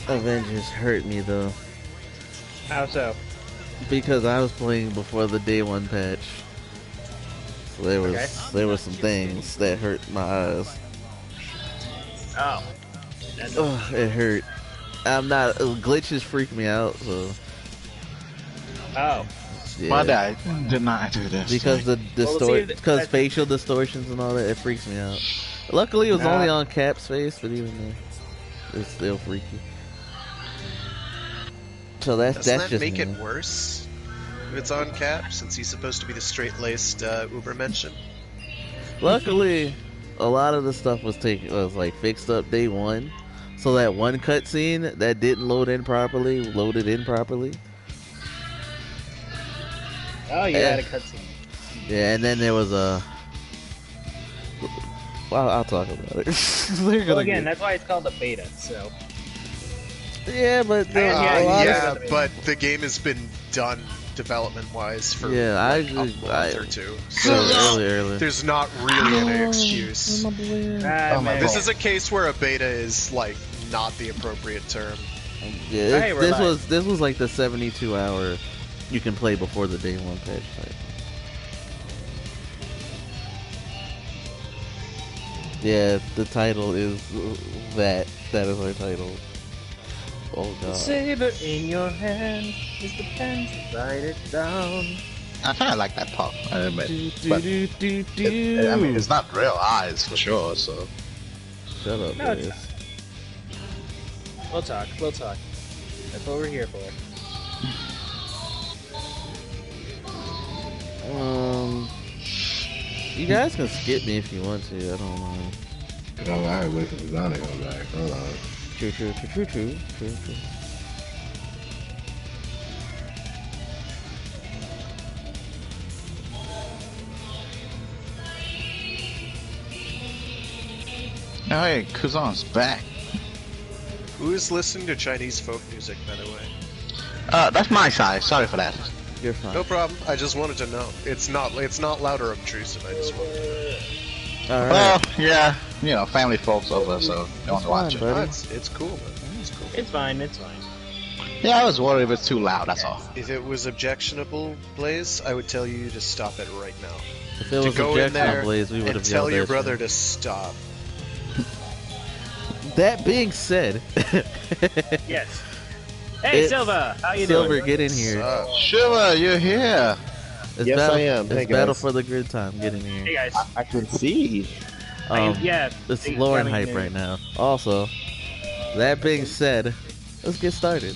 Avengers hurt me though. How so? Because I was playing before the day one patch. So there were some things that hurt my eyes. Oh. Oh, it hurt. I'm not glitches freak me out, so Oh. yeah. My dad did not do this. Because because facial distortions and all that, it freaks me out. Luckily, it was only on Cap's face, but even then, it's still freaky. So that's Doesn't that just make me. it worse if it's on Cap, since he's supposed to be the straight-laced Ubermensch? Luckily, a lot of the stuff was like fixed up day one, so that one cutscene that didn't loaded in properly. Oh, you had a cutscene. Yeah, and then there was a. Well, I'll talk about it. Well, again, that's why it's called a beta. So. Yeah, but but the game has been done development-wise for a month or two, so there's not really any excuse. This is a case where a beta is like not the appropriate term. Yeah, this was like the 72-hour you can play before the day one patch type. Yeah, the title is that. That is our title. Oh god. Saber in your hand is the pen to write it down. I kind of like that part. I admit. But I mean, it's not real eyes for sure. So. Shut up, No, guys. We'll talk. That's what we're here for. You guys can skip me if you want to. I don't know. Alright, wait for the design to come back. Hold on. True. Oh, hey, Kuzan's back. Who is listening to Chinese folk music, by the way? That's my size. Sorry for that. You're fine. No problem. I just wanted to know. It's not loud or obtrusive. I just wanted to know. All right. Well, yeah, you know, family folks over, so they want to watch it. Buddy. It's cool, man. It's cool. It's fine. Yeah, I was worried if it's too loud. That's all. If it was objectionable, Blaze, I would tell you to stop it right now. If it was to go in there Blaze, we would and have tell your yelled at brother you. to stop. That being said, Yes. Hey, Silva, how you Silver, doing? get in here. Shiva, you're here. It's Yes, battle, I am. It's Hey, battle guys. for the grid time. Get in here. Hey guys. I can see. Yeah. It's they low in got me hype new. right now. Also, that being said, let's get started.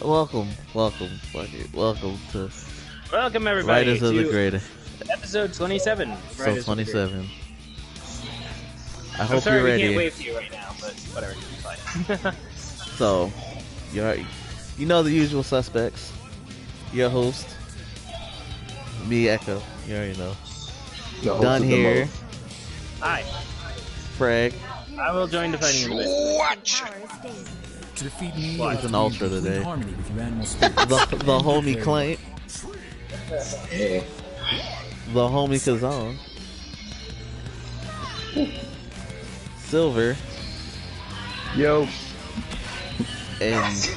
Welcome to Welcome everybody Riders of the to Grid. episode 27. So Riders of the 27. I I'm hope sorry you're we ready. can't wave to you right now, but whatever, it's fine. So, you know the usual suspects. Your host, me, Echo. You already know. The host Done of the here. most. Hi, Frag. I will join the fighting in a bit. Watch! To defeat me, He's an ultra today. harmony with your animal spirits. The homie Clank. Hey. The homie Kazan. Silver. Yo. And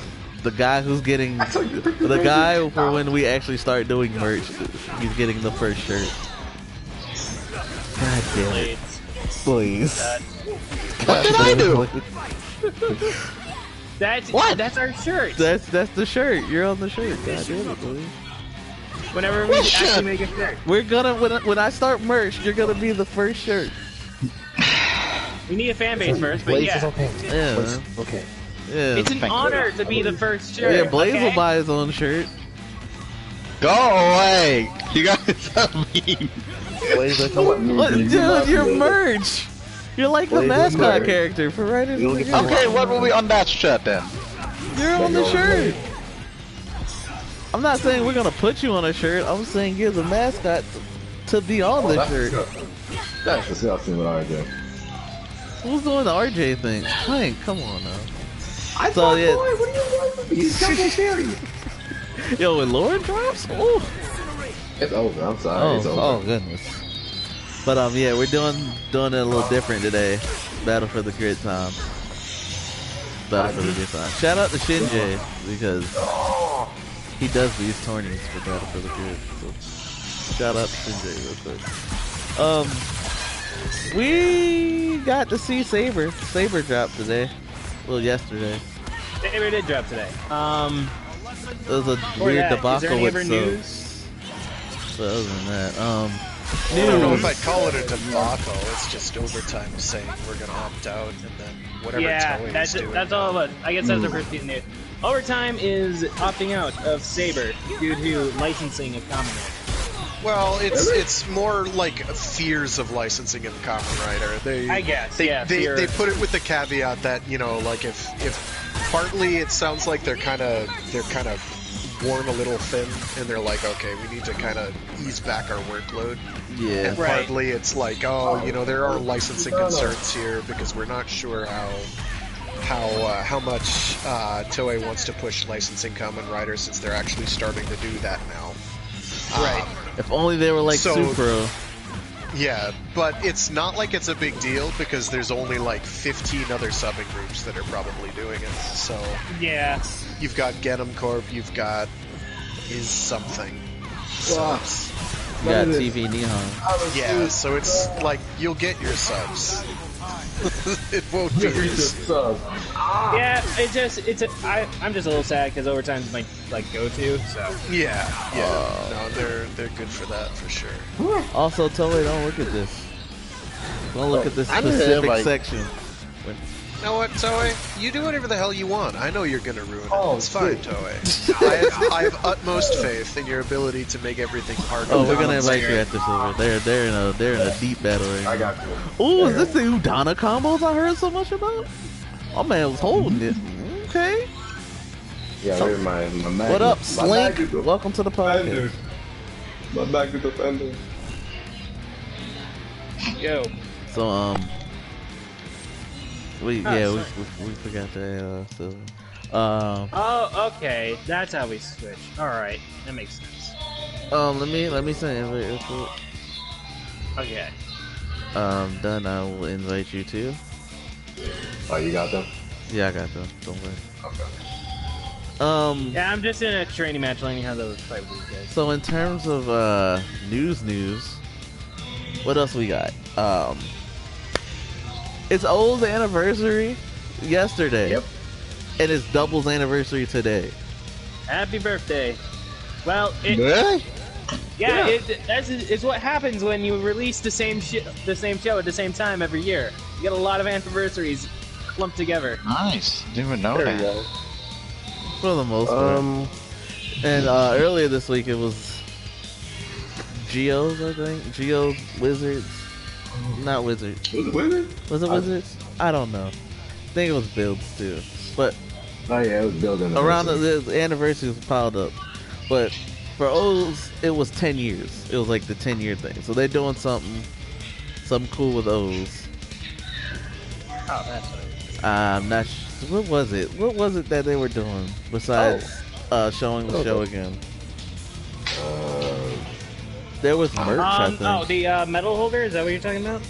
the guy who's getting the guy for when we actually start doing merch, he's getting the first shirt. God damn it. Please. What did I do? That's our shirt. That's the shirt. You're on the shirt. God damn it, please. Whenever we actually make a shirt. We're gonna when I start merch, you're gonna be the first shirt. We need a fan base first, but Blaze yeah. is okay. Yeah, Blaze man. is okay. Yeah. It's an honor to be the first shirt. Yeah, Blaze okay? will buy his own shirt. Go away. You guys are mean. Blaze, I know What, dude? You're merch. You're like the Blaze is mascot merch. character for Riders You'll of the get- Grid. Okay, what will be on that shirt then? You're on the You're shirt. I'm not saying we're gonna put you on a shirt. I'm saying you're the mascot to be on the shirt. That's disgusting what I do. Who's doing the RJ thing? Hank, come on now. I So, thought, yeah. boy, what are you doing with me? He's double carrying. Yo, when Lord drops? Ooh. It's over. I'm sorry. It's over. Oh goodness. But yeah, we're doing it a little different today. Battle for the grid time. better for the good time. Shout out to Shinji because he does these tourneys for better for the good. So shout out to Shinji real quick. We got to see Saber. Saber dropped today. Well, yesterday. Saber did drop today. It was a weird debacle with news. But other than that, I don't know if I'd call it a debacle. It's just Overtime saying we're gonna opt out, and then whatever Toei is doing. That's all of it. I guess that's the first piece of news. Overtime is opting out of Saber due to licensing of Kamen Rider. Well, it's more like fears of licensing of Kamen Rider. They put it with the caveat that, you know, like if partly it sounds like they're kind of worn a little thin, and they're like, okay, we need to kind of ease back our workload. Yeah. And partly it's like, oh, you know, there are licensing concerns here because we're not sure how much Toei wants to push licensing Kamen Rider since they're actually starting to do that now. Right. If only they were like Supro. Yeah, but it's not like it's a big deal because there's only like 15 other subbing groups that are probably doing it. So yeah, you've got Genom Corp, you've got Is Something. Subs. You got TV Nihon. Yeah, so it's like you'll get your subs. It won't be your subs. Yeah, I'm just a little sad because Overtime's my go-to. So yeah, no, they're good for that for sure. Also, Toei, don't look at this. Don't look at this specific section. You know what, Toei? You do whatever the hell you want. I know you're gonna ruin it. It's fine, Toei. I have utmost faith in your ability to make everything hard. Oh, we're gonna invite you after Silver. They're in a deep battle right now. I got you. Oh, is this the Udana combos I heard so much about? Oh man was holding it. Okay. Yeah, where's my mag? What up, Slink? Welcome to the podcast. My back is defender. Yo. So we forgot to Silver. Oh, okay. That's how we switch. All right, that makes sense. Let me send an invite real quick. Okay. Done. I will invite you too. Oh, you got them? Yeah, I got them. Don't worry. Okay. Yeah, I'm just in a training match learning how to fight with these guys. So in terms of news, what else we got? It's O's anniversary yesterday. Yep. And it's Double's anniversary today. Happy birthday. Well, Really? yeah. It's what happens when you release the same show at the same time every year. You get a lot of anniversaries clumped together. Nice. Didn't even know There you that. go. For the most part. And earlier this week it was Geo's, I think. Geo's Wizards. Not Wizards. Was it Wizard? Was it Wizards? I don't know. I think it was Builds too. But Oh yeah, it was building. around the anniversary was piled up. But for O's, it was 10 years. It was like the 10-year thing. So they're doing something cool with O's. Oh, that's what it is. I'm not what was it? What was it that they were doing besides showing the show again? There was merch, I think. Oh, the medal holder? Is that what you're talking about?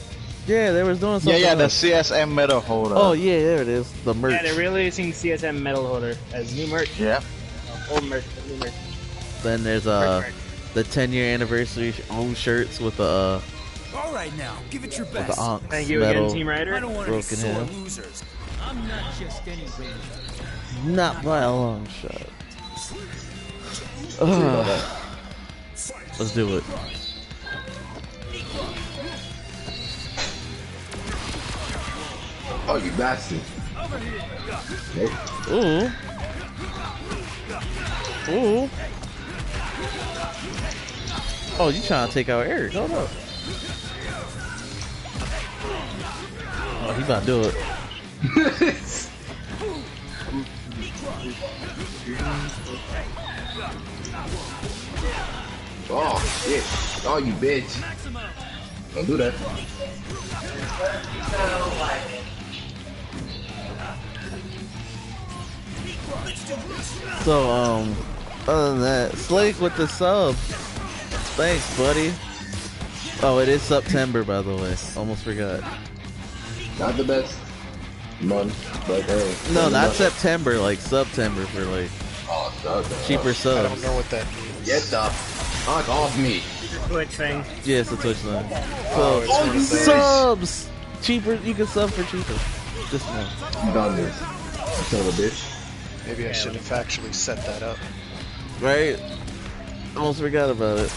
Yeah, they was doing something. Yeah, the else. CSM medal holder. Oh yeah, there it is. The merch. Yeah, they're releasing CSM medal holder as new merch. Yeah. Old merch, new merch. Then there's Merch. the 10-year anniversary own shirts with the All right now, give it your with best. the Onks Thank you medal. again, Team Rider. I don't want any broken sore hand. losers. I'm not just any ranger. Not by a long shot. Ugh. Let's do it. Oh, you bastard. Nope. Ooh. Ooh. Oh, you trying to take out Eric? Hold up. Oh, he about to do it. Oh, shit. Oh, you bitch. Don't do that. So, other than that, Slake with the sub. Thanks, buddy. Oh, it is September, by the way. Almost forgot. Not the best. month, but hey. No, not September, like September for like cheaper subs. I don't know what that means. Get the fuck off me. Twitch thing. Yeah, it's a Twitch thing. Oh, it's one of those. Subs! Cheaper, you can sub for cheaper. Just now. You done this. Son of a bitch. Maybe I should have actually set that up. Right? Almost forgot about it.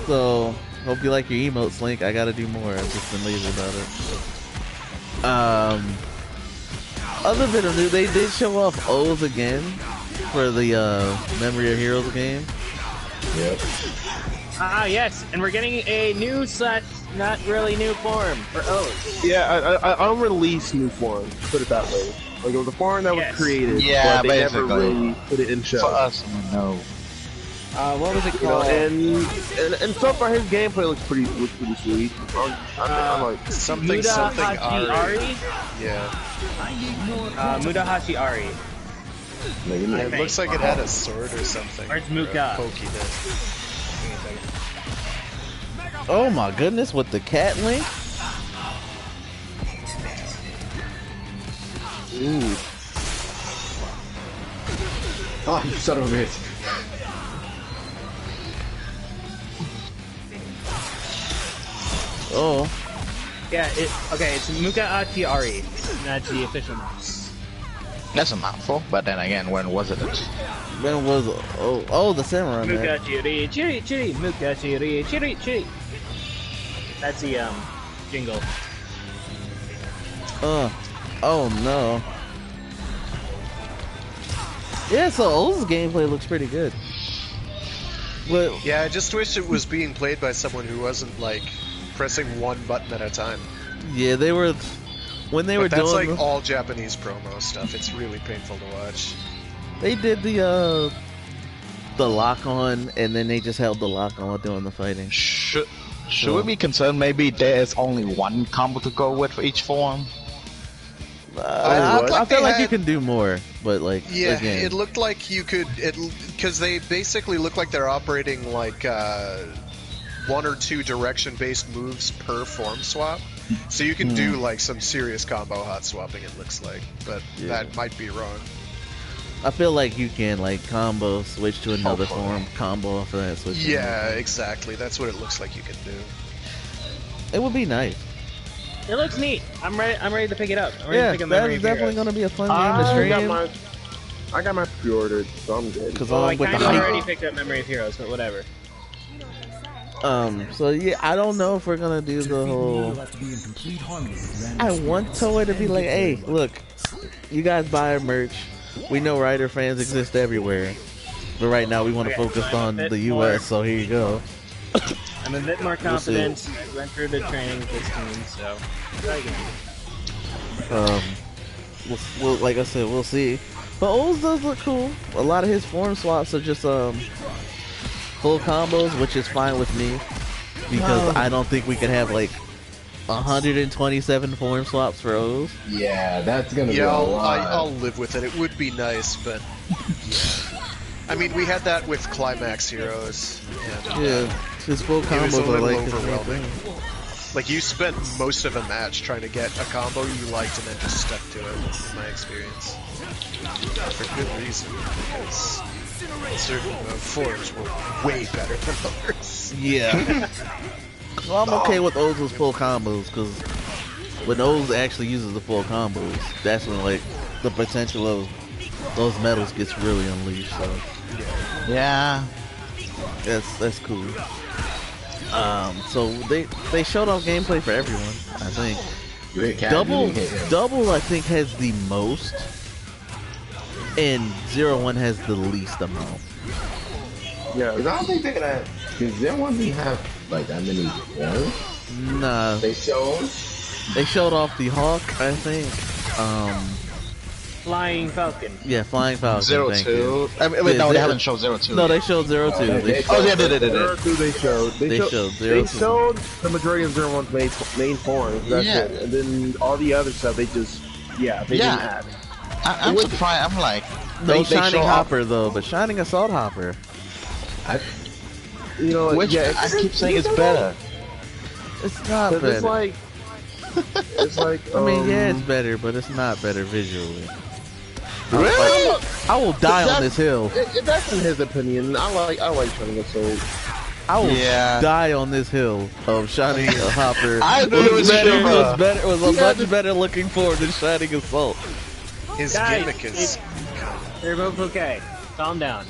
So, hope you like your emotes, Link. I gotta do more. I've just been lazy about it. Other bit of news, they did show off O's again for the Memory of Heroes game. Yep. Ah, yes, and we're getting a new / not really new form for O's. Yeah, I'll release new forms. Put it that way. Like it was a form that was created, Yeah, but they never basically. really put it in show. For us, no. What was it You know, called? and so far his gameplay looks pretty sweet. I'm like Something Mudahashi Ari. Yeah. Mudahashi Ari. It looks like it had a sword or something. Or it's Muka. Pokey did. Oh my goodness, with the cat Link? Ooh. Oh, you son of a bitch. Oh. Yeah, it's Mudahashi Ari. That's the official name. That's a mouthful, but then again, when was it? When was the samurai man. Mukachiri, chiri, chiri, Mukachiri, chiri, chiri. That's the jingle. Oh no. Yeah, so O's gameplay looks pretty good. But yeah, I just wish it was being played by someone who wasn't like pressing one button at a time. Yeah, they were when they were that's doing like all Japanese promo stuff. It's really painful to watch. They did the lock on, and then they just held the lock on doing the fighting. Should we be concerned maybe there's only one combo to go with for each form? I feel like you can do more, but like yeah, again. it looked like you could because they basically look like they're operating like one or two direction-based moves per form swap. So you can do like some serious combo hot swapping. It looks like, but that might be wrong. I feel like you can like combo switch to another form, combo off of that switch. Yeah, exactly. That's what it looks like you can do. It would be nice. It looks neat. I'm ready to pick it up. I'm ready to pick up that Memory is of definitely Heroes. going to be a fun game to stream. I got my pre-ordered, so I'm good. Well, I kind of already picked up Memory of Heroes, but whatever. So yeah, I don't know if we're gonna do the whole. I want Toei to be like, hey, look, you guys buy our merch. We know Rider fans exist everywhere, but right now we want to focus on the U.S. So here you go. I'm a bit more confident. I went through the training with this team, so try again. We'll, like I said, we'll see. But O's does look cool. A lot of his form swaps are just full combos, which is fine with me because I don't think we could have like 127 form swaps for O's. Yeah, that's gonna be Yeah, a lot. I'll live with it. It would be nice, but yeah. I mean, we had that with Climax Heroes. And, Yeah, his full it was a combos are little like overwhelming. Like you spent most of a match trying to get a combo you liked and then just stuck to it. In my experience, for good reason, because certain forms were way better than others. Yeah. Well, I'm okay with O's with full combos because when O's actually uses the full combos, that's when like the potential of those medals gets really unleashed. So Yeah. that's cool. So they showed off gameplay for everyone. I think double I think has the most, and 0-1 has the least amount. Yeah, Cause I don't think they're gonna. Cause there won't be have like that many forms. Nah, They showed. they showed off the Hawk. I think. Flying Falcon. Yeah, Flying Falcon. Thank 02. you. I mean, wait, Yeah, no, they zero- haven't shown 02. No, they showed 02. Oh, They Oh, yeah, they did. 02 they showed. They showed They 02. showed the majority of 01's main forms. That's Yeah. it. And then all the other stuff, they just didn't add. I'm surprised. I'm like, No they Shining show Hopper though, but Shining Assault Hopper. You know, which yeah, I keep saying it's better. It's not Cause better. it's like It's like I mean, yeah, it's better, but it's not better visually. Really? Like, I will die on this hill. That's in his opinion. I like Shining Assault. I will die on this hill of Shining Hopper. I knew it was better. Shiva. It was a much better looking forward than Shining Assault. His Guys, gimmick is. They're both okay. Calm down.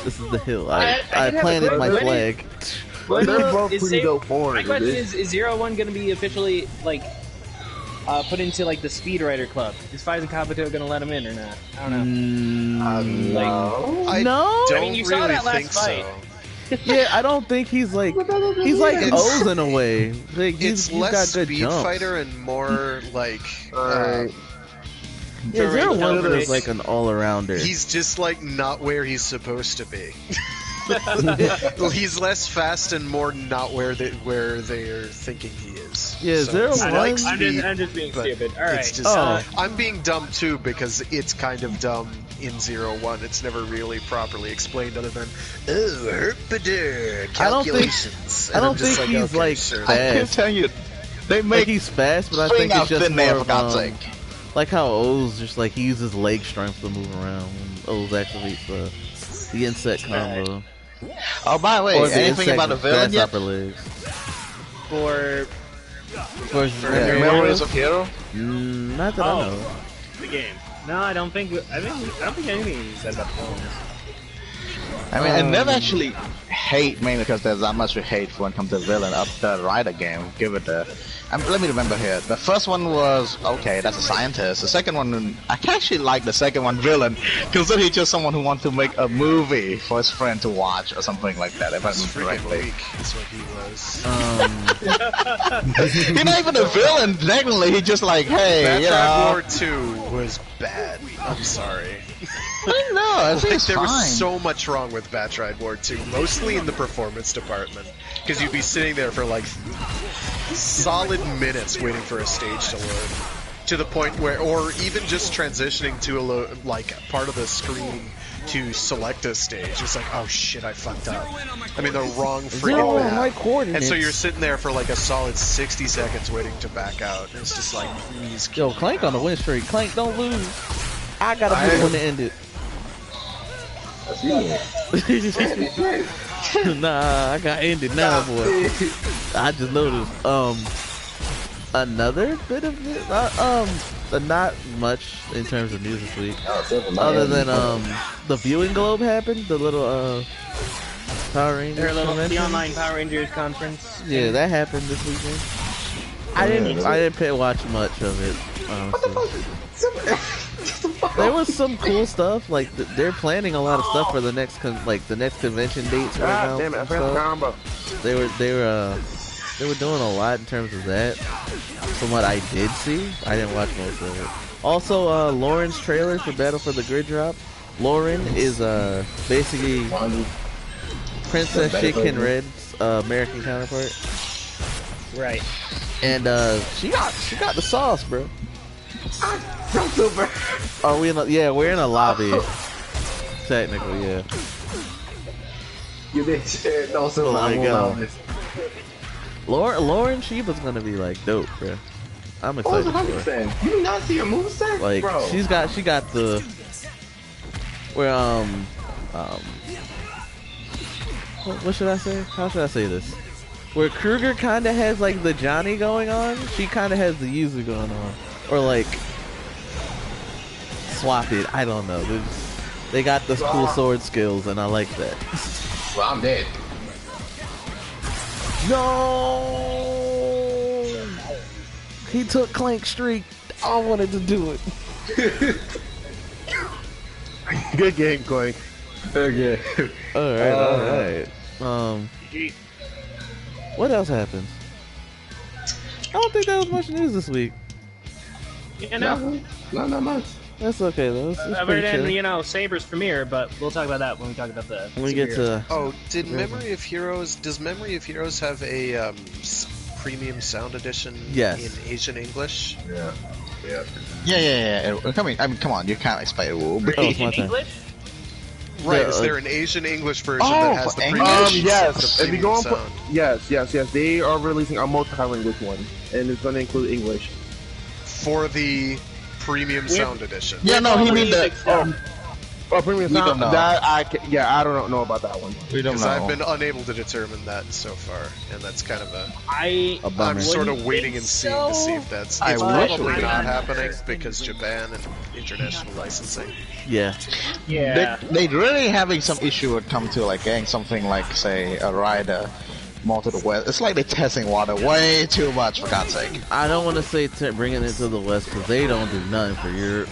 This is the hill. I planted my flag. But they're both Is pretty Saber- dope forward. My question is 01 going to be officially, like, put into, like, the Speedwriter Club? Is Faiz and Kabuto going to let him in or not? I don't know. No. I No? don't I mean, you saw really that last think fight. so. Yeah, I don't think he's like O's in a way. Like, It's he's less got good speed jumps. fighter and more like. Yeah, Right, 01 no, is like an all-arounder. He's just like not where he's supposed to be. He's less fast and more not where they're thinking he is. Yeah, so 01. I like I'm speed, just being but stupid. All right. it's just, I'm being dumb too because it's kind of dumb in 01. It's never really properly explained other than herpader calculations. I don't think like, he's okay, like sure. I can fast. tell you, they Like make he's fast, but I swing think it's out just thin there more for God's sake. like how O's just like he uses leg strength to move around. When O's activates the insect combo. Oh, by the way, Or the anything insect about the villain yet? grasshopper legs. For Memories of Hero? Not that I know. the game. No, I don't think anything you said about the films. I mean, I never actually hate, mainly because there's that much hate when it comes to villain up the Rider game. Give it a. Let me remember here. The first one was okay, that's a scientist. The second one, I actually like the second one villain because then he's just someone who wants to make a movie for his friend to watch or something like that. If I remember correctly, Weak is what he was. he's not even a villain. Technically, he's just like, hey, you Batride know. War 2 was bad. I'm sorry. No, I think it's There fine. was so much wrong with Batride War 2, mostly in the performance department, because you'd be sitting there for like solid minutes waiting for a stage to load, to the point where, or even just transitioning to like part of the screen to select a stage. It's like, oh shit, I fucked up. I'm in the wrong freaking map. And so you're sitting there for like a solid 60 seconds waiting to back out. And it's just like, please. Yo, Clank on the win streak. Clank, don't lose. I gotta be the one to end it. Nah, I got ended now, boy. I just noticed. Another bit of it. Not much in terms of news this week. Other than the viewing globe happened. The little Power Rangers The online Power Rangers conference. Yeah, that happened this weekend. I didn't watch much of it. Honestly. There was some cool stuff. Like they're planning a lot of stuff for the next convention dates right now. Damn it, I forgot the combo. They were doing a lot in terms of that. From what I did see, I didn't watch most of it. Also, Lauren's trailer for Battle for the Grid drop. Lauren is basically Princess Shaken Red's American counterpart. Right. And she got the sauce, bro. I'm super. Are we in we're in a lobby. Technically, yeah. You bitch. Also, There you go. this. Lauren Shiba's gonna be like dope, bro. I'm excited for her. 100%. You not see her moveset? Like Bro. she got the where what should I say? How should I say this? Where Kruger kind of has like the Johnny going on, she kind of has the Yuzu going on, or like swap it. I don't know. They got the cool sword skills, and I like that. Well, I'm dead. No, he took Clank's streak. I wanted to do it. Good game, Clank. Okay. All right. What else happened? I don't think there was much news this week. Yeah, no. Not much. That's okay though. It's Other pretty chill. than, Saber's premiere, but we'll talk about that when we talk about the. When we get to Oh, does Memory of Heroes have a premium sound edition Yes. in Asian English? Yeah. Yeah. I mean, come on, you can't expect it will be. Oh, it's my turn. English? Right, is there an Asian English version that has the premium yes. If you go on, sound? yes. They are releasing a multi-language one, and it's going to include English for the premium sound edition. Yeah, no, he mean the premium sound. That I don't know about that one. We don't know. Because I've been unable to determine that so far, and that's kind of I'm sort of waiting and seeing to see if that's. It's probably not happening because Japan and international licensing. Yeah. They really having some issue when it comes to like getting something like, say, a rider more to the west. It's like they're testing water way too much, for God's sake. I don't want to say bringing it to the west because they don't do nothing for Europe.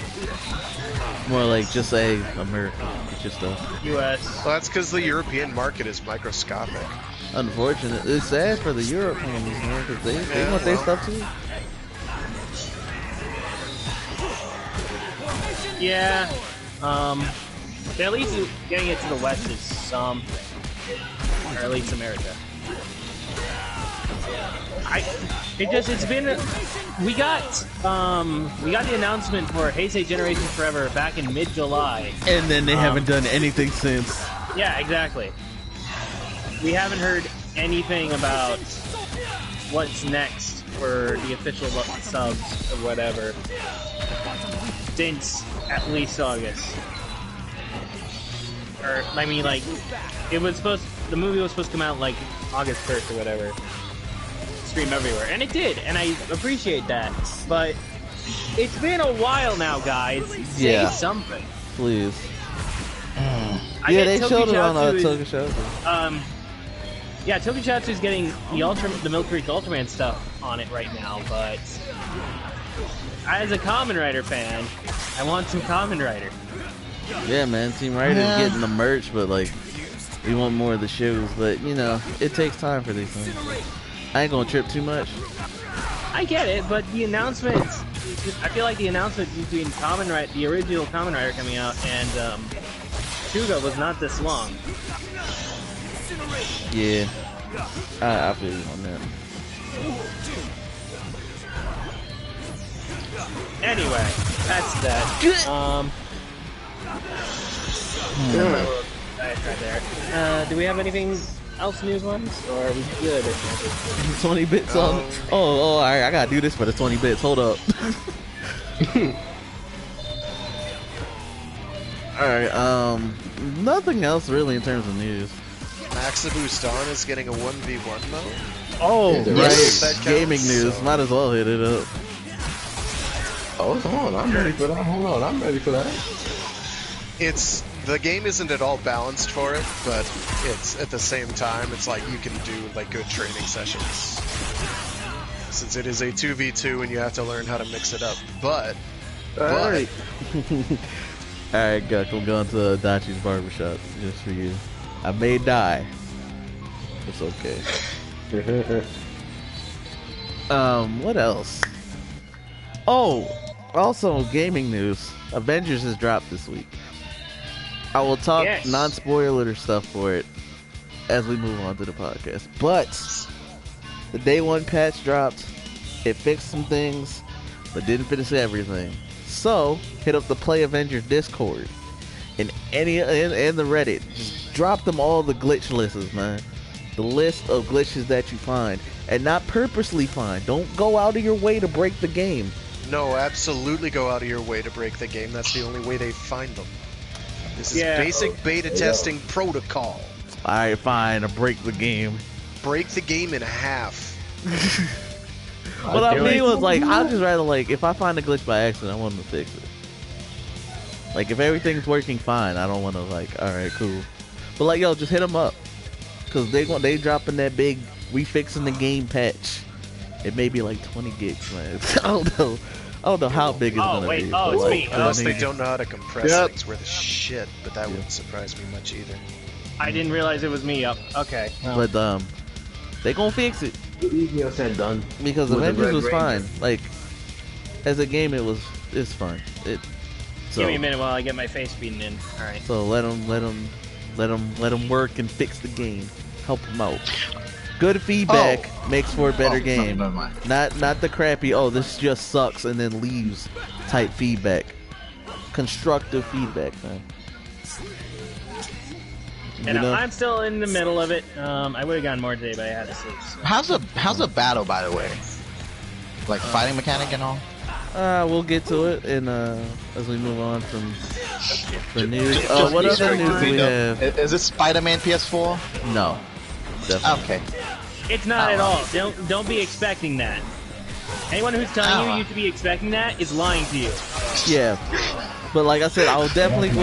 More like just say America. It's just U.S. Well, that's because the European market is microscopic. Unfortunate. It's sad for the Europeans, man, because they want their stuff too. Yeah. But at least getting it to the west is some, or at least America. It's been. We got the announcement for Heisei Generation Forever back in mid-July, and then they haven't done anything since. Yeah, exactly. We haven't heard anything about what's next for the official subs or whatever since at least August. Or I mean, like, the movie was supposed to come out like August 1st or whatever. Stream everywhere, and it did, and I appreciate that. But it's been a while now, guys. Say something, please. Yeah, they showed it on Tokusatsu. Yeah, Tokusatsu is getting the Milk Creek Ultraman stuff on it right now, but as a Kamen Rider fan, I want some Kamen Rider. Yeah, man, Team Rider's getting the merch, but like, we want more of the shows. But you know, it takes time for these things. I ain't gonna trip too much. I get it, but the announcement, I feel like the announcement between the original Kamen Rider coming out and Shuga was not this long. Yeah, I feel you on that. Anyway, that's that. Do we have anything else news-wise, or are we good? 20 bits on. All right, I gotta do this for the 20 bits. Hold up. All right. Nothing else really in terms of news. Maxiboost Dawn is getting a 1v1 mode. Oh, yes. Right. Gaming news. Might as well hit it up. Oh, hold on. I'm ready for that. Hold on. I'm ready for that. The game isn't at all balanced for it, but it's at the same time, it's like you can do like good training sessions. Since it is a 2v2 and you have to learn how to mix it up. But Alright, Guk, I'm going to Dachi's barbershop just for you. I may die. It's okay. What else? Oh, also gaming news. Avengers has dropped this week. I will talk non-spoiler stuff for it as we move on to the podcast. But the day one patch dropped. It fixed some things, but didn't finish everything. So hit up the Play Avengers Discord and the Reddit. Just drop them all the glitch lists, man. The list of glitches that you find, and not purposely find. Don't go out of your way to break the game. No, absolutely go out of your way to break the game. That's the only way they find them. This is basic beta testing protocol. Alright, fine. I'll break the game. Break the game in half. What I mean was, like, I'd just rather, like, if I find a glitch by accident, I want them to fix it. Like, if everything's working fine, I don't want to, like, alright, cool. But, like, yo, just hit them up. Because they dropping that big, we fixing the game patch. It may be like 20 gigs, man. I don't know how big it's gonna be. Oh, it's me. Unless they don't know how to compress things worth of shit, but that wouldn't surprise me much either. I didn't realize it was me. Okay. But they gonna fix it. Easier said done. Because Avengers was fine. Like, as a game, it's fun. So, give me a minute while I get my face beaten in. All right. So let them work and fix the game. Help them out. Good feedback makes for a better game. Not the crappy, this just sucks and then leaves type feedback. Constructive feedback, man. And I'm still in the middle of it. I would have gone more today, but I had to sleep. So. How's the battle, by the way? Like fighting mechanic and all? We'll get to it in as we move on from the news. What other news do we have? Is it Spider-Man PS4? No. Definitely. Okay. It's not at all. Don't be expecting that. Anyone who's telling you should be expecting that is lying to you. Yeah. But like I said, we'll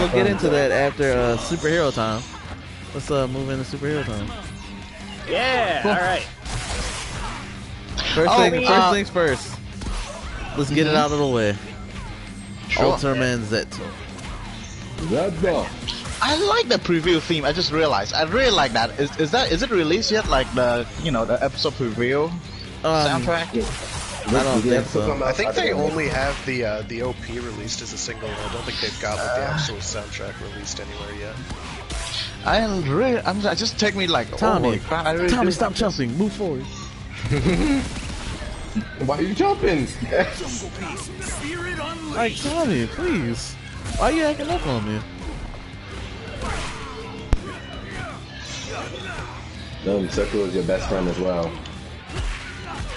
get into that after superhero time. Let's move into superhero time. Yeah. All right. First things first. Let's get it out of the way. Sure. Ultraman Zeta. I like the preview theme. I just realized. I really like that. Is it released yet? Like the the episode preview soundtrack. I don't think so. I think they only have the OP released as a single. I don't think they've got the actual soundtrack released anywhere yet. I just take me like Tommy. Really Tommy, stop jumping. Move forward. Why are you jumping? Like Tommy, please. Why are you acting up on me? No, Circle is your best friend as well.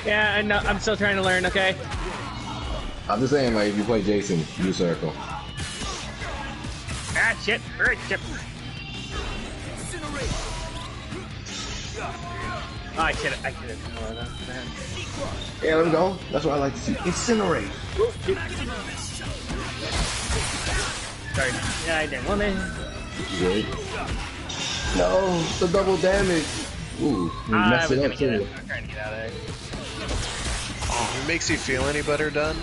Yeah, I know. I'm still trying to learn. Okay. I'm just saying, like, if you play Jason, use Circle. Ah, shit. Shit. Oh, I could have. Yeah, let him go. That's what I like to see. Incinerate. Sorry. Yeah, I didn't want it. Good. No, the double damage. Ooh, you messed it up too. I'm trying to get out of there. If it makes you feel any better, Dunn,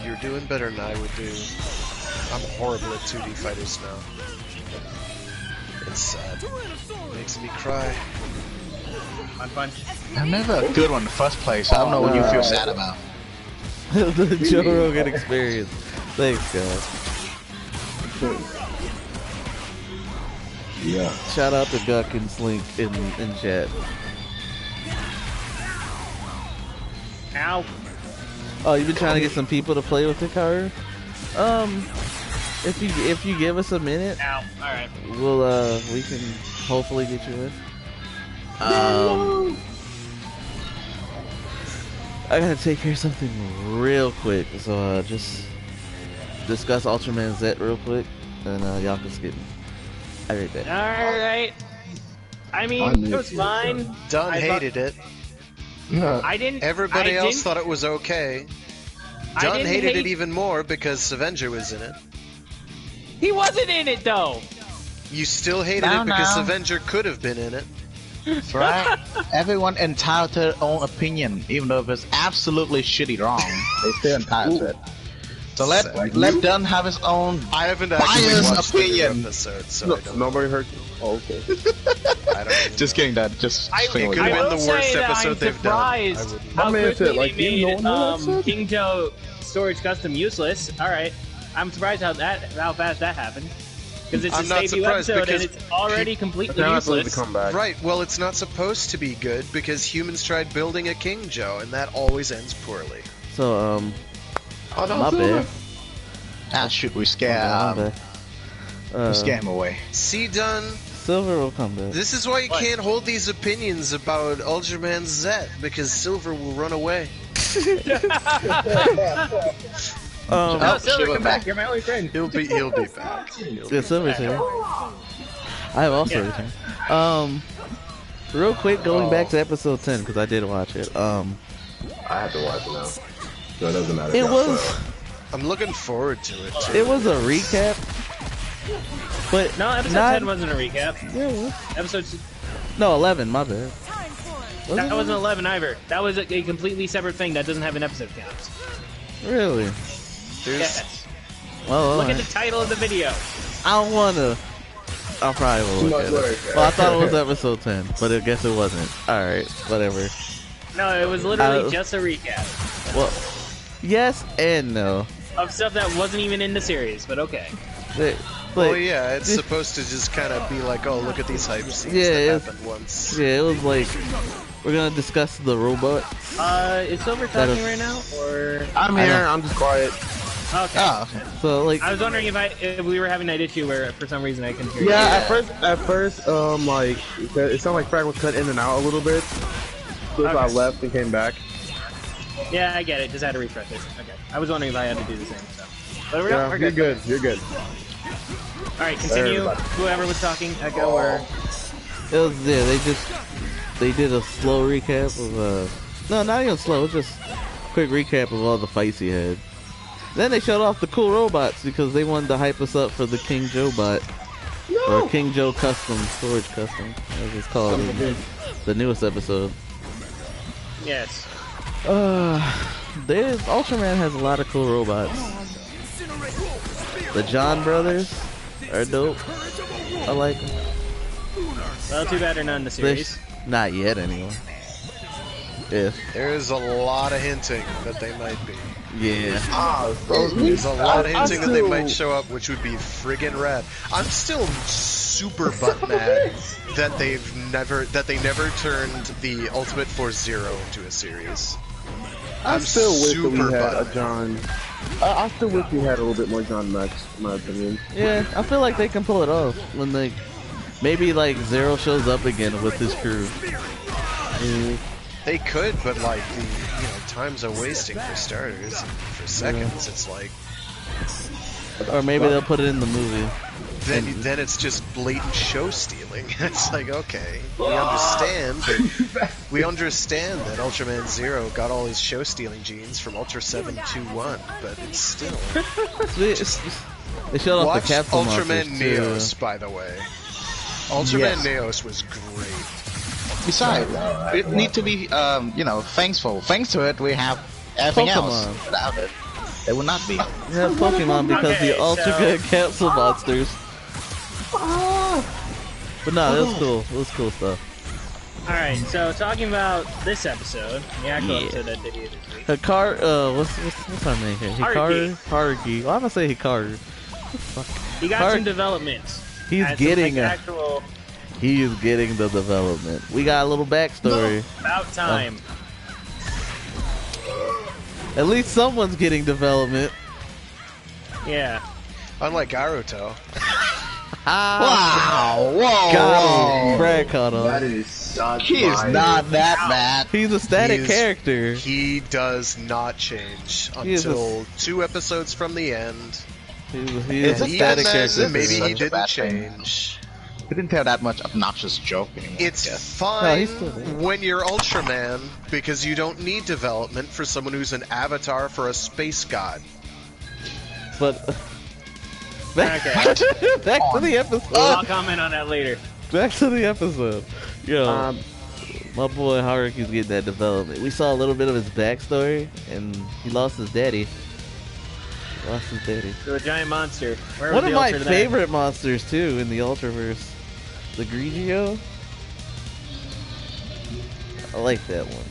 you're doing better than I would do. I'm horrible at 2D fighters now. It's sad. It makes me cry. One punch. I'm never a good one in the first place. I don't know what you feel sad about. The Joe Rogan experience. Thanks, guys. Yeah. Shout out to Guck and Slink in chat. Ow. Oh, you've been trying to get some people to play with the card? If you give us a minute, Ow. All right. we can hopefully get you in. I gotta take care of something real quick, so just discuss Ultraman Z real quick, and y'all can skip me. All right. I mean, it was fine. Dunn hated it. I didn't. Everybody else thought it was okay. Dunn hated it even more because Avenger was in it. He wasn't in it though. You still hated it because Avenger could have been in it. Right? Everyone entitled to their own opinion, even though if it's absolutely shitty wrong, they still entitled to it. So let Dunn have his own I haven't actually watched opinion. The episode, so No, I don't nobody heard you. Oh, okay. I don't just kidding, Dad. Just I It could have been the worst episode they've done. I surprised wouldn't. how My man quickly said, like, they you made know what I said? King Joe Storage Custom useless. All right, I'm surprised how fast that happened. Because it's I'm a not debut surprised episode and because it's already completely Now I have to useless. come back. Right, well, it's not supposed to be good because humans tried building a King Joe, and that always ends poorly. So Oh, no, my bad. Ah, shoot, we scare him away. See, Dunn, Silver will come back. this is why you can't hold these opinions about Ultraman Z, because Silver will run away. No, Silver, Silver come back. back. You're my only friend. He'll be back. Yeah, Silver's here. I have also returned. Real quick, going back to episode 10 because I did watch it. I have to watch it now. So it doesn't matter. It was I'm looking forward to it, too. it was a recap, but No, episode not, 10 wasn't a recap. Yeah, it was. Episode No, 11. My bad. that wasn't 11 either. That was a completely separate thing that doesn't have an episode count. Really? Yes. Well, Look at the title of the video. I don't wanna. I probably will look at it. Well, I thought it was episode 10, but I guess it wasn't. All right, whatever. No, it was literally just a recap Well, yes and no. of stuff that wasn't even in the series, but okay. Well, yeah, it's supposed to just kind of be like, oh, look at these hype scenes that happened once. Yeah, it was like, we're gonna discuss the robot. Is Silver talking right now, or? I'm here. I'm just quiet. Okay. Oh, So like, I was wondering if we were having that issue where for some reason I couldn't hear you. Yeah, at first, like it sounded like Frag was cut in and out a little bit. So I left and came back. Yeah, I get it. Just had to refresh it. Okay. I was wondering if I had to do the same stuff. But we're You're good. good. You're good. All right, continue. Whoever was talking, Echo or it was they did a slow recap of no, not even slow, just quick recap of all the fights he had. Then they showed off the cool robots because they wanted to hype us up for the King Joe bot. Or King Joe Custom, Storage Custom, as it's called in the newest episode. yes. Ultraman has a lot of cool robots. The John brothers are dope. I like them. Well, too bad they're not in the series. Not yet, anyway. Yeah. There's a lot of hinting that they might be. Yeah. There's a lot of hinting that they might show up, which would be friggin' rad. I'm still super butt mad that they never turned the Ultimate Force Zero into a series. I still wish that we super had a butthurt. John. I still wish we had a little bit more John Max, in my opinion. Yeah, I feel like they can pull it off when they maybe like Zero shows up again with his crew. They could, but like times are wasting for starters. And for seconds, it's like Or maybe they'll put it in the movie. then it's just blatant show stealing. It's like, okay, we understand that Ultraman Zero got all his show stealing genes from Ultra 721, but it's still They showed off watch the capsule Ultraman monsters, too. Neos, by the way. Ultraman Neos was great. besides, it need to be, thankful. Thanks to it, we have everything else. Pokemon. Without it, it would not be. We have Pokemon because Okay, the Ultra so- Good capsule monsters. But no, it was cool. It was cool stuff. All right, so talking about this episode, the actual episode that debuted this week. What's her name here? Haruki. Haruki. Well, I'm gonna say Hikaru. He got some development. He's As getting some, actual. He is getting the development. We got a little backstory. About time. At least someone's getting development. Yeah. Unlike Naruto. Wow! Whoa! Got him. Brad caught him. That is such He is fire. not that bad. He's a static He is- character. He does not change is until 2 episodes from the end. He's a Even static then, character. Maybe Such he a didn't bad thing. change. We didn't tell that much obnoxious joke anymore. It's yes. fine he's still there. when you're Ultraman because you don't need development for someone who's an avatar for a space god. But back, Okay. back to the episode. I'll comment on that later. Back to the episode. Yo, my boy Haruki's getting that development. We saw a little bit of his backstory, and he lost his daddy. To a giant monster. Where One was of the my Ultra to that? favorite monsters too in the Ultraverse, the Grigio. I like that one.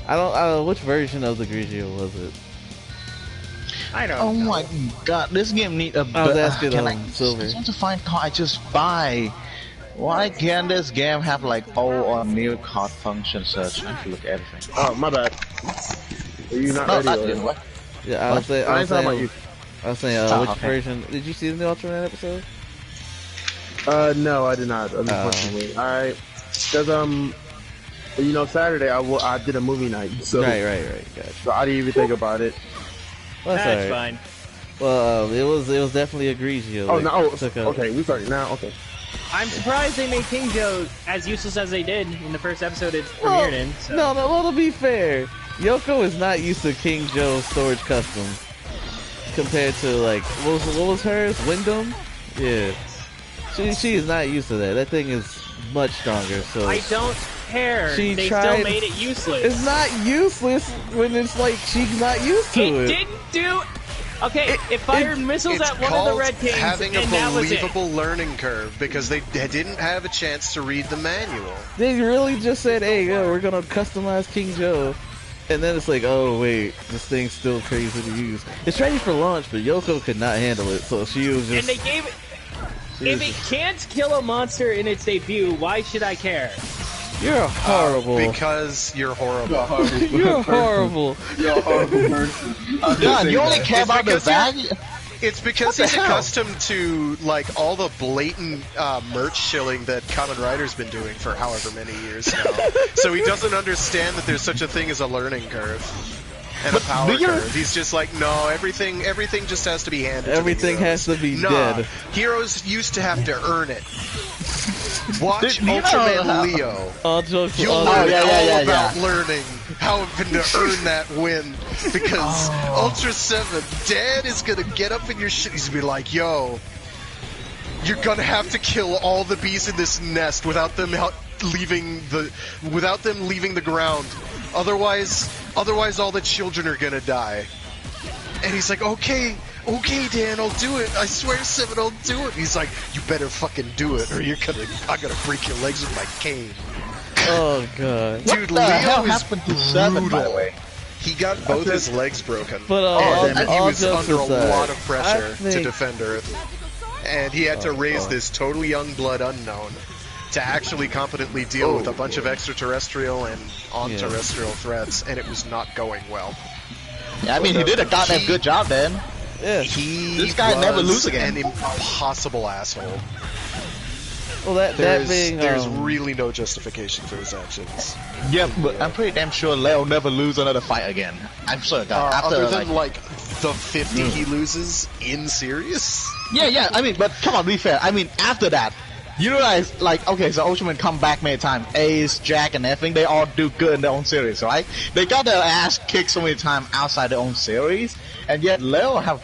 I don't. Which version of the Grigio was it? I don't Oh know. my god, this game need a. I was asking I Silver. just want to find card I just buy. Why can't this game have like old or new card function search? I have to look at everything. Oh, my bad. Are you not No, ready? not or- this. What? Yeah, I was What? saying. I ain't talking about you. I was saying, Oh, which okay. version? Did you see the new Ultraman episode? No, I did not. Unfortunately. Alright. Because, Saturday I did a movie night. So, Right. Gotcha. so I didn't even think about it. Well, That's alright. fine. Well, it was definitely a Grigio. Oh, Like, no. took a- Okay, we started now. Okay. I'm surprised they made King Joe as useless as they did in the first episode it Well, premiered in. So. No, well, to be fair, Yoko is not used to King Joe's storage customs compared to like what was hers? Wyndham? Yeah. She is not used to that. That thing is much stronger. So I don't care. She They tried- still made it useless. it's not useless when it's like she's not used to It it. didn't do. Okay, it fired missiles It's at one of the called Red Kings, having a and that was it. believable learning curve because they didn't have a chance to read the manual. They really just said, "Hey, yo, we're gonna customize King Joe," and then it's like, "Oh wait, this thing's still crazy to use. It's ready for launch, but Yoko could not handle it, so she was And just." they gave it. If it can't kill a monster in its debut, why should I care? You're horrible. Because you're horrible. You're horrible. You're a horrible person. John, you only care about the value. It's because he's accustomed to like all the blatant merch shilling that Kamen Rider's been doing for however many years now. So he doesn't understand that there's such a thing as a learning curve and a power curve. He's just like, no, everything just has to be handed. Everything has to be dead. Heroes used to have to earn it. Watch Ultraman Leo. You'll learn all about learning how to earn that win. Because Ultra 7, Dad is gonna get up in your shit. He's gonna be like, yo, you're gonna have to kill all the bees in this nest without them leaving the ground. Otherwise all the children are gonna die. And he's like, okay, Dan, I'll do it. I swear, 7, I'll do it. He's like, you better fucking do it, or I'm gonna break your legs with my cane. Oh god, dude, Leo is brutal. 7, by the way. He got both his legs broken, but and he was under a lot of pressure to defend Earth, and he had to raise this total young blood unknown to actually competently deal with a bunch of extraterrestrial and on-terrestrial threats, and it was not going well. Yeah, I mean, he did a goddamn good job then. Yeah, this guy never lose again. An impossible asshole. Well, there's really no justification for his actions. Yeah, but I'm pretty damn sure Leo never lose another fight again. I'm sure that other than like the 50 he loses in series. Yeah. I mean, but come on, be fair. I mean, after that, you realize, like, okay, so Ultraman come back many times. Ace, Jack, and everything, they all do good in their own series, right? They got their ass kicked so many times outside their own series, and yet Leo have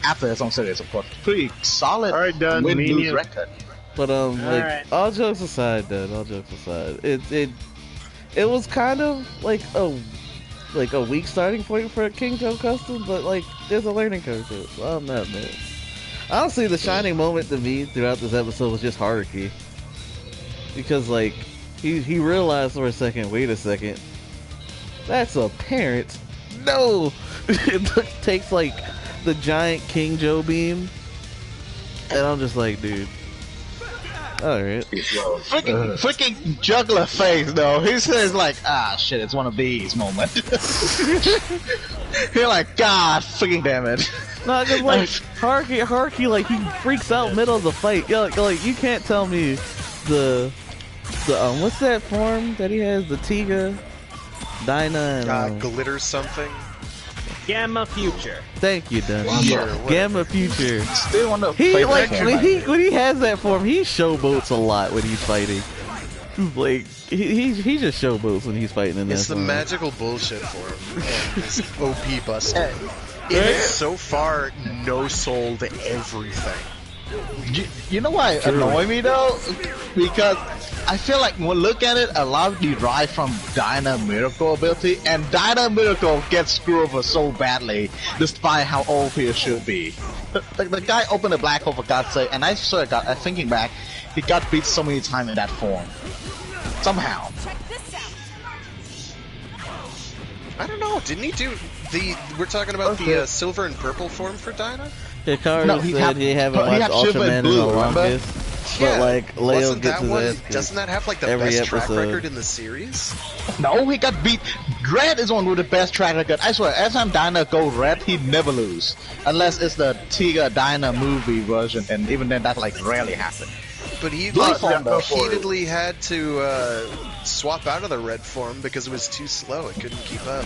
after his own series, of course, pretty solid win-lose record. But all jokes aside, it was kind of like a weak starting point for King Joe Custom, but like there's a learning curve to it. So I don't know, man. Honestly, the shining moment to me throughout this episode was just Haruki, because like he realized for a second, wait a second, that's a parent. No, it takes like the giant King Joe beam, and I'm just like, dude. Alright. Freaking juggler face though. He says like, shit, it's one of these moments. You're like, god freaking damn it. No, cause like Haruki like he freaks out middle of the fight. Like you can't tell me the what's that form that he has? The Tiga, Dyna, and glitter something. Gamma Future. Thank you, Dunn. Gamma Future. Still want to when he has that form, he showboats a lot when he's fighting. Like he just showboats when he's fighting in that. It's the magical bullshit form and his OP busting. It has so far no-sold everything. You know why it annoys me though? Because I feel like when we look at it, a lot derive from Dyna Miracle ability, and Dyna Miracle gets screwed over so badly, despite how OP it should be. The guy opened a black hole for God's sake, and I sort of thinking back, he got beat so many times in that form. Somehow. I don't know, didn't he do we're talking about the silver and purple form for Dyna? Hikaru said he haven't watched Ultraman in the longest. But like Leo gets his ass kicked. Doesn't that have like the best track record in the series? No, he got beat. Red is one with the best track record. I swear, every time Dyna go red, he never lose. Unless it's the Tiga Dyna movie version, and even then that like rarely happens. But he repeatedly had to swap out of the red form because it was too slow. It couldn't keep up.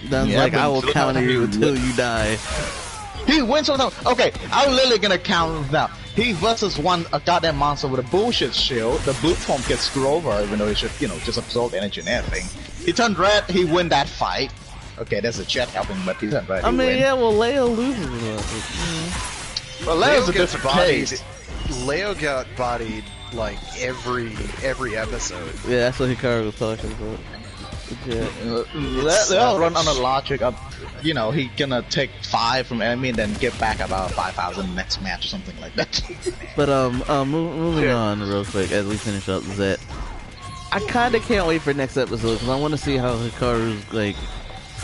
Dan's like, I will counter you until you die. He wins on the... Okay, I'm literally gonna count him now. He versus a goddamn monster with a bullshit shield. The blue form gets screwed over, even though he should, just absorb energy and everything. He turned red, he win that fight. Okay, there's a chat helping, but he turned red. Well, Leo loses. Well, Leo's a different case. Leo got bodied, like, every episode. Yeah, that's what Hikaru was talking about. Yeah. They'll run on the logic of, he gonna take 5 from enemy and then get back about 5,000 next match or something like that. But moving on real quick as we finish up Zet, I kind of can't wait for next episode because I want to see how Hikaru's like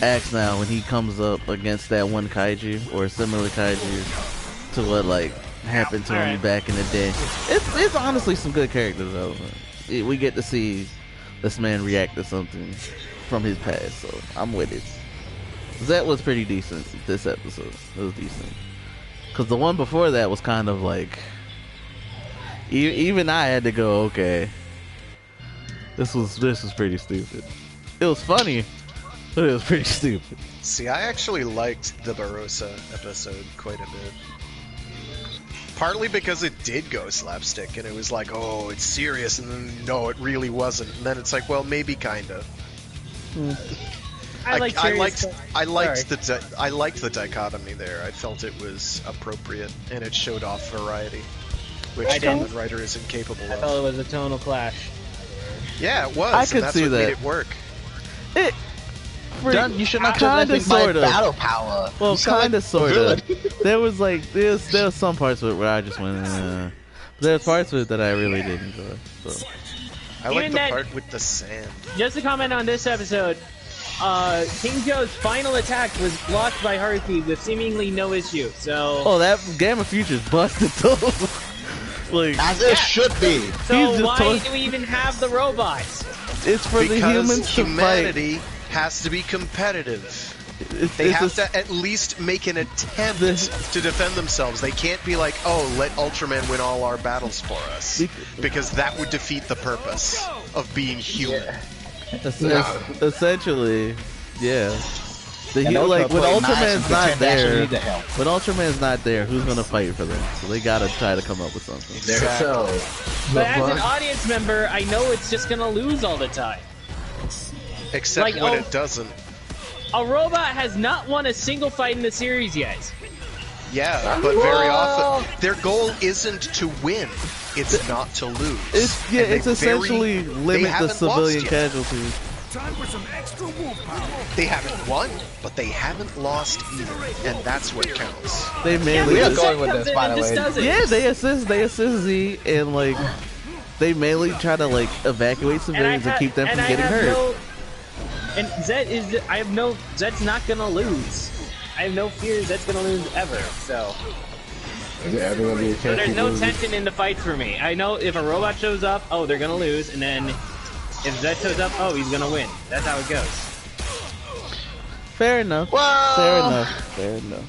acts now when he comes up against that one kaiju or a similar kaiju to what like happened to him back in the day. It's honestly some good character development. We get to see this man react to something from his past. So I'm with it. That was pretty decent. This episode, it was decent. Cause the one before that was kind of like, even I had to go, okay, this was pretty stupid. It was funny, but it was pretty stupid. See, I actually liked the Barossa episode quite a bit. Partly because it did go slapstick, and it was like, oh, it's serious, and then no, it really wasn't. And then it's like, well, maybe kinda. I liked the dichotomy there. I felt it was appropriate, and it showed off variety, which Kamen Rider is incapable of. I felt it was a tonal clash. Yeah, it was. I could that's see what that. made it work. You should not judge anything by battle power. Well, kind of, sort of. There was some parts of it where I just went, But there's parts of it that I really did enjoy. So. I like the part with the sand. Just to comment on this episode, King Joe's final attack was blocked by Haruki with seemingly no issue. So. Oh, that Gamma Future's busted too. Like, as it should be. So why do we even have the robots? It's for the humans to humanity fight. Has to be competitive. They have to at least make an attempt to defend themselves. They can't be like, oh, let Ultraman win all our battles for us. Because that would defeat the purpose of being human. Essentially, yeah. When Ultraman's not there, who's gonna fight for them? So they gotta try to come up with something. But as an audience member, I know it's just gonna lose all the time. Except when it doesn't. A robot has not won a single fight in the series yet. Yeah, but very often their goal isn't to win; it's not to lose. It's essentially limit the civilian casualties. Time for some extra wolf power. They haven't won, but they haven't lost either, and that's what counts. They mainly we are going with this, by the way. Yeah, they assist Z, and like they mainly try to like evacuate civilians and keep them from getting hurt. And Zed's not gonna lose. I have no fear Zed's gonna lose ever, so. Is it ever gonna be a chance? So there's no tension in the fight for me. I know if a robot shows up, oh, they're gonna lose, and then if Zed shows up, oh, he's gonna win. That's how it goes. Fair enough. Well, Fair enough.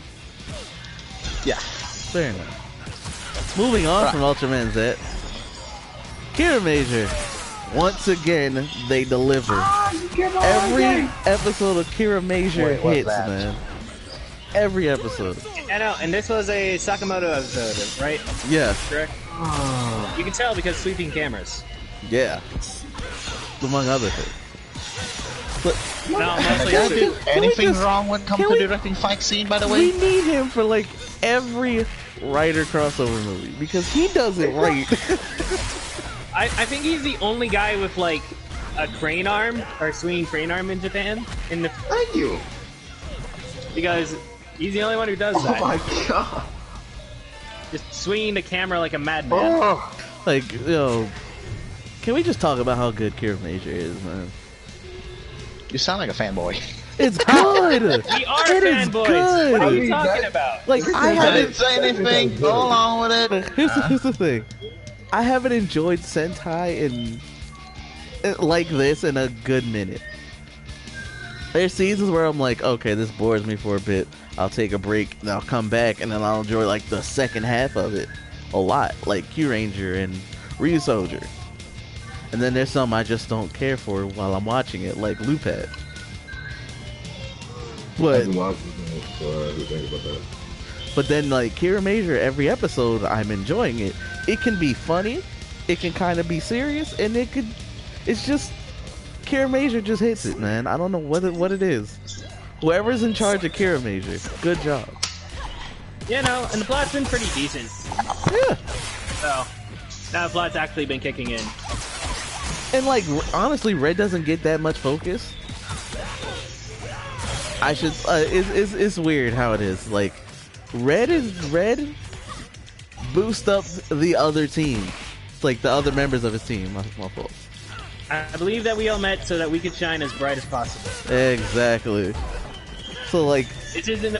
Yeah. Fair enough. Moving on from Ultraman Z. Kira Major. Once again, they deliver. Every episode of Kira Major hits, man. Every episode. I know, and this was a Sakamoto episode, right? Yeah. Correct? You can tell because sweeping cameras. Yeah. Among other things. But no, mostly anything wrong when it comes to directing fight scene, by the way? We need him for like every Rider crossover movie because he does it right. I think he's the only guy with like a crane arm or swinging crane arm in Japan. Thank you. Because he's the only one who does that. Oh my god. Just swinging the camera like a madman. Oh. Like, can we just talk about how good Kira Major is, man? You sound like a fanboy. It's good. We are fanboys. What are you talking about? Like I didn't say anything. Go along with it. Here's the thing. I haven't enjoyed Sentai like this in a good minute. There's seasons where I'm like, okay, this bores me for a bit. I'll take a break, and I'll come back, and then I'll enjoy like the second half of it a lot, like Q Ranger and Ryu Soldier. And then there's some I just don't care for while I'm watching it, like Lupad. But then, like Kira Major, every episode I'm enjoying it. It can be funny, it can kind of be serious, and it's just Kira Major just hits it, man. I don't know what it is. Whoever's in charge of Kira Major, good job. You know, and the plot's been pretty decent. Yeah. So now the plot's actually been kicking in. And like honestly, Red doesn't get that much focus. It's weird how it is. Like Red boost up the other team, like the other members of his team. My fault. I believe that we all met so that we could shine as bright as possible. Exactly. So like, it isn't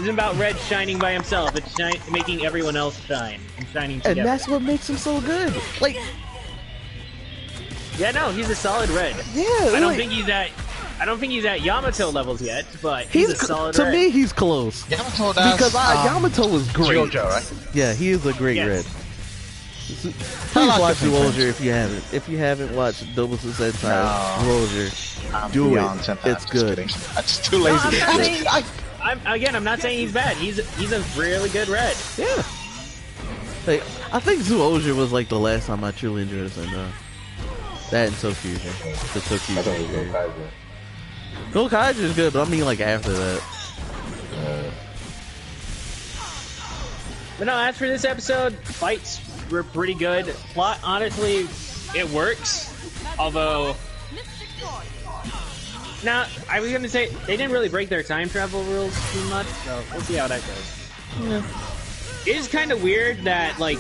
about Red shining by himself. It's making everyone else shine and shining together. And that's what makes him so good. Like, Yeah, no, he's a solid red. Yeah, I don't think he's at Yamato levels yet, but he's a solid to red. me, he's close. Yamato does, Because Yamato was great. JoJo, right? Yeah, he is a great red. Please watch Zyuohger if you haven't. If you haven't watched Double Sentai Zyuohger, do it. It's good. I'm just too lazy. I'm not saying he's bad. He's a really good red. Yeah. Like, I think Zyuohger was like the last time I truly enjoyed Sentai. That and Sofusion. The Sofusion. Go Kaiju is good, but I mean like after that. But no, as for this episode, fights were pretty good. Plot, honestly, it works. Although, now I was gonna say they didn't really break their time travel rules too much, so we'll see how that goes. Yeah. It is kind of weird that like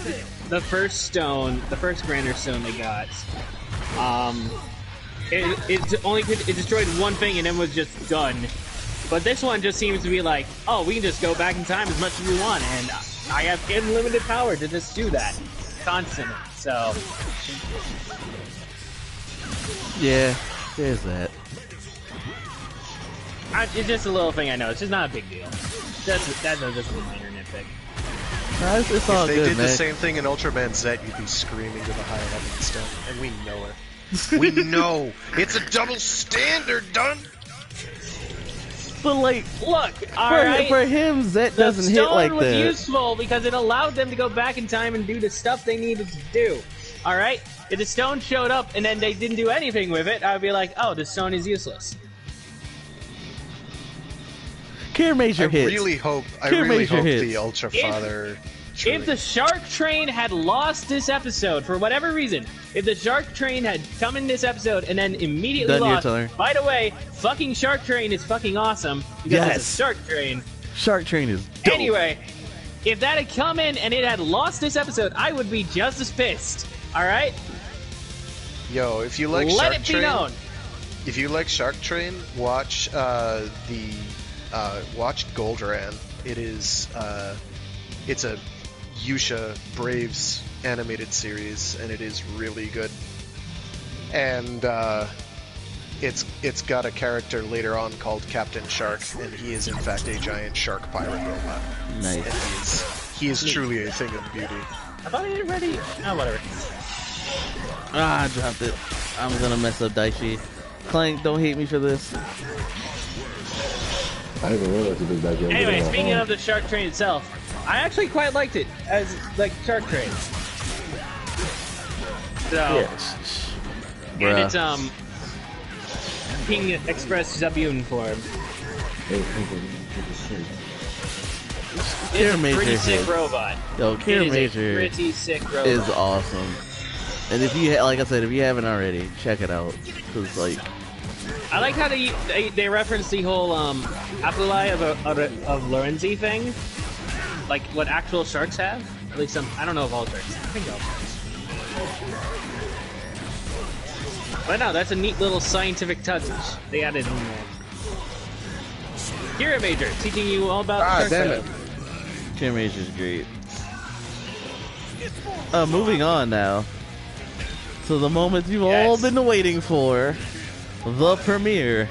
the first Grander Stone they got, it destroyed one thing and then was just done. But this one just seems to be like, oh, we can just go back in time as much as we want, and I have unlimited power to just do that constantly. So yeah, there's that. It's just a little thing I know. It's just not a big deal. That's just a minor nitpick. It's all if they good, did man. the same thing in Ultraman Z, you'd be screaming to the high heavens, done, and we know it. We know it's a double standard, done. But like, look, for him, Zet doesn't hit like that. The stone was useful because it allowed them to go back in time and do the stuff they needed to do. All right, if the stone showed up and then they didn't do anything with it, I would be like, oh, the stone is useless. Care Major hits. I really hope the Ultra Father. If the Shark Train had lost this episode for whatever reason, if the Shark Train had come in this episode and then immediately lost, by the way, fucking Shark Train is fucking awesome because it's a Shark Train. Shark Train is dope. Anyway, if that had come in and it had lost this episode, I would be just as pissed. All right? Yo, if you like Let Shark it be Train, known. If you like Shark Train, watch watch Goldoran. It is it's a Yusha Braves animated series, and it is really good. And it's got a character later on called Captain Shark, and he is in fact a giant shark pirate robot. Nice. And he is truly a thing of beauty. I thought I did ready. Oh, whatever. I dropped it. I'm gonna mess up Daichi. Clank, don't hate me for this. I didn't realize it was back there. Anyway, speaking of the Shark Train itself, I actually quite liked it as like Shark Train. So, and it's King Express Zabune form. It's a pretty sick robot. Yo, Care Major pretty sick robot. is awesome. And if you, like I said, if you haven't already, check it out. Cause like, I like how they reference the whole Apulai of Lorenzi thing, like what actual sharks have. At least some. I don't know if all sharks. I think all sharks. But no, that's a neat little scientific touch they added in there. Kira Major, teaching you all about sharks. Kira Major is great. Moving on now. So the moment you've all been waiting for. The premiere.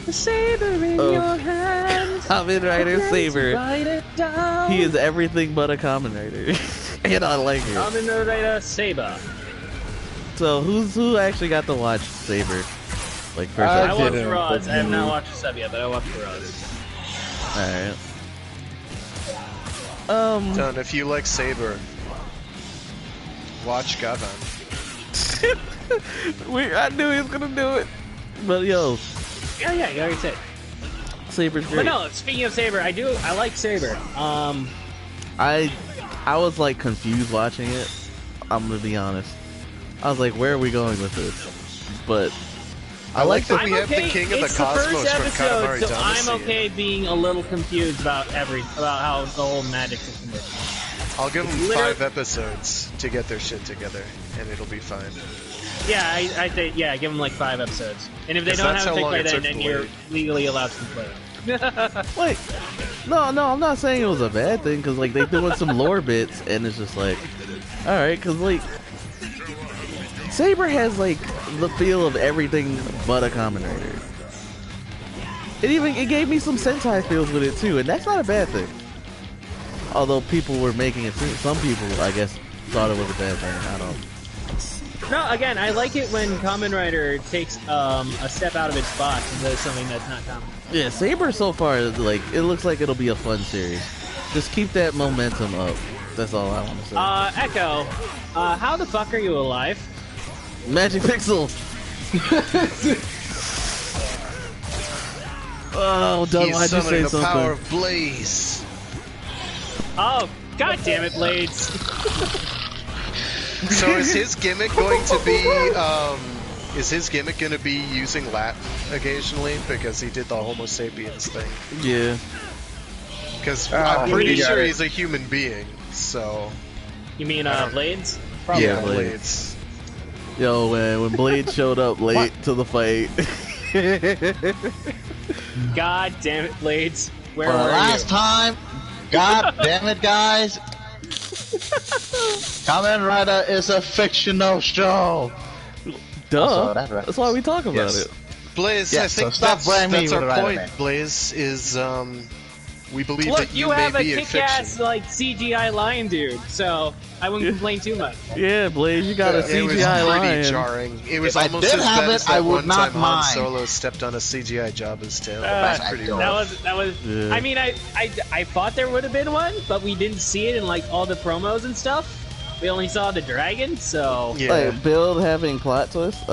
The Saber in your hands. Kamen Rider Saber. He is everything but a Kamen Rider. And I like it. Kamen Rider Saber. So who actually got to watch Saber? Like first I watched Raws. I have not watched the sub yet, but I watched Raws. Alright. Done. If you like Saber, watch Gavan. I knew he was gonna do it. But yo. Yeah, you already said. Saber's great. But no, speaking of Saber, I like Saber. I was like confused watching it. I'm gonna be honest. I was like, where are we going with this? But I like that we have the King of the Cosmos from Katamari Damacy. So I'm okay being a little confused about how the whole magic system works. I'll give them 5 episodes to get their shit together, and it'll be fine. Yeah, I think give them like 5 episodes. And if they don't have a thing like that, then you're legally allowed to complain. Wait, no, I'm not saying it was a bad thing, because like they doing some lore bits, and it's just like, all right, because like Saber has like the feel of everything but a Kamen Rider. It gave me some Sentai feels with it too, and that's not a bad thing. Although people were making it seem, some people I guess thought it was a bad thing. I don't. No, again, I like it when Kamen Rider takes a step out of its box and does something that's not common. Yeah, Saber so far, like, it looks like it'll be a fun series. Just keep that momentum up. That's all I want to say. Echo, how the fuck are you alive? Magic Pixel! Oh, Doug, why'd you say the something? Power of Blaze. Oh, god damn it, Blades. So is his gimmick going to be, using Latin occasionally? Because he did the Homo sapiens thing. Yeah. Because I'm pretty sure he's a human being, so... You mean, Blades? Probably. Yeah, Blades. Yo, man, when Blades showed up late to the fight... God damn it, Blades. Where For the are last you? time, god damn it, guys. Kamen Rider is a fictional show. Duh. Also, that's why we talk about it. Blaze, Yes, I think so stop blaming me that's with our the point, Rider Man. Blaze, is, we believe Look, that you may have a be in kick-ass, fiction. like, CGI lion dude, so I wouldn't complain too much. Yeah, Blaze, you got a It was CGI pretty lion. jarring. It was If I almost did as have bad it, as I that would one not time Han mind. Solo stepped on a CGI Jabba's tail. That was pretty rough. That was. Yeah. I mean, I thought there would have been one, but we didn't see it in like all the promos and stuff. We only saw the dragon, so Yeah. Like, Build having plot twists.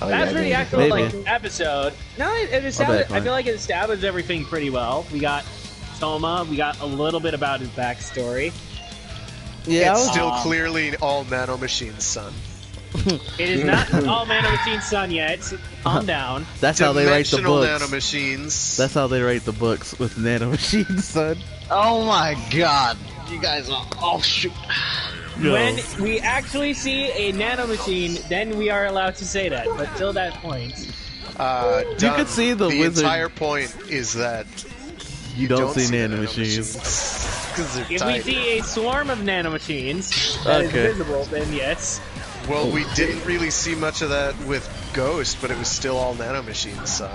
that's pretty actual Maybe. like episode. No, it established. I feel like it established everything pretty well. We got Toma. We got a little bit about his backstory. Yeah, It's still clearly all nanomachines, son. It is not all Nano Machine's son yet. Calm down. That's how they write the Dimensional books. nanomachines. That's how they write the books with nanomachines, son. Oh my god. You guys are... Oh shoot. Yo. When we actually see a nanomachine, then we are allowed to say that. But till that point, You could see the wizard. entire point is that You don't see nanomachines. Because they're if tiny. we see a swarm of nanomachines that is visible, then yes. Well, we didn't really see much of that with Ghost, but it was still all nanomachines, son.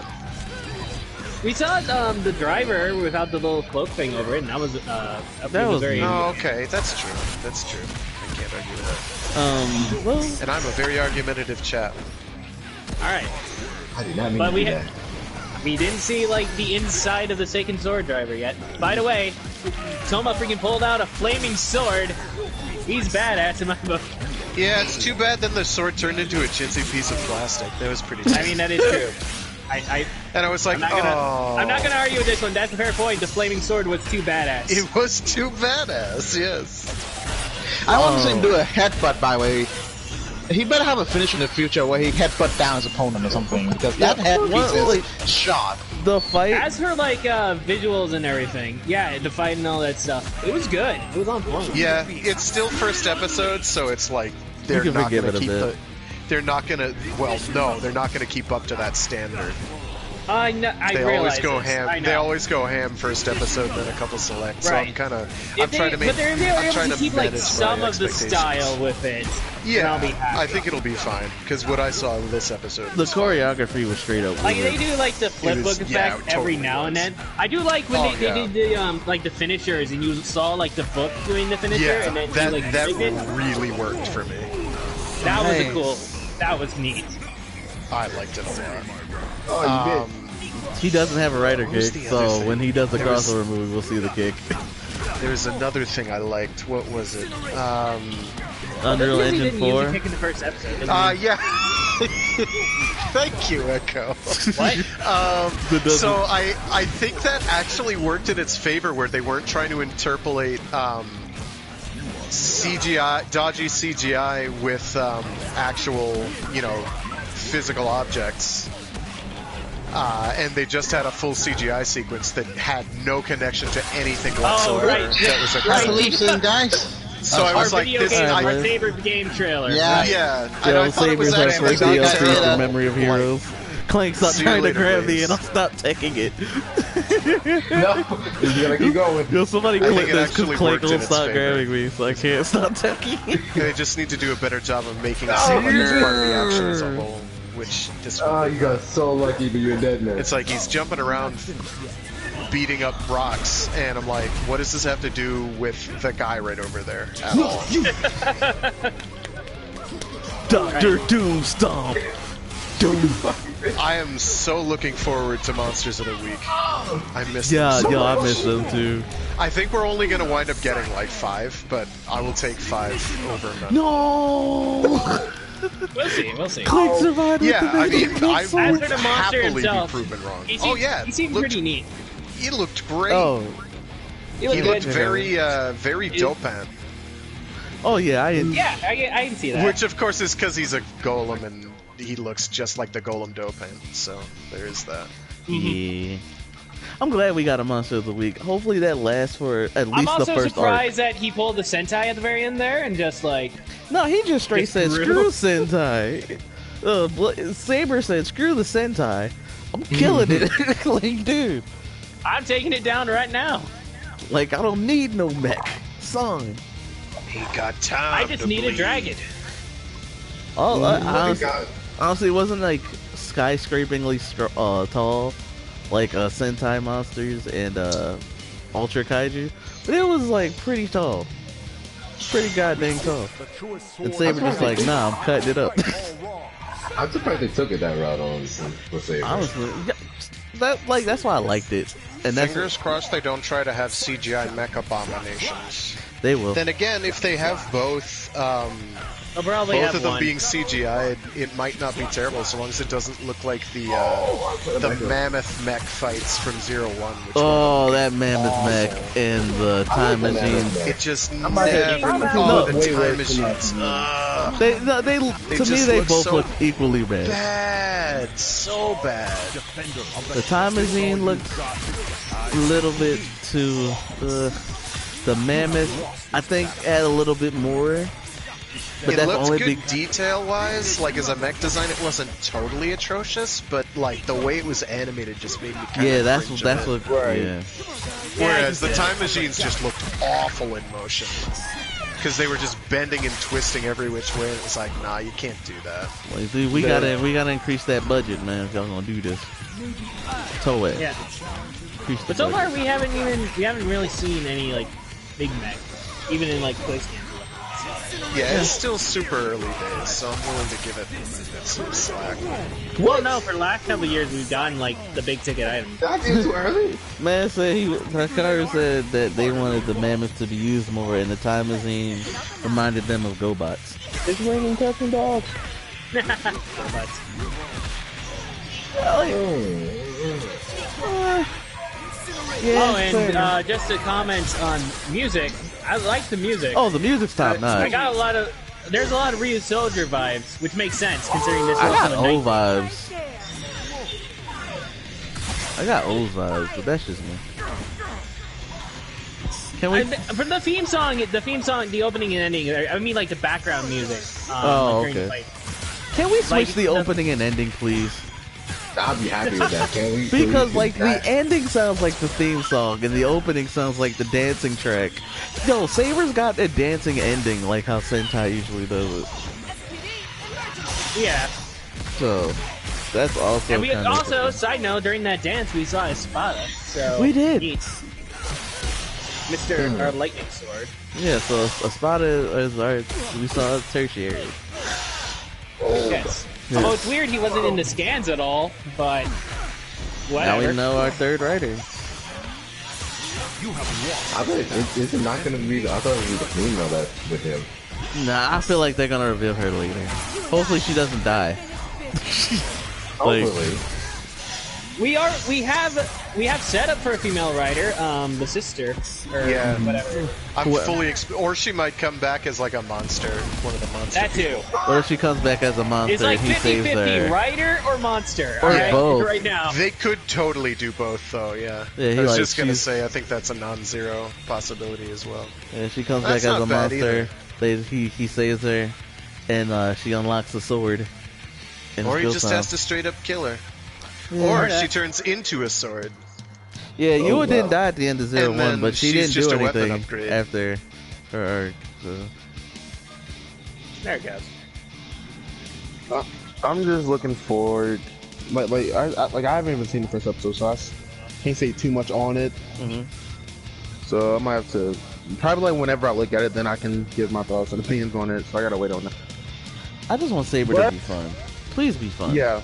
We saw the driver without the little cloak thing over it, and that was very. Oh, okay, that's true. That's true. I can't argue with that. Well, And I'm a very argumentative chap. All right, I did not mean but to do that. we didn't see like the inside of the Seiken Sword driver yet. By the way, Toma freaking pulled out a flaming sword. He's badass in my book. Yeah, it's too bad then the sword turned into a chintzy piece of plastic. That was pretty I mean, that is true. And I was like, I'm not gonna argue with this one. That's a fair point. The flaming sword was too badass. It was too badass, yes. I want to see him do a headbutt, by the way. He better have a finish in the future where he headbutt down his opponent or something, because that headpiece is sharp. the fight. As for like visuals and everything, yeah, the fight and all that stuff, it was good. It was on point. Yeah, it's still first episode, so it's like they're can not forgive gonna it a keep bit. the. They're not gonna. Well, no, they're not gonna keep up to that standard. No, I They always realize go this. ham. I know. They always go ham first episode, then a couple select. So Right. I'm kind of. If I'm trying to make. but they're I'm able trying to to keep like manage some my of the expectations. style with it. then Yeah, I'll be happy. I think it'll be fine because what I saw in this episode. The was fine. choreography was straight up. Like weird. they do like the flip It book was- yeah, effect it every totally now and was. then. I do like when Oh, they yeah. did the like the finishers and you saw like the book doing the finisher Yeah, and then that you, like that rigged it. really worked for me. That was a Nice. cool. That was neat. I liked it a lot. Oh, you did. He doesn't have a writer What was kick, the other so thing? when he does the There was- crossover movie, we'll see the kick. There's another thing I liked. What was it? Unreal He Engine didn't use 4. the kick in the first episode. did he? Yeah. Thank you, Echo. What? So I think that actually worked in its favor, where they weren't trying to interpolate CGI, dodgy CGI with actual, physical objects. And they just had a full CGI sequence that had no connection to anything whatsoever. right. That was a I believe so, guys. So I was Our like, video this. game, our I- Saber game trailer. Yeah. Yeah, and Joe I thought it was Saber's our actually first exactly DLC that. for Memory of Heroes. Clank, stop See you trying to later, grab me Blaze. and I'll stop taking it. No, he's gonna keep going. Yo, somebody click this because actually Clank worked in won't its stop favor. grabbing me, so I can't stop attacking. They just need to do a better job of making it seem like it's part of the action as a whole, which this one You got so lucky, but you're dead now. it's like he's jumping around beating up rocks, and I'm like, what does this have to do with the guy right over there at all? Dr. Doomstomp! I am so looking forward to Monsters of the Week. I miss them so I much. miss them too. I think we're only going to wind up getting like 5, but I will take 5 over none. No! We'll see. Clank survived with Yeah, the I mean, magic I sword. would As for the monster happily himself, be proven wrong. He seemed, he seemed pretty neat. He looked great. Oh, He He looked looked good. very dopant. oh yeah, Yeah, I can see that. Which, of course, is because he's a golem and he looks just like the golem dopant. So there is that. yeah. I'm glad we got a Monster of the Week. Hopefully that lasts for at least I'm the also first surprised that he pulled the Sentai at the very end there and just like... arc. No, he just straight Just said, grew. screw Sentai. Saber said, screw the Sentai. I'm killing it. Like, dude. I'm taking it down right now. Like, I don't need no mech. Son. He got time. I just need a dragon. Oh, honestly, honestly, it wasn't like skyscrapingly tall, like Sentai monsters and Ultra Kaiju, but it was like pretty tall, pretty goddamn tall. And Saber just like, nah, I'm cutting it up. I'm surprised they took it that route on for Saber. Honestly, that's why I liked it. And that's Fingers crossed they don't try to have CGI mech abominations. they will. Then again, if they have both, I'll probably both have of them one. being CGI, it might not be terrible so long as it doesn't look like the mammoth mech fights from 01. Which Oh, were that mammoth awful. mech and the time machine. It just I'm never. not Oh, the way time worse machines. than They to me just they look both so look equally bad. Bad, so bad. The time machine looked a little bit too. The mammoth, I think, add a little bit more. But It that's looked only good detail-wise, like as a mech design, it wasn't totally atrocious, but like the way it was animated just made me kind yeah, of that's cringe what a bit. yeah. Whereas the time machines just looked awful in motion. Because they were just bending and twisting every which way, and it was like, nah, you can't do that. Like, dude, we gotta increase that budget, man. If y'all gonna do this, tow it. Yeah. Increase the But so budget. far we haven't really seen any like big mech, even in like close games. Yeah, it's still super early days, so I'm willing to give it some slack. Well, no, for the last couple of years we've gotten like the big ticket items. That's too early. Man said Hikaru said that they wanted the mammoth to be used more, and the time machine reminded them of GoBots. It's raining cats and dogs. Oh, and just to comment on music, I like the music. Oh, the music's top I notch. got a lot of. There's a lot of Ryu Soldier vibes, which makes sense considering this I was got from the old 90s. vibes. I got old vibes, but that's just me. Can we? From the theme song, the opening and ending. I mean, like the background music. Oh, like, during the okay. fight. Can we switch Like, the opening and ending, please? I'll be happy with that. Can we? Because please? like the ending sounds like the theme song, and the opening sounds like the dancing track. Yo, Saber's got a dancing ending, like how Sentai usually does it. Yeah. So that's also. And we kinda also, cool. side note, during that dance, we saw Espada. So We did. neat. Mr. Our Lightning Sword. Yeah, so a spot is our. We saw a tertiary. Yes. Yes. Oh, it's weird he wasn't in the scans at all, but Now whatever. we know our third writer. I thought it's not gonna be. I thought it was the female that with him. Nah, I feel like they're gonna reveal her later. Hopefully, she doesn't die. Like, Hopefully. We have set up for a female writer, the sister, or Yeah. whatever. I'm fully or she might come back as like a monster, one of the monsters. That too. what if she comes back as a monster It's like and he saves 50-50, her? writer or monster. Or alright? both. Right now. They could totally do both, though. Yeah. Yeah, he I was like, just gonna she's- say, I think that's a non-zero possibility as well. And she comes That's back as not a bad monster. He saves her, and she unlocks the sword. And Or he kills just him. has to straight up kill her. Yeah. Or she turns into a sword. Yeah, Yua didn't die at the end of And 0-1, then but she she's didn't just do a weapon anything upgrade. after her arc. So. There it goes. I'm just looking forward. I haven't even seen the first episode, so I can't say too much on it. So I might have to probably whenever I look at it, then I can give my thoughts and opinions on it. So I gotta wait on that. I just want Saber to be fun. Please be fun. Yeah,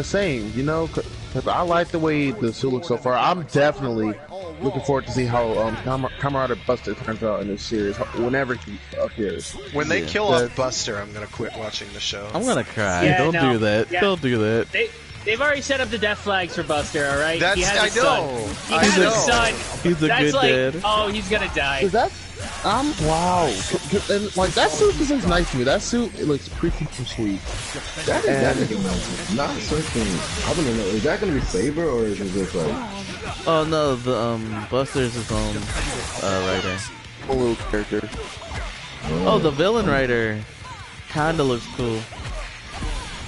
same. You know, because I like the way the suit looks so far. I'm definitely looking forward to see how Comrade Buster turns out in this series whenever he appears. When they kill off Buster, I'm gonna quit watching the show. I'm gonna cry. Yeah, Don't no. do that. Yeah. Don't do that. They've already set up the death flags for Buster, all right? That's, he has I a son. know. He I has know. a son. He's a That's good like, dad. oh, he's gonna die. Is that? Wow. And like that suit just looks nice to me. That suit, it looks pretty sweet. That is not certain. I want to know, is that going to be Saber or is it just like... Oh no, the Buster's his own writer. A little character. Oh, the villain writer kinda looks cool.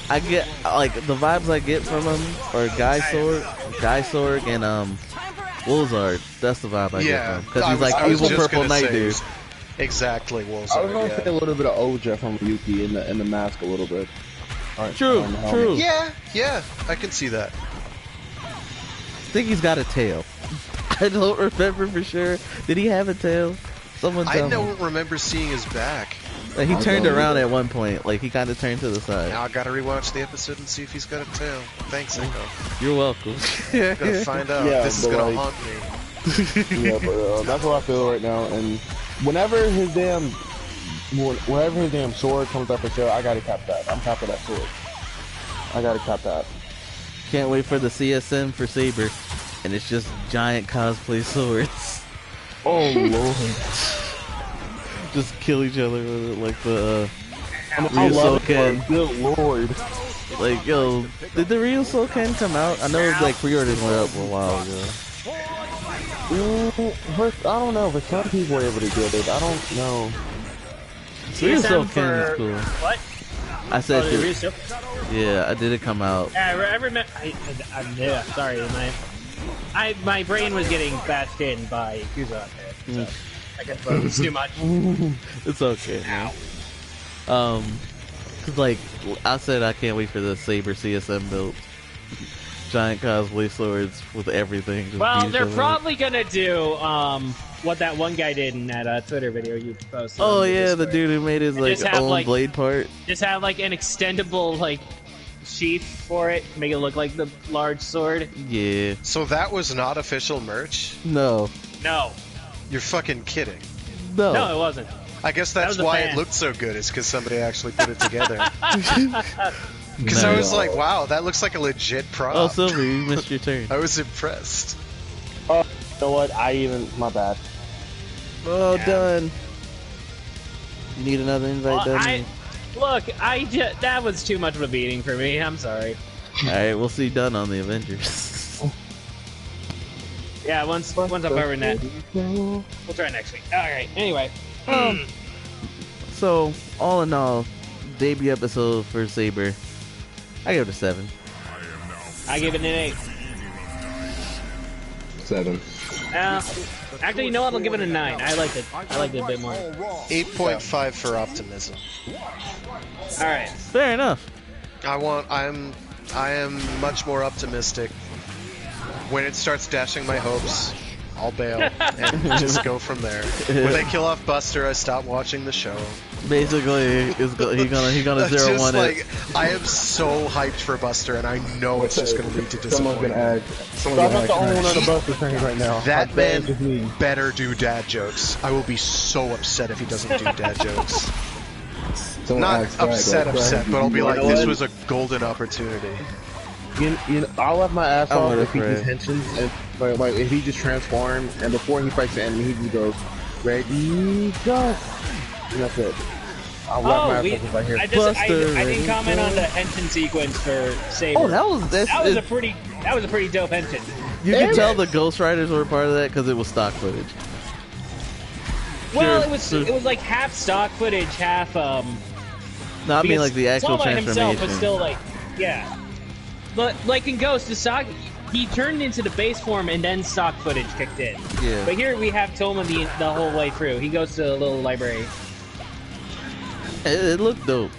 I get like the vibes I get from him are Guy Sorg, and Wolzard. That's the vibe I get from him because he's like evil purple knight dude. Exactly, Wolzard. I was going to say a little bit of Oja from Yuki in the mask a little bit. True. Yeah, I can see that. I think he's got a tail. I don't remember for sure. Did he have a tail? Someone tell I me. don't remember seeing his back. Like, he turned around at one point. Like, he kind of turned to the side. Now I gotta rewatch the episode and see if he's got a tail. Thanks, Echo. You're welcome. Gotta find out. Yeah, This is gonna like- haunt me. Yeah, but that's what I feel right now. And whenever his damn sword comes up for sale, I gotta cap that. I'm capping that sword. I gotta cap that. Can't wait for the CSM for Saber. And it's just giant cosplay swords. Oh, Lord. Just kill each other with it like the I love it. Good Lord. Like, yo, did the Real Soul Ken come out? I know it was like pre-orders went up a while ago. I don't know, but some people were able to get it. I don't know. Real Soul CSM Ken is for cool. what? I said, the Real Soul? yeah, did it come out? Yeah, I remember. Yeah, sorry, my brain was getting bashed in by Yakuza out there. So I guess it was too much. It's okay, man. Cause like I said, I can't wait for the Saber CSM build. Giant cosplay swords with everything. Just Well, beat each they're other. probably gonna do what that one guy did in that Twitter video you posted. Oh on yeah, the Discord. dude who made his like Just have, own like- blade part. Just have like an extendable like sheath for it, make it look like the large sword. Yeah. So that was not official merch? No. No, You're fucking kidding. No. no, it wasn't. I guess That that's was a why fan. it looked so good, is because somebody actually put it together. Because I was like, wow, that looks like a legit prop. Oh, Sylvie, you missed your turn. I was impressed. Oh, you know what? My bad. Oh, done. You need another invite, Well, done. that was too much of a beating for me. I'm sorry. Alright, we'll see Dunn on the Avengers. Yeah, once I'm over that, we'll try next week. All right. Anyway, So, all in all, debut episode for Saber, I give it a 7. I give it an 8. 7. Actually, you know what? I'll give it a 9. I liked it. I liked it a bit more. 8.5 for optimism. All right. Fair enough. I am much more optimistic. When it starts dashing my hopes, I'll bail and just go from there. When they kill off Buster, I stop watching the show. Basically, he's gonna Just 0-1 like, it. I am so hyped for Buster, and I know it's just going to lead to Someone's disappointment. gonna add. I'm Someone's not the only one gonna on the bus train right now. That It's just me. man better do dad jokes. I will be so upset if he doesn't do dad jokes. Not upset, but I'll be like, this was a golden opportunity. I'll laugh my ass I'm off gonna if he pray. just henshins, and like if he just transforms, and before he fights the enemy, he just goes, "Ready, go," and that's it. I'll laugh my ass off if I hear. I Buster, didn't comment on the henshin sequence for Saber. Oh, that was a pretty dope henshin. You can tell the Ghost Riders were part of that because it was stock footage. Well, Sure. it was like half stock footage, half No, I mean like the actual Soma himself transformation. was still like, yeah. But like in Ghost, the Saga, he turned into the base form and then stock footage kicked in. Yeah. But here we have Toma the whole way through. He goes to a little library. It looked dope.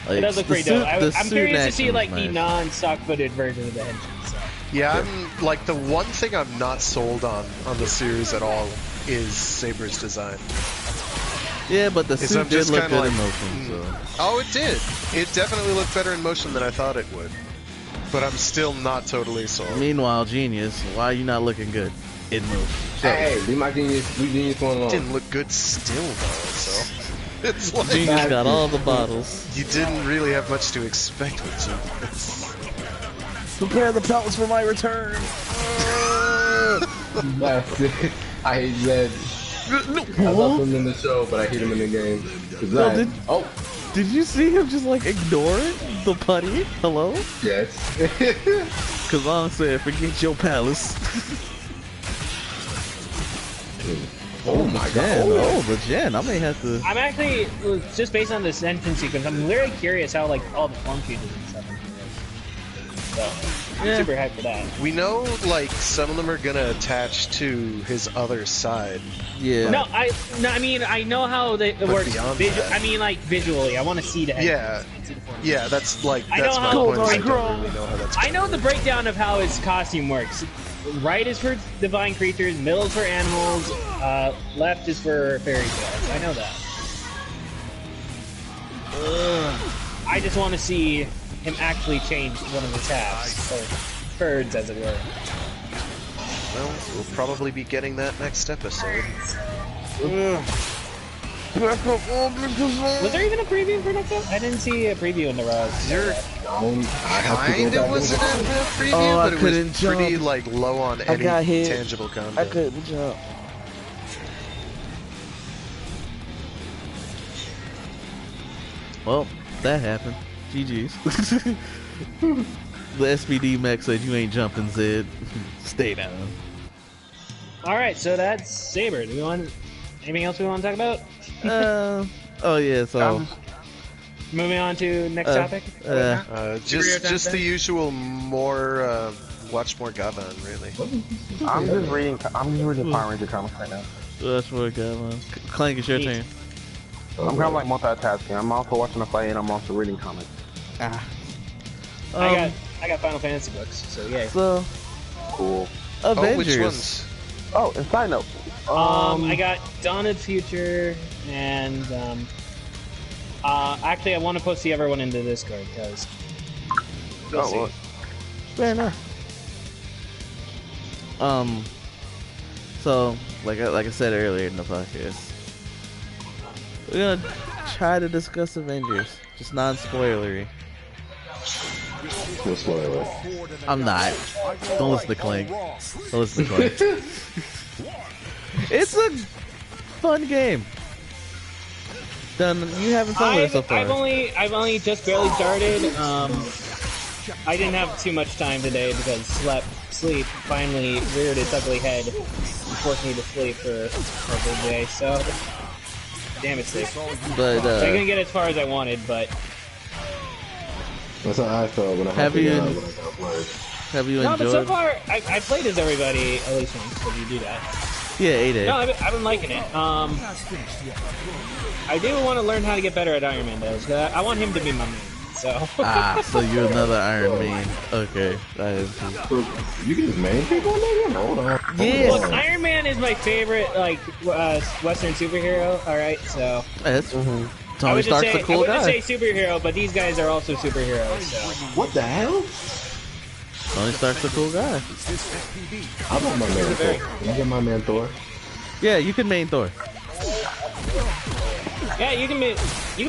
Like, It does look pretty dope. I'm curious to see like nice. the non-stock footage version of the engine. So. Yeah, I'm like the one thing I'm not sold on the series at all is Saber's design. Yeah, but the suit did look good in motion. So. Oh, it did. It definitely looked better in motion than I thought it would. But I'm still not totally sold. Meanwhile, Genius, why are you not looking good in motion? So, Hey, leave my Genius, leave Genius going along. Didn't look good still though, so it's like Genius got all the bottles. you didn't really have much to expect with Genius. Prepare the pellets for my return. That's it. I hate Zed. I love him in the show, but I hate him in the game. Did you see him just like ignore the putty? Hello? Yes. Cause Long said, forget your palace. Oh my Jen. god. Oh, the Jen. I may have to. I'm actually just based on this engine sequence. I'm very curious how like all the form changes and stuff. So, I'm super hyped for that. We know like some of them are gonna attach to his other side. Yeah. No, I mean I know how it works. I mean like visually. I want to see the engine. Yeah. Yeah, that's like I that's know my how- point. I don't really know how that's. I know the breakdown of how his costume works. Right is for divine creatures, middle is for animals, left is for fairy tales. I know that. I just want to see him actually change one of his halves, or birds, as it were. Well, we'll probably be getting that next episode. Was there even a preview for next episode? I didn't see a preview in the Raw. Kind of was an preview, but it was pretty like low on any tangible content. I couldn't jump. Well, that happened. GG's. The SPD mech said you ain't jumping, Zed. Stay down. Alright, so that's Saber. Do we want anything else we want to talk about? Oh yeah, so moving on to next topic. Just the usual more watch more Gavan, really. I'm just reading Power Ranger comics right now. That's what I got, man. Clank, it's your turn. I'm kind of like multitasking. I'm also watching a fight and I'm also reading comics. I got Final Fantasy books, so yeah. So Cool. Avengers. Which ones? Oh, and side note. I got Dawn of the Future and actually I want to post the other one into Discord because we'll see. Well. Fair enough. So like I said earlier in the podcast, we're gonna try to discuss Avengers, just non-spoilery. No spoiler. I'm not. Don't listen to Clank. Don't listen to Clank. It's a fun game. Done. You having fun with it so far? I've only just barely started. I didn't have too much time today because sleep finally reared its ugly head and forced me to sleep for a good day. So, damn it, sleep. But I couldn't get as far as I wanted, but That's how I felt when I have you no. But so enjoyed? far, I played as everybody at least once. So you do that. Yeah, 8A. No, I've been liking it. I do want to learn how to get better at Iron Man though. So I want him to be my main. So. So you're another Iron Man. Okay, that is. You can just main people in that game? Hold on. Yeah. Look, Iron Man is my favorite Western superhero. All right, so. That's I Tony would Stark's a I cool wouldn't guy. say superhero, but these guys are also superheroes. So. What the hell? Tony Stark's a cool guy. I want my man Thor. Can I get my man Thor? Yeah, you can main Thor. Yeah, you can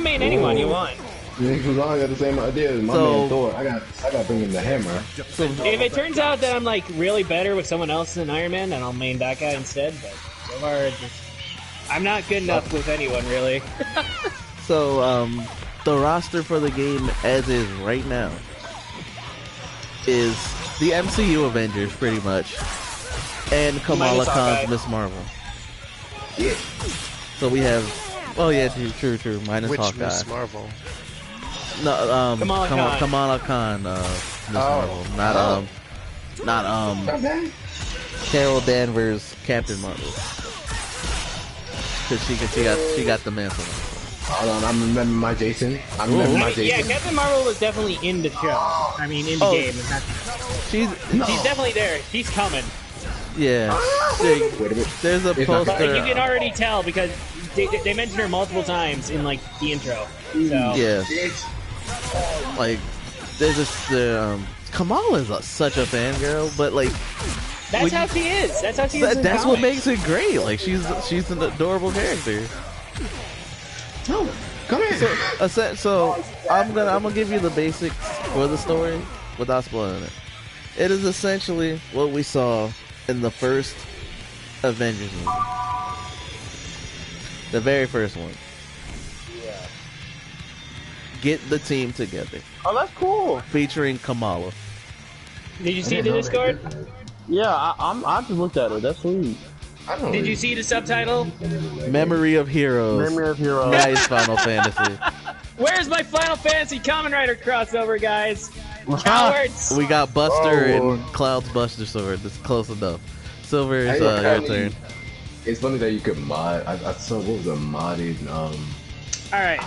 main anyone you want. Yeah, because I got the same idea as my man Thor. I got to bring him the hammer. If it turns out that I'm like really better with someone else than Iron Man, then I'll main that guy instead. But so far, I'm not good enough with anyone really. So, the roster for the game as is right now is the MCU Avengers, pretty much, and Kamala Khan's Miss Marvel. Yeah. So we have, oh yeah, true, minus Which Hawkeye. Miss Marvel? No, Kamala Khan. Kamala Khan, Miss Marvel, not Not Carol Danvers, Captain Marvel. Cause she got the mantle. Hold on, I'm remembering my Jason. I'm remembering my Jason. Yeah, Captain Marvel was definitely in the show. I mean, in the game. She's definitely there. She's coming. Yeah. Wait a minute. There's a poster. Like, you can already tell because they mention her multiple times in like the intro. So. Yeah. Like, there's this. Kamala is such a fangirl, but like. That's how she is. That's how she is. That's what makes it great. Like she's an adorable character. No, come here. So I'm gonna give you the basics for the story without spoiling it. It is essentially what we saw in the first Avengers movie, the very first one. Yeah. Get the team together. Oh, that's cool. Featuring Kamala. Did you see the Discord? Yeah, I just looked at it. That's sweet. Did you see the subtitle? Memory of Heroes. Memory of Heroes. Nice Final Fantasy. Where's my Final Fantasy Kamen Rider crossover, guys? Cowards! We got Buster and Cloud's Buster Sword. That's close enough. Silver is your turn. It's funny that you could mod. I saw what was a modded Alright.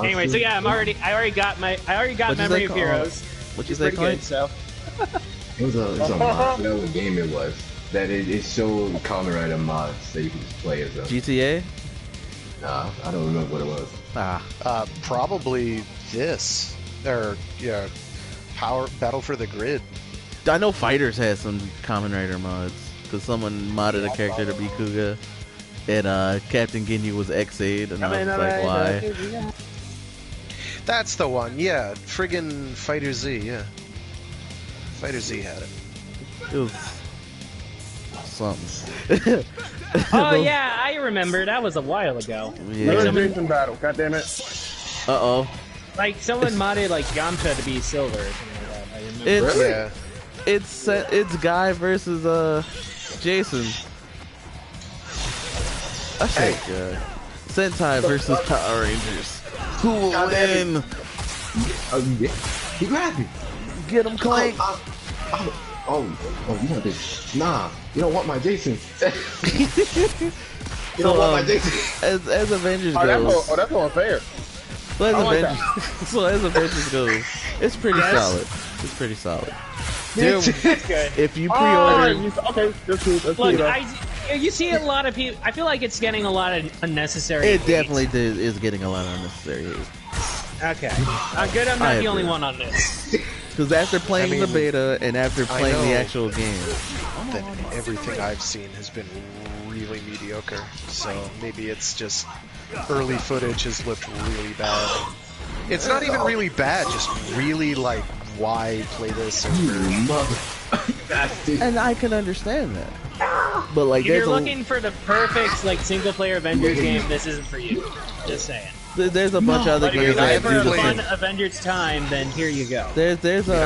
Anyway, so yeah, I already got Memory of Heroes. What you say, Clint? So. It was a mod. That was a game. It was that it showed Kamen Rider mods that you could just play as a GTA. Nah, I don't remember what it was. Probably this or Battle for the Grid. I know Fighters has some Kamen Rider mods because someone modded a character to be Kuga, and Captain Ginyu was X-Aid, and I was like, why? That's the one. Yeah, friggin' Fighter Z. Yeah. Fighter Z had it. It was something. Oh yeah, I remember. That was a while ago. Yeah. Jason battle. God damn it. Uh-oh. Like someone modded like Yamcha to be silver or something like that. I remember. It's Guy versus Jason. I think Sentai versus Power Rangers. Who will win? He grabbed me. Get him, Clank. You want this? Nah, you don't want my Jason. You don't want my Jason. As Avengers goes. That's unfair. So as Avengers goes, it's pretty solid. It's pretty solid. If you pre-order, okay, that's cool. Look, you see a lot of people. I feel like it's getting a lot of unnecessary. It definitely is getting a lot of unnecessary hate. Okay, good. I'm not the only one on this. Because after playing the beta and after playing the actual game, then everything I've seen has been really mediocre. So maybe it's just early footage has looked really bad. It's not even really bad, just really like, why play this over? And I can understand that. But like, if you're looking for the perfect like single player Avengers game, this isn't for you. Just saying. There's a bunch of other games that do the fun Avengers time, then here you go. I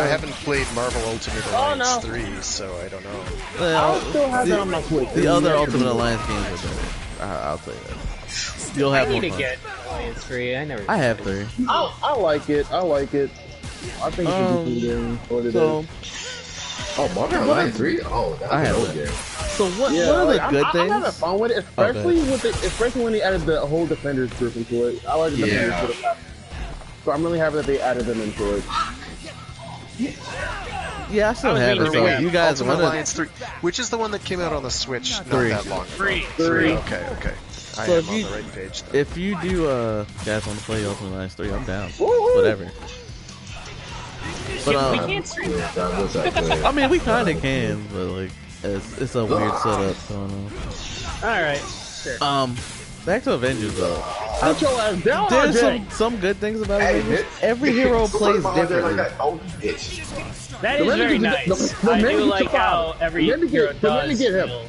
haven't played Marvel Ultimate Alliance 3, so I don't know. I'll still have that on my Switch. The other Ultimate Alliance games are better. I'll tell you that. You'll have I more need fun. to get Alliance 3. I have 3. I like it. I think it's a good game. Marvel Alliance 3? Oh, that's an old game. So what are the good things? I'm having fun with it, especially when they added the whole Defenders group into it. I like the Defenders group. So I'm really happy that they added them into it. Yeah, I still have it. So you guys Ultimate Alliance 3, which is the one that came out on the Switch not that long ago. 3. Okay. I So am on the right page. Then. If you do, guys want to play Ultimate Alliance 3, I'm down. Whatever. But we can't stream that. I mean, we kind of can, but like, it's a weird setup. So I don't know. All right. Sure. Back to Avengers though. There's some good things about Avengers. Every hero plays differently. That is very nice. I do like how every hero does feel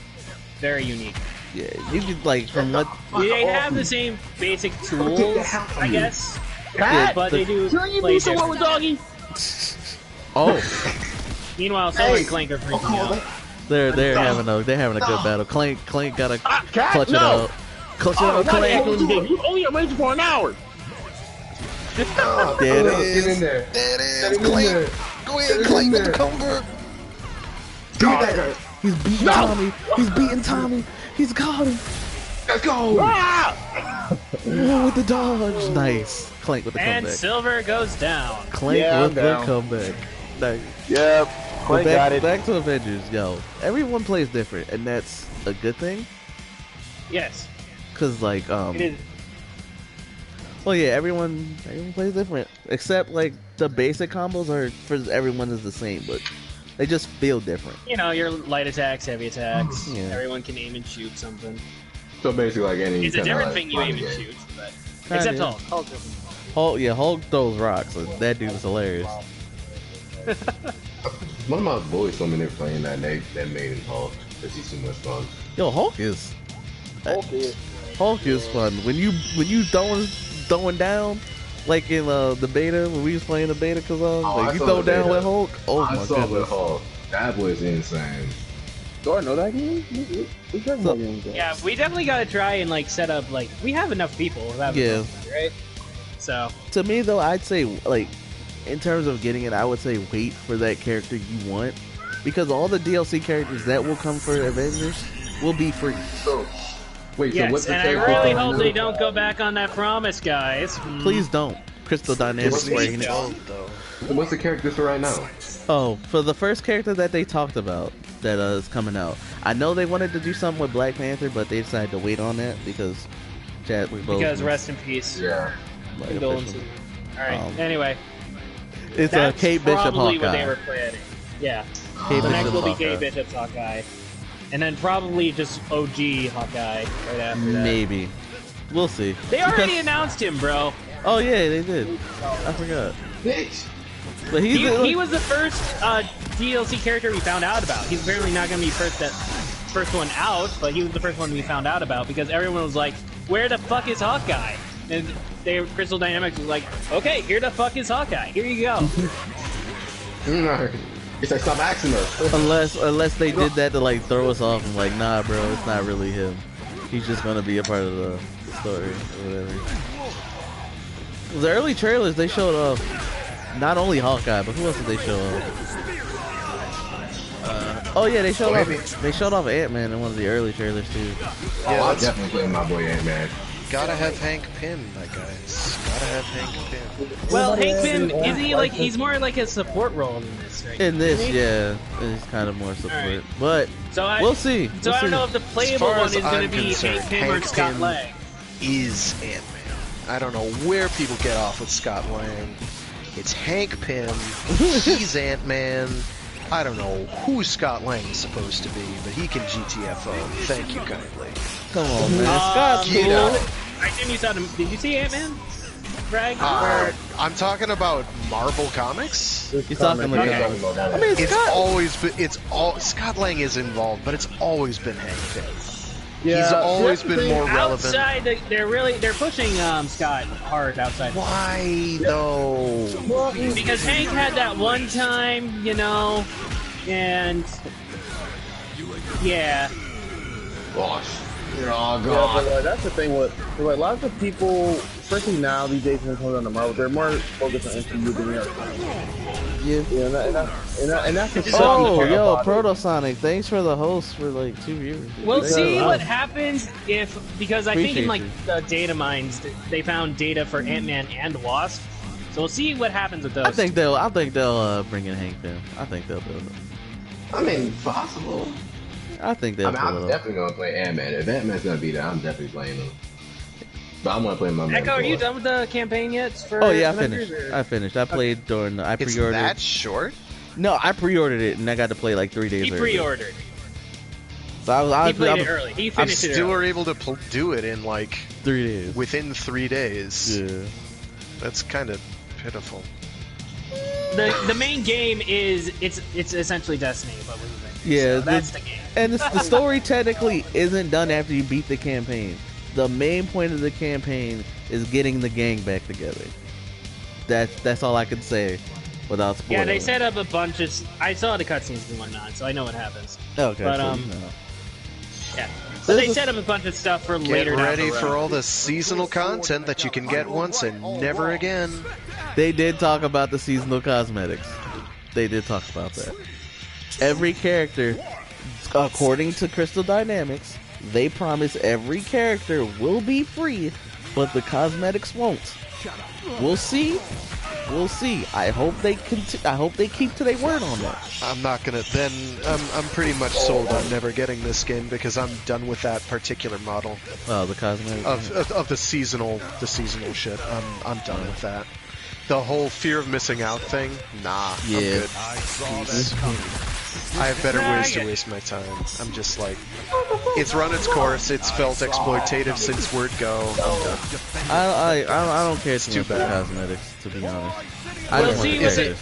very unique. Yeah, you could like from what they have the same basic tools, I guess. But they do play different. Doggy? Oh. Meanwhile, Silver and Clank are freaking out. They're having a good battle. Clank gotta clutch it out. Clutch it out, Clank. You only arranged for an hour. There it is. There it is, Clank. Go ahead, Clank with the combo. Beat that guy. He's beating Tommy. He's beating Tommy. He's got him. Let's go. Oh, with the dodge. Nice. Clank with the comeback. And Silver goes down. Clank with the comeback. Nice. Yep. Clank got it. Back to Avengers, yo. Everyone plays different, and that's a good thing. Yes. Cause like It is. well, yeah, everyone plays different, except like the basic combos are for everyone is the same, but they just feel different. You know, your light attacks, heavy attacks. Yeah. Everyone can aim and shoot something. So basically, like any. It's a different like thing you aim and shoot, but except Hulk. Hulk doesn't. Hulk throws rocks. And that dude is hilarious. One of my boys told me they're playing that made him Hulk. Cause he's too much fun. Yo, Hulk is fun. When you throwing down, like in the beta when we was playing the beta, cause like you throw down with Hulk. Oh my goodness. I saw with Hulk. That was insane. Do I know that game? Yeah, we definitely gotta try and like set up like we have enough people. Right. So to me though, I'd say like in terms of getting it, I would say wait for that character you want, because all the DLC characters that will come for Avengers will be free. So, wait, yes, so what's the and I really hope they don't go back on that promise, guys. Please don't. Crystal Dynamics. What's the character for right now? Oh, for the first character that they talked about that is coming out, I know they wanted to do something with Black Panther, but they decided to wait on that because Chadwick Boseman. Because rest in peace. Yeah. Condolences. All right. Anyway. It's a Kate Bishop probably Hawkeye. What they were planning. Yeah. Kate The Bishop next will be Hawkeye. Kate Bishop's Hawkeye. And then probably just OG Hawkeye right after that. Maybe. We'll see. They already announced him, bro. Oh yeah, they did. I forgot. Bitch. But he was the first DLC character we found out about. He's apparently not going to be first one out, but he was the first one we found out about because everyone was like, "Where the fuck is Hawkeye?" And Crystal Dynamics was like, "Okay, here the fuck is Hawkeye. Here you go." It's like stop asking us. Unless they did that to like throw us off and like, nah, bro, it's not really him. He's just gonna be a part of the story or whatever. The early trailers they showed off not only Hawkeye, but who else did they show off? Oh yeah, they showed off Ant-Man in one of the early trailers too. Yeah, I'm definitely playing my boy Ant-Man. Gotta have Hank Pym, my guys. Gotta have Hank Pym. Well, Hank Pym, is he like, he's more like a support role in this, right? In this, yeah, he's kind of more support. Right. But we'll see. So I don't know if the playable one is going to be Hank Pym or Scott Lang. Is Ant-Man. I don't know where people get off with Scott Lang. It's Hank Pym. He's Ant-Man. I don't know who Scott Lang is supposed to be, but he can GTFO. Thank you kindly. Come on, man. Scott's cool. I assume you saw him. Did you see Ant-Man? Greg? I'm talking about Marvel Comics. You're talking like I mean, Scott Lang is involved, but it's always been Hank Pym. Yeah, he's always been more relevant. Outside, they're pushing Scott hard outside. Why though? Because Hank had that one time, you know, and yeah. Gosh. Oh god. Yeah, but that's the thing with like, lots of people, especially now these days when it comes on the Marvel, they're more focused on MCU than they are. Yeah, and that's the yo, Protosonic, thanks for the host for like 2 years. We'll see what happens because I think in like the data mines they found data for Ant-Man and Wasp, so we'll see what happens with those. I think they'll bring in Hank Pym. I think they'll do it. I mean, possible. I think they'll. I'm definitely gonna play Ant-Man. If Ant-Man's gonna be there, I'm definitely playing him. But I'm gonna play my. Echo, are you done with the campaign yet? Oh yeah, I finished. I played during. I pre-ordered. It's that short? No, I pre-ordered it and I got to play like 3 days. He pre-ordered. So he played it early. He finished it early. Still were able to do it in like 3 days. Within 3 days. Yeah. That's kind of pitiful. The main game is it's essentially Destiny, but with Avengers. Yeah, so that's the game. And the story technically isn't done after you beat the campaign. The main point of the campaign is getting the gang back together. That's all I can say without spoiling. Yeah, they set up a bunch of. I saw the cutscenes and whatnot, so I know what happens. Okay, but yeah. But they set up a bunch of stuff for later. Get ready for all the seasonal content that you can get once and never again. They did talk about the seasonal cosmetics. They did talk about that. every character, according to Crystal Dynamics, they promise every character will be free, but the cosmetics won't. We'll see. We'll see. I hope they keep to their word on that. I'm not gonna. Then I'm pretty much sold on never getting this game because I'm done with that particular model. Oh, the cosmetic of the seasonal shit. I'm done with that. The whole fear of missing out thing. Nah. Yeah. I'm good. I have better ways to waste my time. I'm just like, it's run its course. It's felt exploitative since word go. I don't care too much about cosmetics, to be honest. We'll see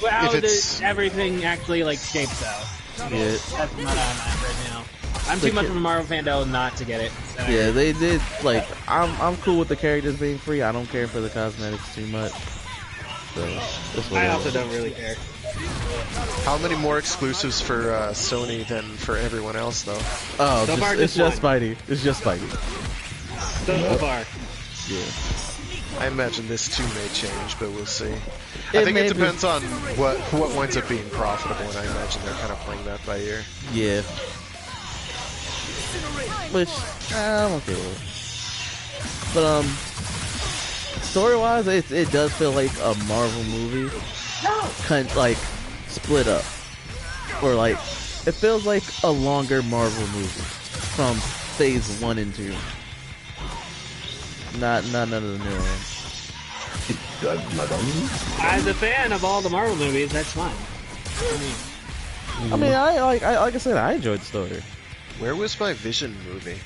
how everything actually like shapes out. Yeah. That's not on that right now. I'm too much of a Marvel fan though not to get it. Yeah, they did like. I'm cool with the characters being free. I don't care for the cosmetics too much. So I also don't really care. How many more exclusives for Sony than for everyone else, though? Oh, it's just Spidey. It's just Spidey. So far. Yeah. I imagine this too may change, but we'll see. I think it depends on what winds up being profitable, and I imagine they're kind of playing that by ear. Yeah. Which I'm okay with. But story-wise, it does feel like a Marvel movie, kind of like split up, or like it feels like a longer Marvel movie from phase 1 and 2. Not none of the new ones. As a fan of all the Marvel movies, that's fine. I mean, like I said, I enjoyed the story. Where was my Vision movie?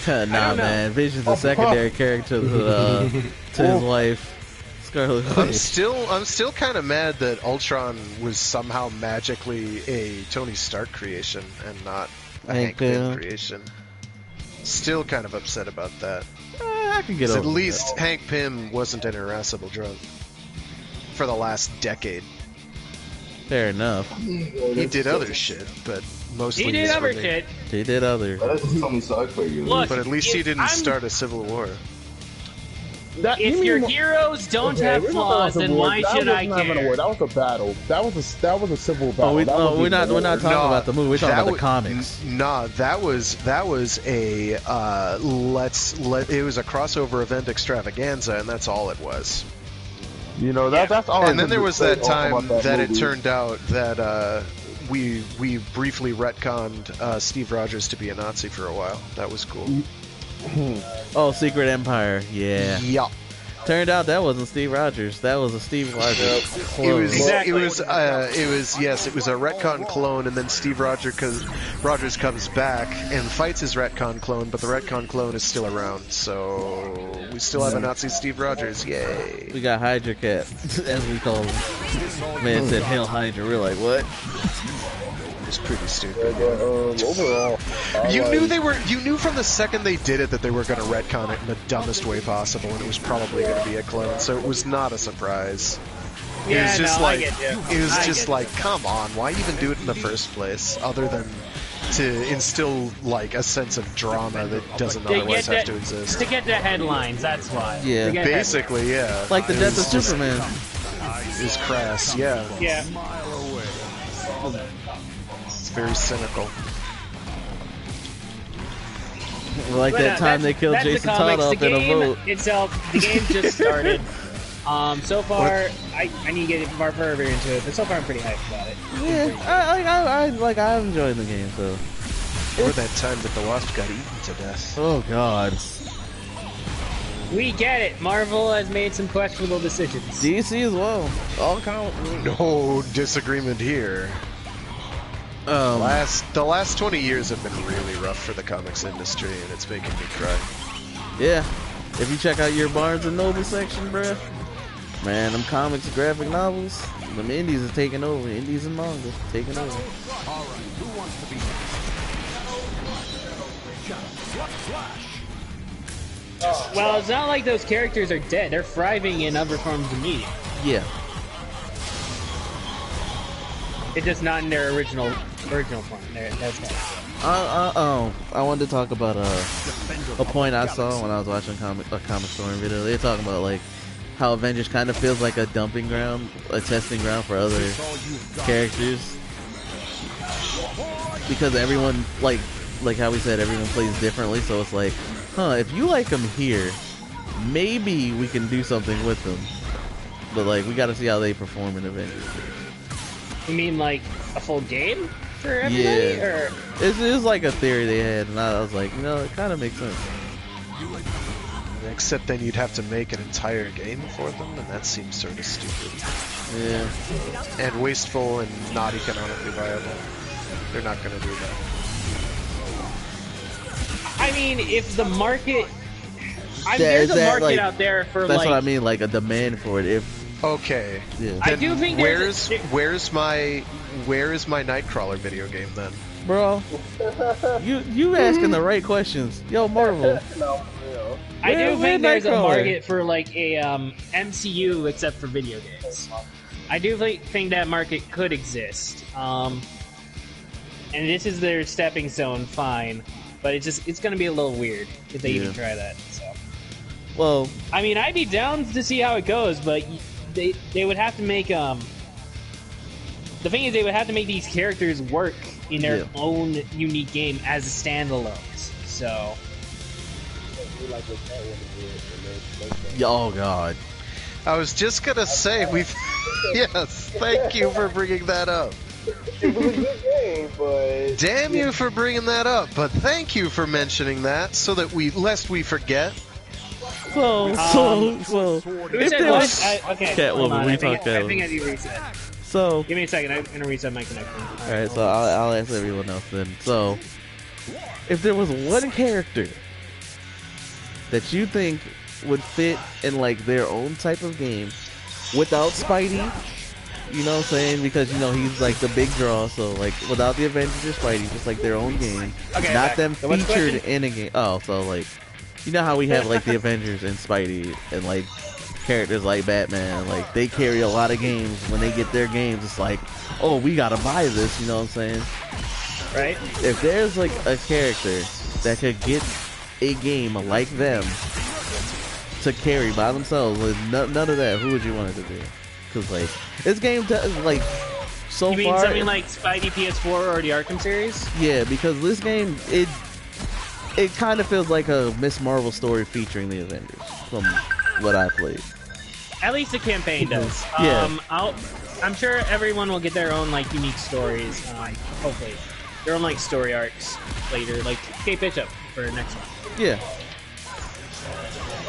Nah, man, Vision's a secondary character to his wife. Scarlet Witch. I'm still kind of mad that Ultron was somehow magically a Tony Stark creation and not a Hank Pym creation. Still kind of upset about that. I can get over at least that. Hank Pym wasn't an irascible drug for the last decade. Fair enough. He did other shit, but mostly he did other shit. He did other. Look, but at least he didn't start a civil war. If your heroes don't have flaws, then why should I care? That was a battle. That was a civil battle. We're not talking about the movie. We're talking about the comics. Nah, that was a it was a crossover event extravaganza, and that's all it was. You know that's all. And then there was that time that it turned out that we briefly retconned Steve Rogers to be a Nazi for a while. That was cool. Oh, Secret Empire, yeah. Yeah. Turned out that wasn't Steve Rogers. That was a Steve Rogers clone. It was a retcon clone, and then Steve Rogers comes back and fights his retcon clone, but the retcon clone is still around, so we still have a Nazi Steve Rogers. Yay! We got Hydra Cat, as we call him. Man said Hail Hydra. We're like, what? It's pretty stupid. Overall, you knew from the second they did it that they were going to retcon it in the dumbest way possible, and it was probably going to be a clone. So it was not a surprise. Yeah, it was just I get you. Come on, why even do it in the first place, other than to instill like a sense of drama that doesn't otherwise have to exist. To get the headlines, that's why. Yeah, basically, yeah. Like the death of Superman. It was crass, yeah. Yeah. It's very cynical. Like that time they killed Jason Todd off in a vote. The game just started. So far, I need to get far further into it, but so far I'm pretty hyped about it. Yeah, I'm enjoying the game, so. Or that time that the Wasp got eaten to death. Oh God. We get it. Marvel has made some questionable decisions. DC as well. All count. No disagreement here. The last 20 years have been really rough for the comics industry, and it's making me cry. Yeah. If you check out your Barnes and Noble section, bruh, man, them comics, graphic novels, them indies are taking over. Indies and manga taking over. All right, who wants to be Well, it's not like those characters are dead. They're thriving in other forms of media. Yeah. It's just not in their original form. I wanted to talk about a point I saw when I was watching a comic story video. They were talking about like how Avengers kind of feels like a dumping ground, a testing ground for other characters. because everyone like how we said, everyone plays differently. So it's like, if you like them here, maybe we can do something with them. But like, we got to see how they perform in Avengers. You mean like a full game for everybody? Yeah. Or? It's like a theory they had, and I was like, it kind of makes sense. Except then you'd have to make an entire game for them, and that seems sort of stupid. Yeah. And wasteful and not economically viable. They're not going to do that. I mean, if the market... there's a market like, out there for that's what I mean, like a demand for it. If okay, yeah. I do think where's my Nightcrawler video game then, bro? You asking the right questions, yo, Marvel. I do think there's a market for like a MCU except for video games. I do think that market could exist, and this is their stepping stone. Fine, but it's going to be a little weird if they even try that. So. Well, I mean, I'd be down to see how it goes, but they would have to make the thing is they would have to make these characters work in their own unique game as standalones. So. Oh God. I was just gonna say we've. Yes, thank you for bringing that up. It was a good game, but damn you for bringing that up. But thank you for mentioning that, so that lest we forget. So. If there was okay, Catwoman, we talked Catwoman. I think I need to reset. So. Give me a second. I'm gonna reset my connection. All right, so I'll ask everyone else then. So, if there was one character that you think would fit in like their own type of game without Spidey, you know what I'm saying? Because he's like the big draw, so like without the Avengers or Spidey, just like their own game, not them featured in a game. Oh, so like you know how we have like the Avengers and Spidey and like characters like Batman, like they carry a lot of games. When they get their games, it's like, oh, we gotta buy this, you know what I'm saying? Right? If there's like a character that could get a game like them to carry by themselves with none of that, who would you want it to be? Because like this game like so you mean far, something like Spidey PS4 or the Arkham series? Yeah, because this game it kind of feels like a Miss Marvel story featuring the Avengers from what I played. At least the campaign does. Yeah. I'm sure everyone will get their own like unique stories. Hopefully, their own like story arcs later, like Kate Bishop for next one. Yeah.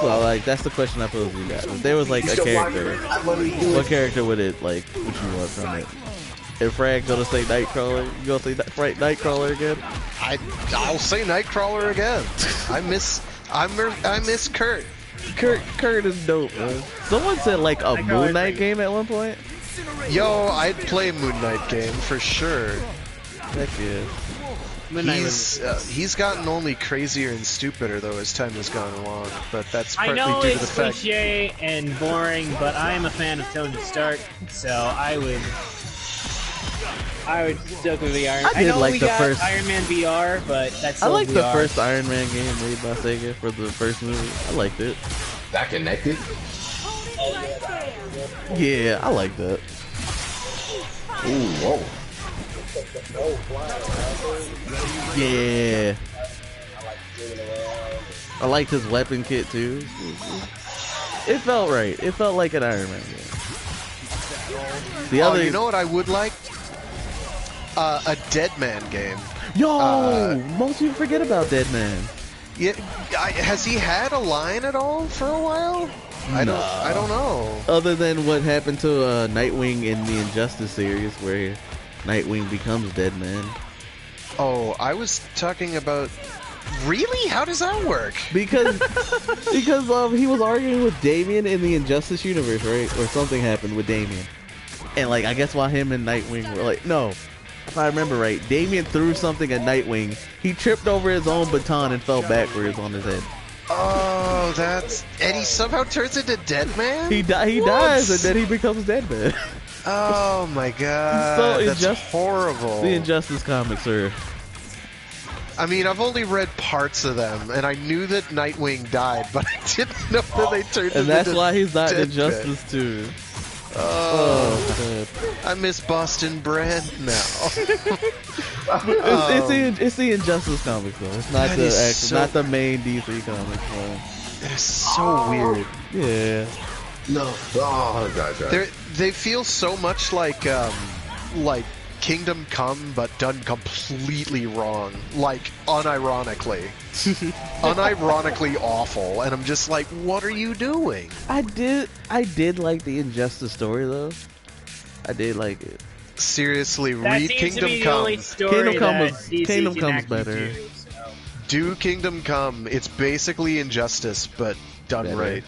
Well, like that's the question I posed to you guys. If there was like a character, what character would you want from it? If Frag gonna say Nightcrawler, you gonna say Nightcrawler again? I'll say Nightcrawler again. I miss Kurt. Kurt is dope, man. Someone said like a Moon Knight game at one point. Yo, I'd play Moon Knight game for sure. Heck yeah. He's gotten only crazier and stupider though as time has gone along, but that's partly I know due to it's the fact. cliche and boring, but I am a fan of Tony Stark, so I would stick with the Iron Man. I know we got Iron Man VR, but that's I like the first Iron Man game made by Sega for the first movie. I liked it. That connected? Yeah, I like that. Ooh, whoa. Yeah. I liked his weapon kit too. It felt right. It felt like an Iron Man game. You know what I would like? A Dead Man game. Yo, most people forget about Dead Man. Yeah, has he had a line at all for a while? I don't know. Other than what happened to Nightwing in the Injustice series, where Nightwing becomes Dead Man. Oh, I was talking about. Really? How does that work? Because he was arguing with Damian in the Injustice universe, right? Or something happened with Damian, and like I guess while him and Nightwing were like, no. If I remember right, Damian threw something at Nightwing. He tripped over his own baton and fell backwards on his head. Oh, and he somehow turns into Dead Man? He dies and then he becomes Dead Man. Oh my god, that's horrible. The Injustice comics are... I mean, I've only read parts of them, and I knew that Nightwing died, but I didn't know that they turned into And that's why he's not Dead Injustice too. Oh, I miss Boston Brand now. It's the Injustice comics though. It's not not the main DC comics. They're so weird. Yeah. No. Oh, God. They feel so much like Kingdom Come, but done completely wrong. Like, unironically. Unironically awful. And I'm just like, what are you doing? I did like the Injustice story, though. I did like it. Seriously, that read seems Kingdom to be the Come. only story Kingdom Come's better. Do Kingdom Come. It's basically Injustice, but done right.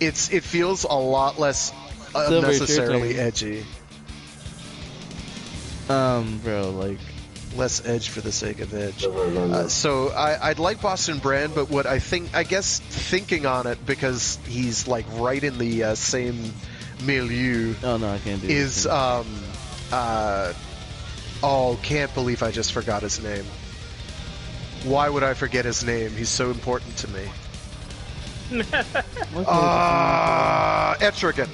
It feels a lot less unnecessarily edgy. Bro, like less edge for the sake of edge. So I'd like Boston Brand, but what I guess thinking on it, because he's like right in the same milieu. Oh no, I can't do is can't believe I just forgot his name. Why would I forget his name? He's so important to me. Etrigan.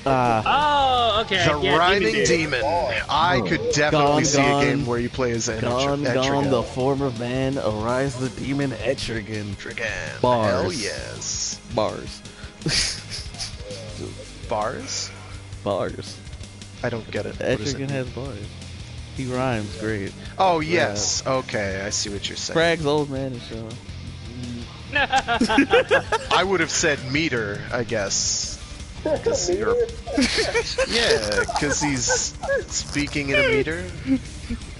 Okay. The Rhyming Demon. I could definitely see a game where you play as Etrigan. Gone, the form of man, arise the demon Etrigan. Bars. Hell yes. Bars. Bars? Bars. I don't get it. Etrigan has bars. He rhymes great. Oh, yes. Okay, I see what you're saying. Fragg's old man is showing. I would have said meter, I guess. Because he's speaking in a meter.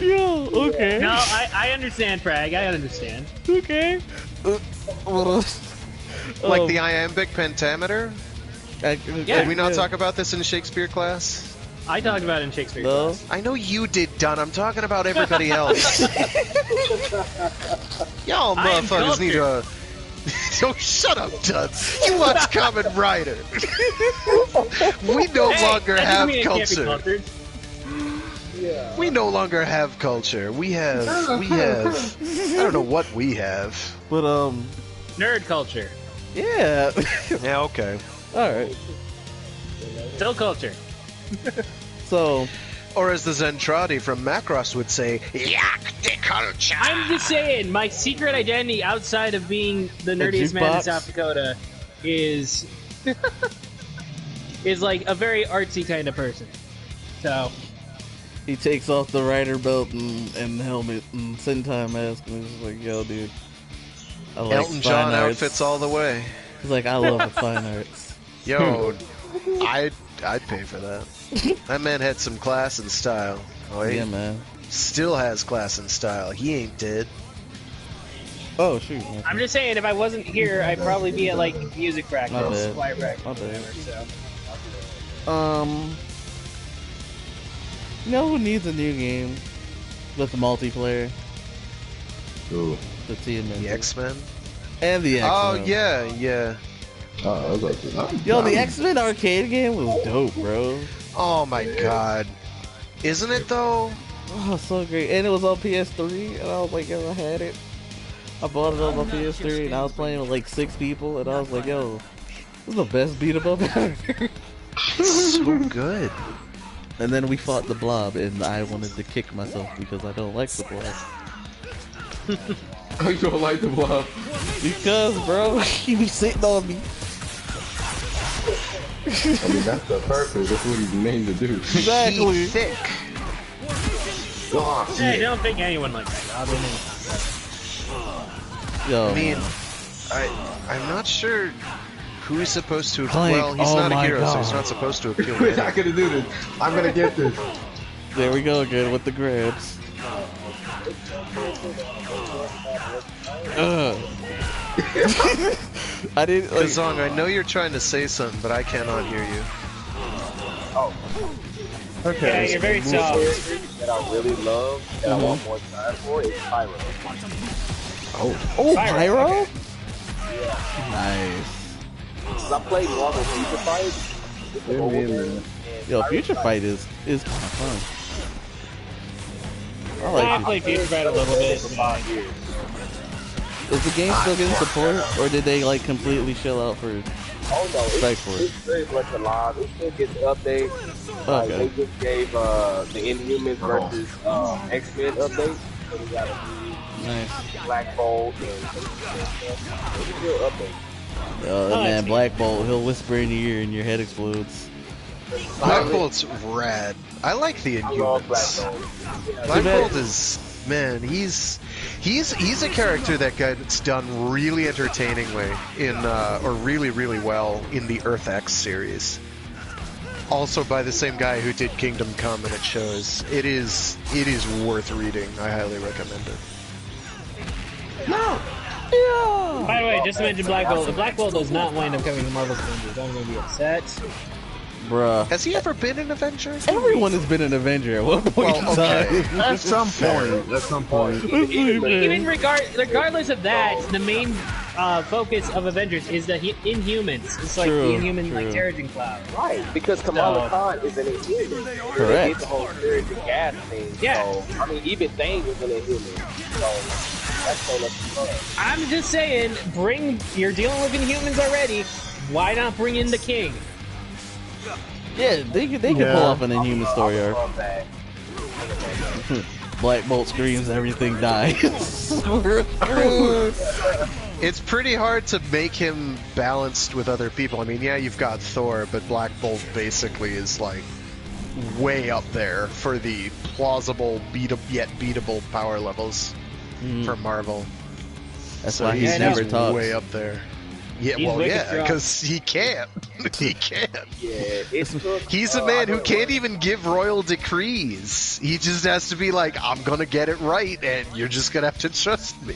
Yeah, okay. No, I understand, Frag. I understand. Okay. Like the iambic pentameter? Did we not talk about this in Shakespeare class? I talked about it in Shakespeare class. I know you did, Don. I'm talking about everybody else. Y'all motherfuckers need to... Oh, shut up, Duds. You watch Kamen Rider. We no longer have culture. We no longer have culture. We have... I don't know what we have. But, nerd culture. Yeah. Yeah, okay. Alright. Still culture. So... Or as the Zentradi from Macross would say, yak de culture. I'm just saying, my secret identity outside of being the nerdiest man in South Dakota is is like a very artsy kind of person. So he takes off the rider belt and helmet and Sentai mask and he's like, yo, dude. I like Elton John outfits all the way. He's like, I love the fine arts. Yo, I'd pay for that. That man had some class and style. Oh, yeah, man. Still has class and style. He ain't dead. Oh, shoot. I'm just saying, if I wasn't here, I'd probably be at, like, music practice, choir practice, whatever, so. You know who needs a new game with multiplayer? Who? The TMN. The X-Men? And the X-Men. Oh, yeah. Oh, I was like, yo, the X-Men arcade game was dope, bro. Oh my god. Isn't it though? Oh, so great. And it was on PS3, and I was like, yo, I had it. I bought it on my PS3, and I was playing with like 6 people, and I was like, yo, this is the best beat 'em up ever. It's so good. And then we fought the Blob, and I wanted to kick myself because I don't like the Blob. I don't like the Blob. Because, bro, he be sitting on me. I mean, that's the purpose. That's what he's made to do. Exactly. He's thick. Oh, Hey, don't think anyone like that. I'll be Yo, I mean, I'm not sure who he's supposed to... Clank. Well, he's not a hero, so he's not supposed to appeal to We're not gonna do this. I'm gonna get this. There we go again with the grabs. I didn't. Like, Kazong, I know you're trying to say something, but I cannot hear you. Okay. Yeah, you're very soft. That I really love, that I want more time for, is Pyro. oh, Pyro? Okay. Yeah. Nice. Because I played normal Future Fight. Yo, Future Fight is kind of fun. I like I played Future Fight a little bit. Is the game still getting support, or did they like completely chill out for Oh no, Thankfully. it's very much alive. It still gets updates. Like Okay. they just gave the Inhumans versus X-Men update. So we got a new Nice. Black Bolt and stuff. It's still updates. Oh man, Black Bolt, he'll whisper in your ear and your head explodes. Black Bolt's rad. I like the Inhumans. Black Bolt is, man, he's a character that gets done really entertainingly in or really well in the Earth X series. Also by the same guy who did Kingdom Come, and it shows. It is worth reading. I highly recommend it. No. By the way, just to mention Black Bolt, the Black Bolt does not wind up coming to Marvel's Avengers. I'm going to be upset. Bruh. Has he ever been an Avenger? Everyone has been an Avenger at one point in time. At some point. Even regardless of that, the main focus of Avengers is the Inhumans. It's like the Inhuman, like Terrigen Cloud. Right, because Kamala Khan is an Inhuman. Correct. It's the whole Terrigen gas thing. Yeah. So, I mean, even Thane is an Inhuman. So, that's so much fun. I'm just saying, you're dealing with Inhumans already. Why not bring in the King? Yeah, they can pull off an Inhuman story arc. Black Bolt screams, everything dies. We're screwed. It's pretty hard to make him balanced with other people. I mean, yeah, you've got Thor, but Black Bolt basically is like way up there for the plausible, yet beatable power levels for Marvel. That's why he's never talks. Way up there. Yeah, He's because he can't. He can't. Yeah, He's a man who can't even give royal decrees. He just has to be like, I'm gonna get it right, and you're just gonna have to trust me.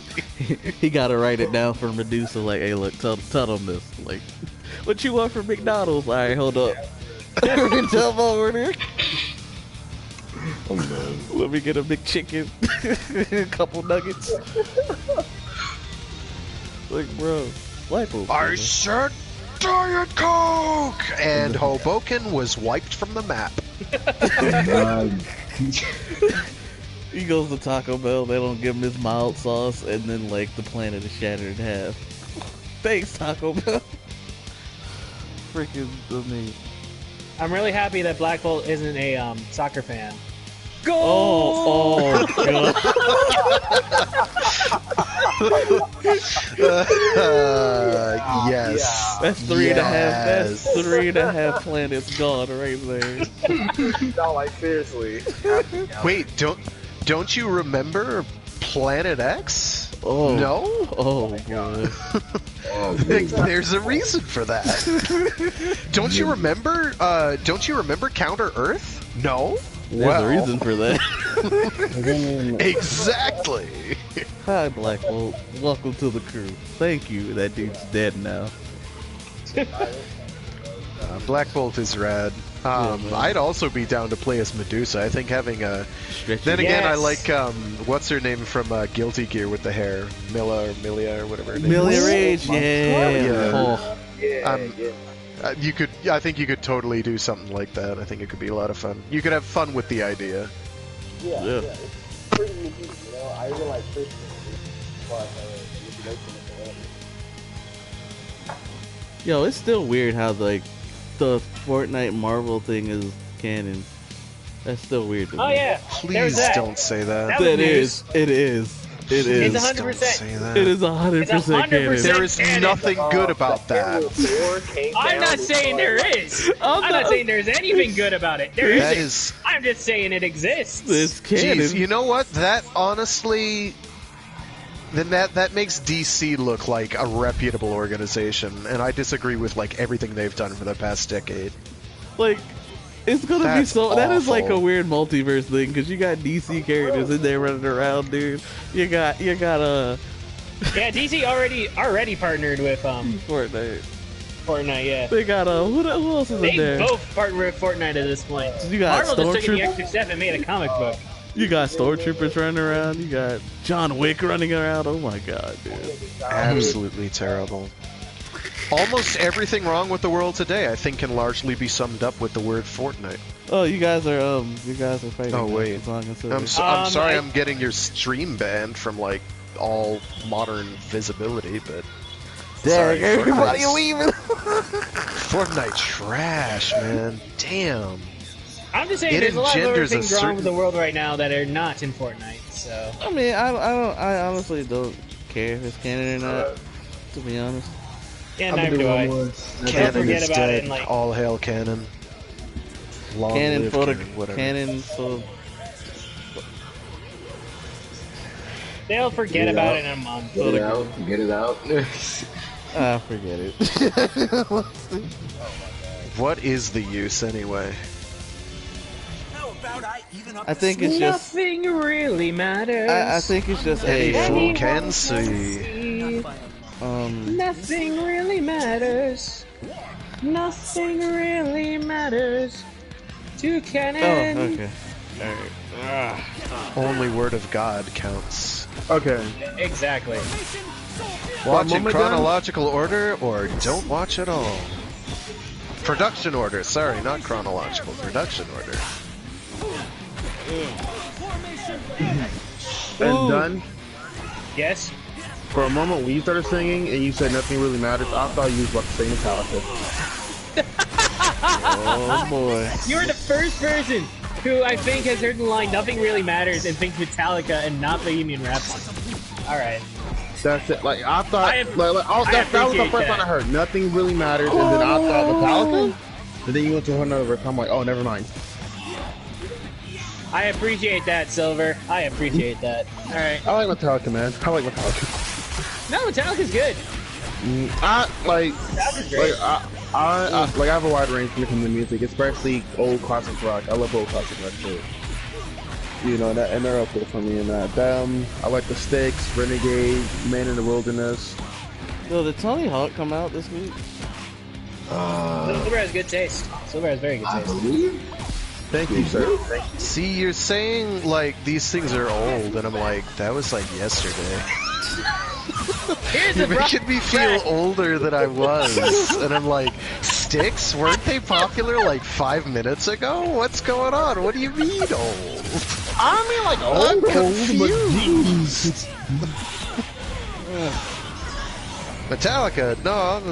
He gotta write it down for Medusa, like, hey, look, tell them this. Like, what you want from McDonald's? All right, hold up. Tell them order. Oh, man. Let me get a big chicken, a couple nuggets. Like, bro. I said Diet Coke! And Hoboken was wiped from the map. He goes to Taco Bell, they don't give him his mild sauce, and then, like, the planet is shattered in half. Thanks, Taco Bell. Freaking amazing. I'm really happy that Black Bolt isn't a soccer fan. Go! Oh, God. Yes. That's three and a half. That's 3.5 planets gone right there. No, like seriously. Wait, don't you remember Planet X? Oh no. Oh boy. There's a reason for that. Don't you remember? Don't you remember Counter Earth? No. There's a reason for that. Exactly. Hi, Black Bolt. Welcome to the crew. Thank you. That dude's dead now. Black Bolt is rad. I'd also be down to play as Medusa. I think having a... Then again, I like, what's her name from Guilty Gear with the hair? Milia or whatever her name is. Milia Rage, yeah. I think you could totally do something like that. I think it could be a lot of fun. You could have fun with the idea. Yeah. It's pretty unique, you know. I even like Christmas. Yo, it's still weird how, like, the Fortnite Marvel thing is canon. That's still weird to me. Oh, yeah. Please don't say that. It is. It is. It is. It's 100%. Don't say that. It is 100% canon. There is nothing good about that. I'm not saying there is. I'm not saying there's anything good about it. There isn't. I'm just saying it exists. It's canon. Jeez, you know what? That honestly... Then that makes DC look like a reputable organization, and I disagree with like everything they've done for the past decade. Like, it's gonna be so. Awful. That is like a weird multiverse thing because you got DC characters in there running around, dude. You got Yeah, DC already partnered with Fortnite. Fortnite, yeah. They got who else is in there? They both partnered with Fortnite at this point. You got Marvel just took the extra step and made a comic book. You got Stormtroopers running around. You got John Wick running around. Oh my god, dude. Absolutely terrible. Almost everything wrong with the world today, I think, can largely be summed up with the word Fortnite. Oh, you guys are fighting. Oh wait, I'm sorry, I'm getting your stream banned from like all modern visibility, but Dang, everybody leaving. Fortnite trash, man. Damn. I'm just saying, there's a lot of other things wrong with the world right now that are not in Fortnite. So I mean, I honestly don't care if it's canon or not. To be honest. Yeah, neither do I. Canon is dead. It, like... All hail canon. Long canon for canon for. They'll forget about it in a month. Get it out. Get it out. Forget it. What is the use anyway? I think it's just nothing really matters. I think it's just any fool can see. Nothing really matters. Nothing really matters to canon. Oh, okay. Alright. Only word of God counts. Okay. Exactly. Watch in chronological order or don't watch at all. Production order. Sorry, not chronological. Production order. And done? Yes? For a moment when you started singing and you said nothing really matters, I thought you was about to say Metallica. Oh boy. You're the first person who I think has heard the line "Nothing really matters" and thinks Metallica and not Bohemian Rhapsody. Alright. That's it. Like, I thought, that was the first time I heard "Nothing really matters," and then I thought Metallica, and then you went to another verse. I'm like, oh, never mind. I appreciate that, Silver. I appreciate that. Alright. I like Metallica, man. I like Metallica. No, Metallica's good. I I have a wide range when it comes to music, especially old classic rock. I love old classic rock too. You know, and they're up there for me in that. I like the Styx, Renegade, Man in the Wilderness. Yo, did Tony Hawk come out this week? Silver has good taste. Silver has very good taste. Thank you, sir. See, you're saying, like, these things are old, and I'm like, that was, like, yesterday. You're making me feel older than I was. And I'm like, Styx? Weren't they popular, like, 5 minutes ago? What's going on? What do you mean old? I mean, like, old, but jeez. Metallica, no,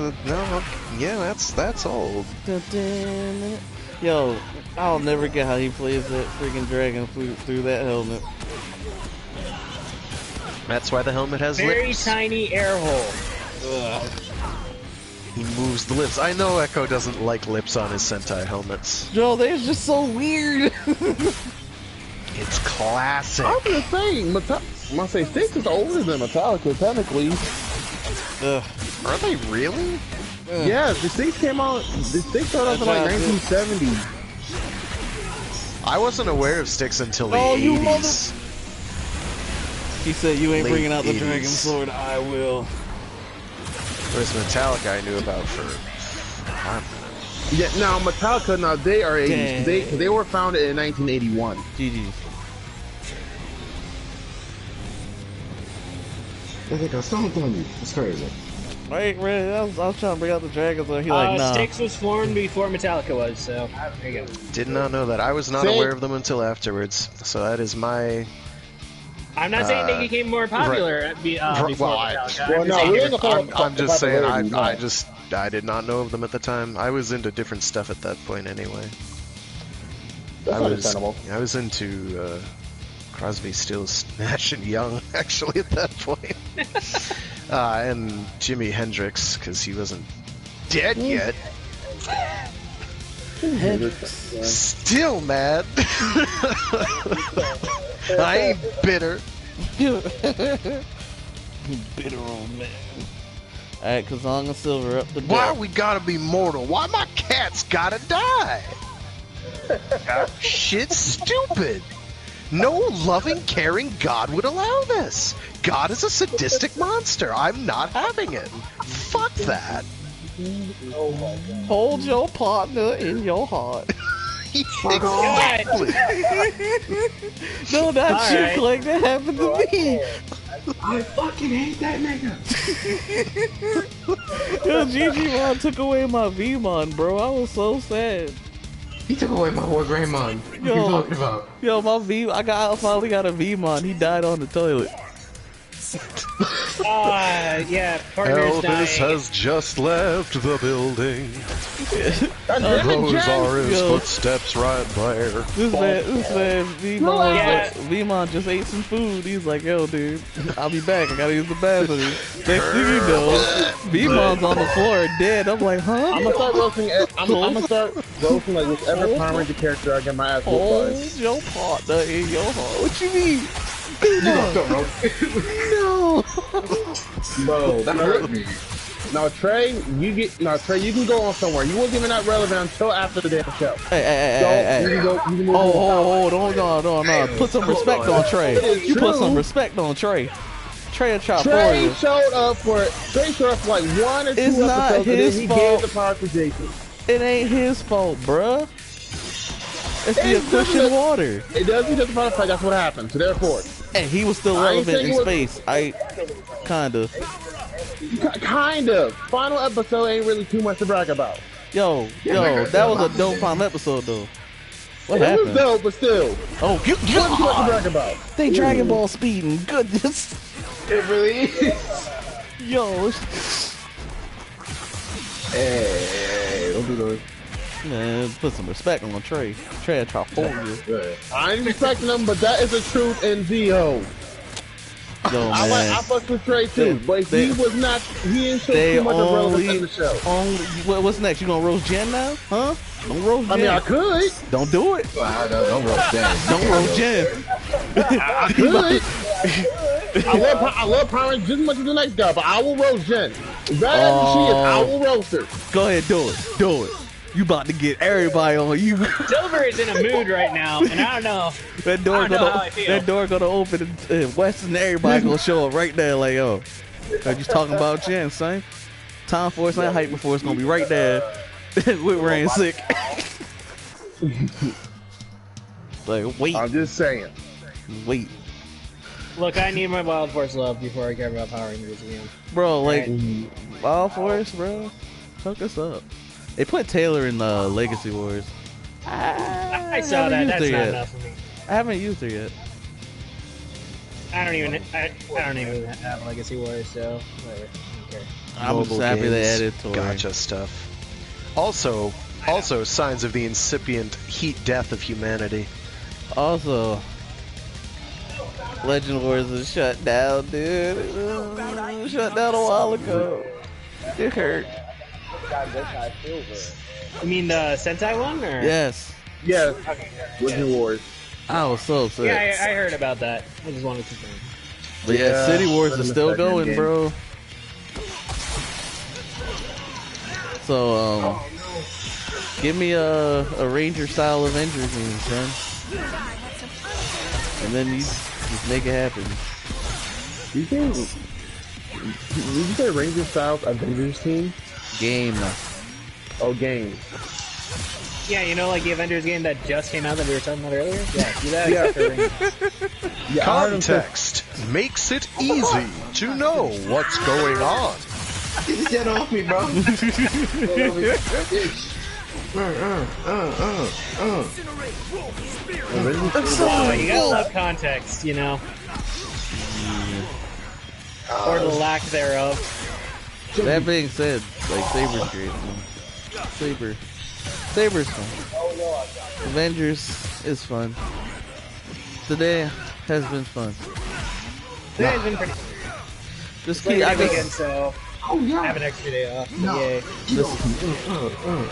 yeah, that's old. Yo, I'll never get how he plays that freaking dragon flute through that helmet. That's why the helmet has very lips. Tiny air hole. Ugh. He moves the lips. I know Echo doesn't like lips on his Sentai helmets. Yo, they're just so weird. It's classic. I'm just saying, when I say Styx is older than Metallica, technically. Are they really? Yeah, the Styx came out. The Styx started off in like 1970. I wasn't aware of Styx until the 80s. He said, "You ain't Late bringing out the 80s. dragon sword. I will." Whereas Metallica, I knew about for a hot minute. Yeah, now Metallica, now they are 80s. They were founded in 1981. GG. I think I stomped on you. It's crazy. Wait, I was trying to bring out the dragons, and he like, nah. Styx was formed before Metallica was, so there you go. Did not know that. I was not aware of them until afterwards. So that is my... I'm not saying they became more popular before Metallica. I'm just saying I did not know of them at the time. I was into different stuff at that point anyway. That's understandable. I was into Crosby, Stills, Nash and Young actually at that point. And Jimi Hendrix because he wasn't dead yet. Still mad. I ain't bitter. Bitter old man. Alright, Kazong and Silver up the door. Why we gotta be mortal? Why my cats gotta die? Shit's stupid. No loving, caring God would allow this. God is a sadistic monster. I'm not having it. Fuck that. Hold your partner in your heart. Exactly. No, not shit like that happened to me. I fucking hate that nigga. Yo, Gigimon took away my Vmon, bro. I was so sad. He took away my boy Greymon. What are you talking about? Yo, I finally got a Vmon. He died on the toilet. Yeah, partner's Elvis dying. has just left the building. Those are his footsteps right there. This man, V-Mon just ate some food. He's like, yo, dude, I'll be back. I gotta use the bathroom. Next thing you know, V-Mon's on the floor dead. I'm like, huh? I'm gonna start roasting. I'm gonna start roasting like whichever Power Ranger character I get my ass whooped by. Hold your partner in your heart. What you mean? You gonna start roasting? No. Bro, that hurt me. Now Trey, you can go on somewhere. You wasn't even that relevant until after the damn show. Hey. You can go. You can move Oh, no. Put some respect on Trey. You put some respect on Trey. Trey will chop for you. Trey showed up for like 1 or 2 It's not episodes, and then his he fault. gave the power to Jason. It ain't his fault, bruh. It's the cushion water. It doesn't justify that's what happened. So therefore, And he was still I ain't relevant in saying space. Kinda. kind of. Final episode ain't really too much to brag about. Yo, that was a dope final episode though. What It happened? was dope, but still, Oh, too much to brag about. they Dragon Ball speeding. Goodness. It really is. Yo, Hey, don't do those. man, put some respect on Trey. Trey will chop for you. Good. I ain't respecting them, but that is the truth in Z-Ho. Yo, I man. fucked with Trey too, but he didn't show They too much of relevance only, in the show. what's next? You gonna roast Jen now? Huh? Don't roast Jen. I mean, I could. Don't do it. Don't roast that. Don't roast Jen. I could. I love Power Rangers just as much as the next guy, but I will roast Jen. As bad as she is, I will roast her. Go ahead, do it. Do it. You about to get everybody on you. Silver is in a mood right now, and I don't know. That door gonna open and Weston and everybody gonna show up right there like, yo, are you talking about Jen, son? Time for it's not hype before it's gonna be right there with Rain sick. Like, wait. I'm just saying. Wait. Look, I need my Wild Force love before I care about Power Rangers again. Bro, like, Wild Force, bro. Hook us up. They put Taylor in Legacy Wars. I saw that. That's not enough for me. I haven't used her yet. I don't even have Legacy Wars, so whatever. I don't care. I'm just happy they added Tori. Gotcha stuff. Also, signs of the incipient heat death of humanity. Also, Legend Wars is shut down, dude. Shut down a while ago. It hurt. You mean the Sentai one, or? Yes. Yes. Legend Wars. I was so upset. Yeah, I heard about that. I just wanted to confirm. But yeah, City Wars is still going, bro. So, give me a Ranger style Avenger game, son. And then you just make it happen. Did you say Ranger Styles Avengers team? Game. Oh, game. Yeah, you know, like the Avengers game that just came out that we were talking about earlier? Yeah, do that. Yeah. Context makes it easy to know what's going on. Get off me, bro. You gotta love context, you know? Or the lack thereof. That being said, like, Saber's great, man. Saber's fun. Avengers is fun. Today has been fun. Today's been pretty. Just keep, I weekend, guess, so have an extra day off. Yay.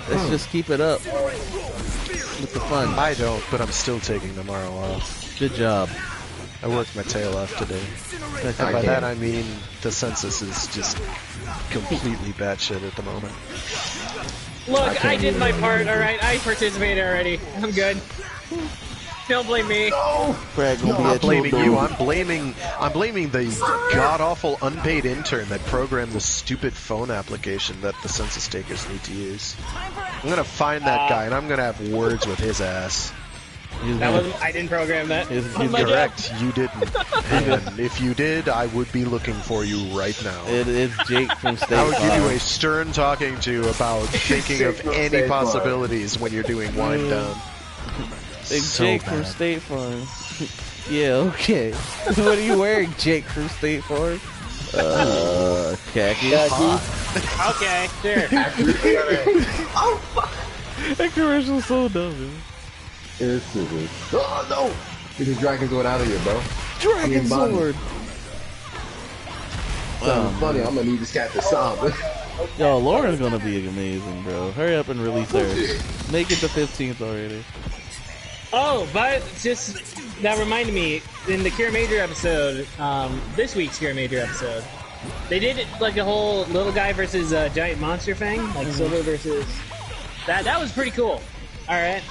let's just keep it up with the fun. I don't, but I'm still taking tomorrow off. Good job. I worked my tail off today. And by that I mean the census is just completely batshit at the moment. Look, I did my part, alright? I participated already. I'm good. Don't blame me. Brad gonna be I'm at blaming your you. door. I'm blaming the god-awful unpaid intern that programmed the stupid phone application that the census takers need to use. I'm gonna find that guy and I'm gonna have words with his ass. I didn't program that. He's Correct, you didn't. And if you did, I would be looking for you right now. It's Jake from State I would give you Farm. a stern talking to about thinking of any possibilities when you're doing wind down. Jake from State Farm. Yeah, okay. What are you wearing, Jake from State Farm? Khaki. Okay, sure. Oh, fuck. That commercial's so dumb, man. Yes, it is. Oh, no! There's a dragon going out of here, bro. Dragon sword! Funny, I'm gonna need this cat to stop. Yo, Lauren's gonna be amazing, bro. Hurry up and release her. Make it the 15th already. Oh, but just that reminded me, in the Cure Major episode, this week's Cure Major episode, they did like a whole little guy versus giant monster thing, like Saber versus that was pretty cool. All right.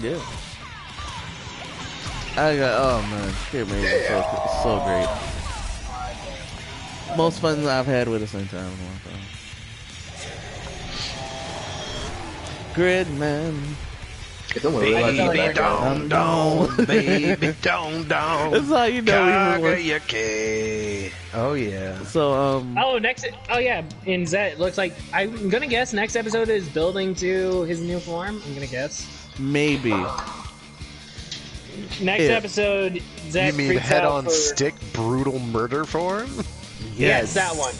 Yeah. Oh man, Cure Major is so great. Most fun I've had with us in time in a long time. Gridman. Baby, down, baby, down. That's how you know we were. Oh yeah. So in Zed, it looks like I'm gonna guess next episode is building to his new form. I'm gonna guess. Maybe. Next episode, Zed. You mean head on stick, brutal murder form? Yes, that one.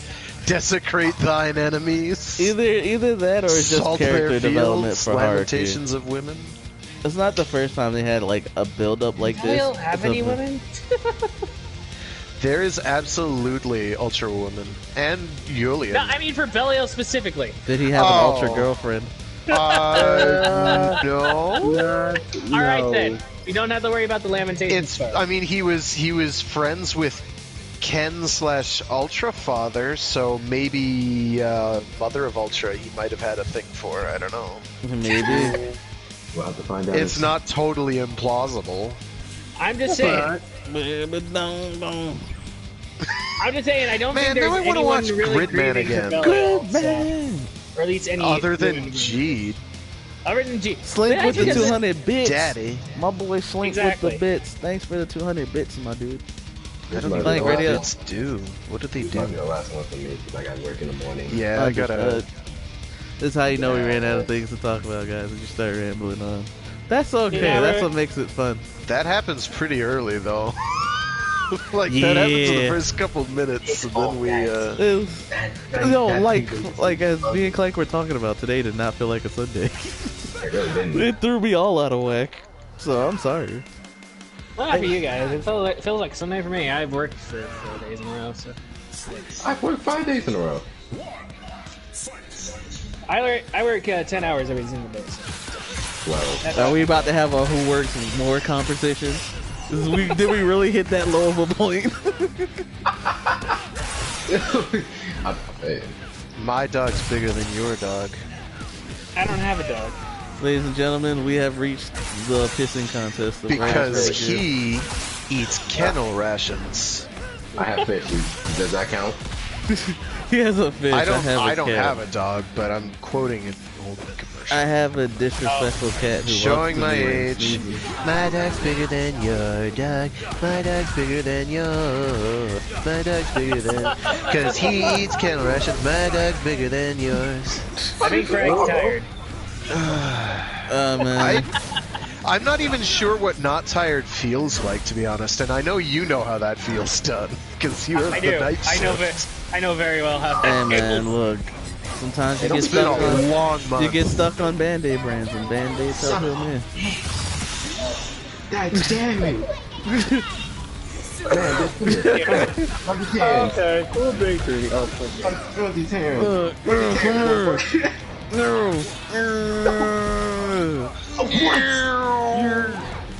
Desecrate thine enemies. Either that or it's just character development for Lamentations of women. It's not the first time they had like a build up like this. Do we have any women? There is absolutely Ultra Woman and Yulian. No, I mean for Belial specifically. Did he have an Ultra girlfriend? No. All right then. We don't have to worry about the lamentations. I mean, he was friends with Ken/Ultra Father, so maybe Mother of Ultra he might have had a thing for. I don't know. Maybe. We'll have to find out. It's not totally implausible. I'm just saying. I'm just saying. I don't think there's anyone really Gridman again. Gridman. Or at least any other than G. Other than G. Slink with the 200 bits. Daddy. My boy Slink with the bits. Thanks for the 200 bits, my dude. I don't know what bits do. What do they do? Might be the last one for me because I got work in the morning. Yeah, I gotta. This is how you know we ran out of things to talk about, guys. We just start rambling on. That's okay. That's what makes it fun. That happens pretty early, though. That happens in the first couple minutes, and then we. As me and Clank were talking about today, did not feel like a Sunday. It threw me all out of whack. So I'm sorry. Well, not for you guys. It feels like Sunday for me. I've worked for 4 days in a row, so. I've worked 5 days in a row. I work 10 hours every single day. So. Well, are we about to have a who works more competition? Did we really hit that low of a point? My dog's bigger than your dog. I don't have a dog. Ladies and gentlemen, we have reached the pissing contest. Because he eats kennel rations. I have fish. Does that count? He has a fish. I don't have a dog, but I'm quoting an old commercial. I have a disrespectful cat who showing loves to my do age. My dog's bigger than your dog. My dog's bigger than yours. My dog's bigger than. Because he eats kennel rations. My dog's bigger than yours. I think Frank's tired. Man. I'm not even sure what not tired feels like, to be honest, and I know you know how that feels, Dun, because you're the night shift. I know very well how that feels. Hey man, look, sometimes you get stuck on Band-Aid brands, and Band-Aids help heal men. God damn it! Okay, cool bakery.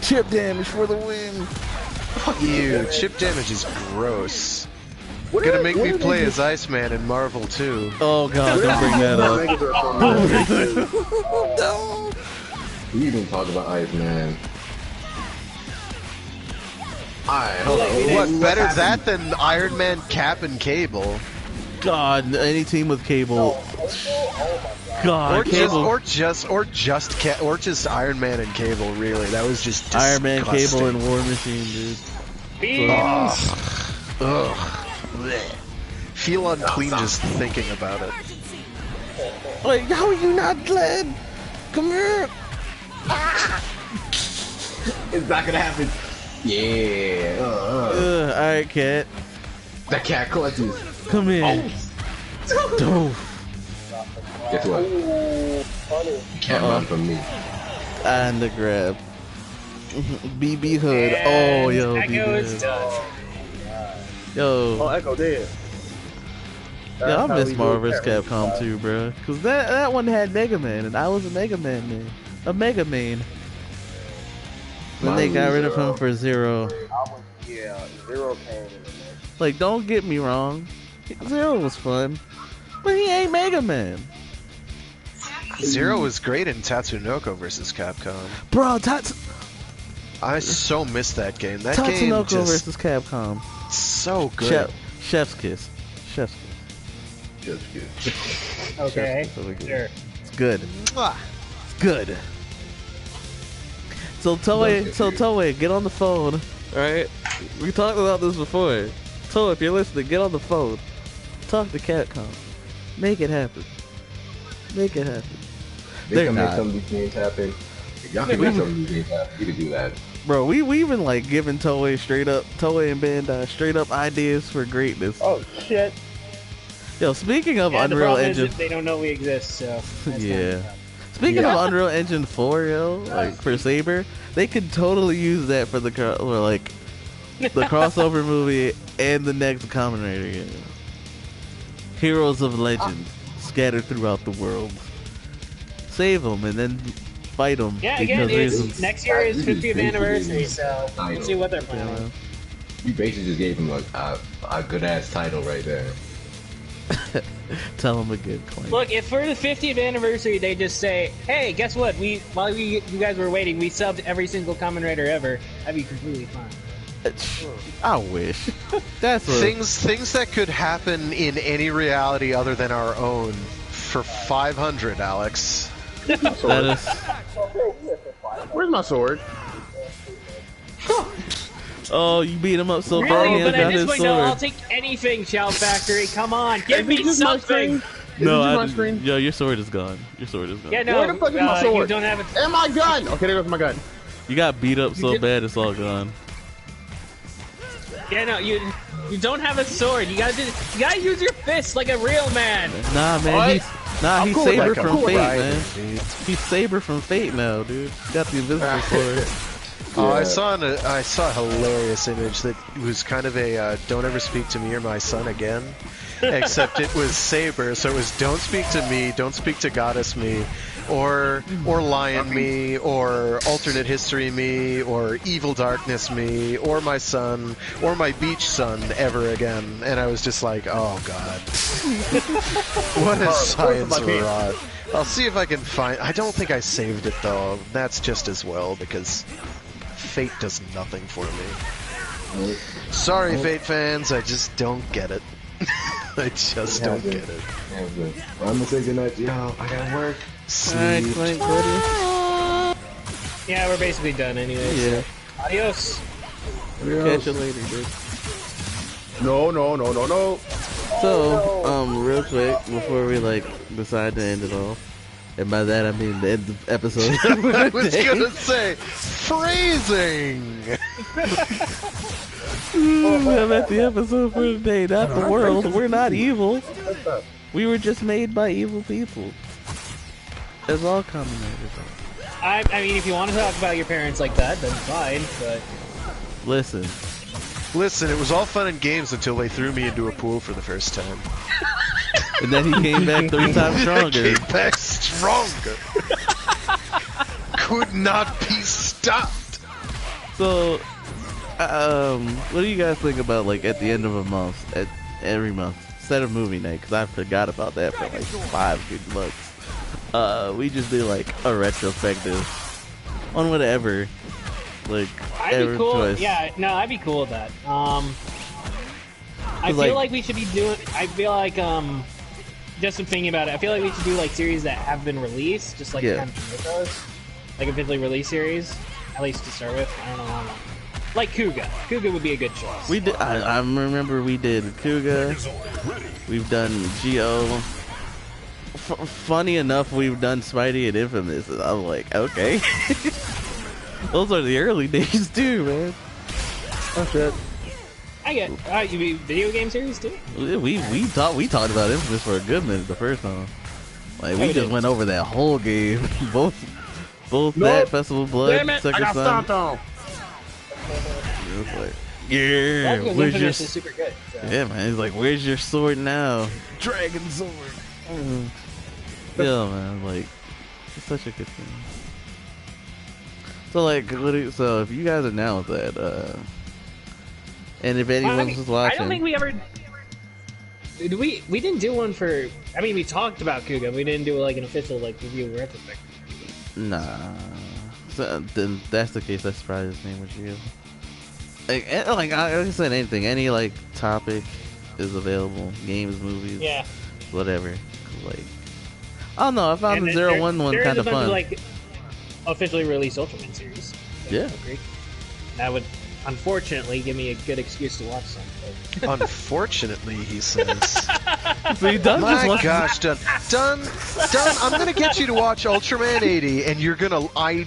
Chip damage for the win. Ew, chip damage is gross. Gonna make me play as Iceman in Marvel 2. Oh god, don't bring that up. We even talk about Iceman. Alright, hold on. What, better that than Iron Man, Cap, and Cable? God, any team with Cable. God, or just Iron Man and Cable. Really, that was just disgusting. Iron Man, Cable, and War Machine, dude. Ugh. Feel unclean just thinking about it. Like, how are you not glad? Come here. It's not gonna happen. Yeah. Alright, cat. That cat clutches. Come in. Oh. Guess what? You can't run from me. And the grab. BB Hood. Oh, yo, Echo is BB done. Yo. Oh, Echo dead. Yeah, I miss Marvel vs. Capcom 2, bro. Cause that one had Mega Man, and I was a Mega Man. A Mega Man. When they got rid of him for Zero. Yeah, Zero came in. Like, don't get me wrong. Zero was fun. But he ain't Mega Man. Zero was great in Tatsunoko vs. Capcom. Bro, I so missed that game. That game Tatsunoko just vs. Capcom. So good. Chef's kiss. Chef's kiss. Just good. Okay. Sure. It's good. It's good. So Toei, get on the phone. Alright? We talked about this before. Toei, if you're listening, get on the phone. Talk to Capcom. Make it happen. Make it happen. They can make some of these games happen. Y'all can make some of these games happen. You can do that. Bro, we even like giving Toei and Bandai straight up ideas for greatness. Oh shit. Yo, speaking of Yeah, Unreal the Engine, is they don't know we exist, so yeah. Speaking of Unreal Engine 4, yo, like for Saber, they could totally use that for the crossover movie and the next Kamen Rider game. Heroes of Legend scattered throughout the world. Save them and then fight them. Yeah, again, next year is 50th anniversary, so we'll see what they're planning. You basically just gave them a good ass title right there. Tell them a good claim. Look, if for the 50th anniversary they just say, "Hey, guess what? While you guys were waiting, we subbed every single Kamen Rider ever," that'd be completely fine. I wish. That's things that could happen in any reality other than our own for 500, Alex. That is. Where's my sword? Oh, you beat him up so bad. Really? But at this point, no, sword. I'll take anything, Shout Factory. Come on, give me something. No, yo, your sword is gone. Your sword is gone. Yeah, no. Where the fuck is my sword? You don't have it. And my gun. Okay, there goes my gun. You got beat up so bad, it's all gone. Yeah, no, you don't have a sword. You gotta use your fists like a real man. Nah, man, he's cool Saber that. from Cool Fate, that. man. He's Saber from Fate now, dude. He got the invisible sword. Oh, I saw a hilarious image that was kind of a "Don't ever speak to me or my son again," except it was Saber, so it was "Don't speak to me, don't speak to Goddess me, or Lion me, or Alternate History me, or Evil Darkness me, or my son, or my beach son ever again." And I was just like, "Oh God, what a science rod!" I'll see if I can find. I don't think I saved it though. That's just as well because Fate does nothing for me. Sorry, Fate fans, I just don't get it. I just don't get it. I'm gonna say goodnight, yo. I gotta work. Alright, Clint, buddy. Yeah, we're basically done anyway. Yeah. So. Adios. Catch you later, dude. No. So, real quick, before we decide to end it all, and by that I mean the end of the episode. I was gonna say phrasing. I'm at the episode for today, not the world. We're not evil. We were just made by evil people. As all Kamen Riders are. I mean, if you want to talk about your parents like that, then fine. But Listen, it was all fun and games until they threw me into a pool for the first time. And then he came back 3 times stronger. Came back stronger. Could not be stopped. So, what do you guys think about at the end of a month, every month, instead of movie night? Because I forgot about that for 5 good months. We just do a retrospective on whatever. I'd be cool. Choice. Yeah, no, I'd be cool with that. I feel like we should be doing. I feel like just thinking about it. I feel like we should do series that have been released, just kind of those, officially released series, at least to start with. I don't know. Like Kuga. Kuga would be a good choice. We did. I remember we did Kuga. We've done Geo. Funny enough, we've done Spidey and Infamous. And I'm like, okay. Those are the early days too, man. Oh shit. I get. You mean video game series too? We talked about Infamous for a good minute the first time. Like we we just did. went over that whole game, both that Festival of Blood, Damn it! Second I got Son. stomped on. It was like, yeah, Because where's your? Infamous is super good. So. Yeah, man. He's like, where's your sword now? Dragon sword. Yeah, man. Like, it's such a good thing. So like, so if you guys announce that, and if anyone was watching, I don't think we ever. We didn't do one for. I mean, we talked about Kuga. We didn't do like an official like review or retrospective. nah. So, then that's the case. That's probably his name was you. Like I said, anything, any like topic is available. Games, movies, Yeah. whatever. Like, I don't know. I found the 0-1 one there kind is of a bunch fun. Of, like officially released Ultraman series. Yeah. That would unfortunately give me a good excuse to watch some. Unfortunately, he says. See, Dunn My just wants gosh, Dunn, I'm gonna get you to watch Ultraman 80, and you're gonna. I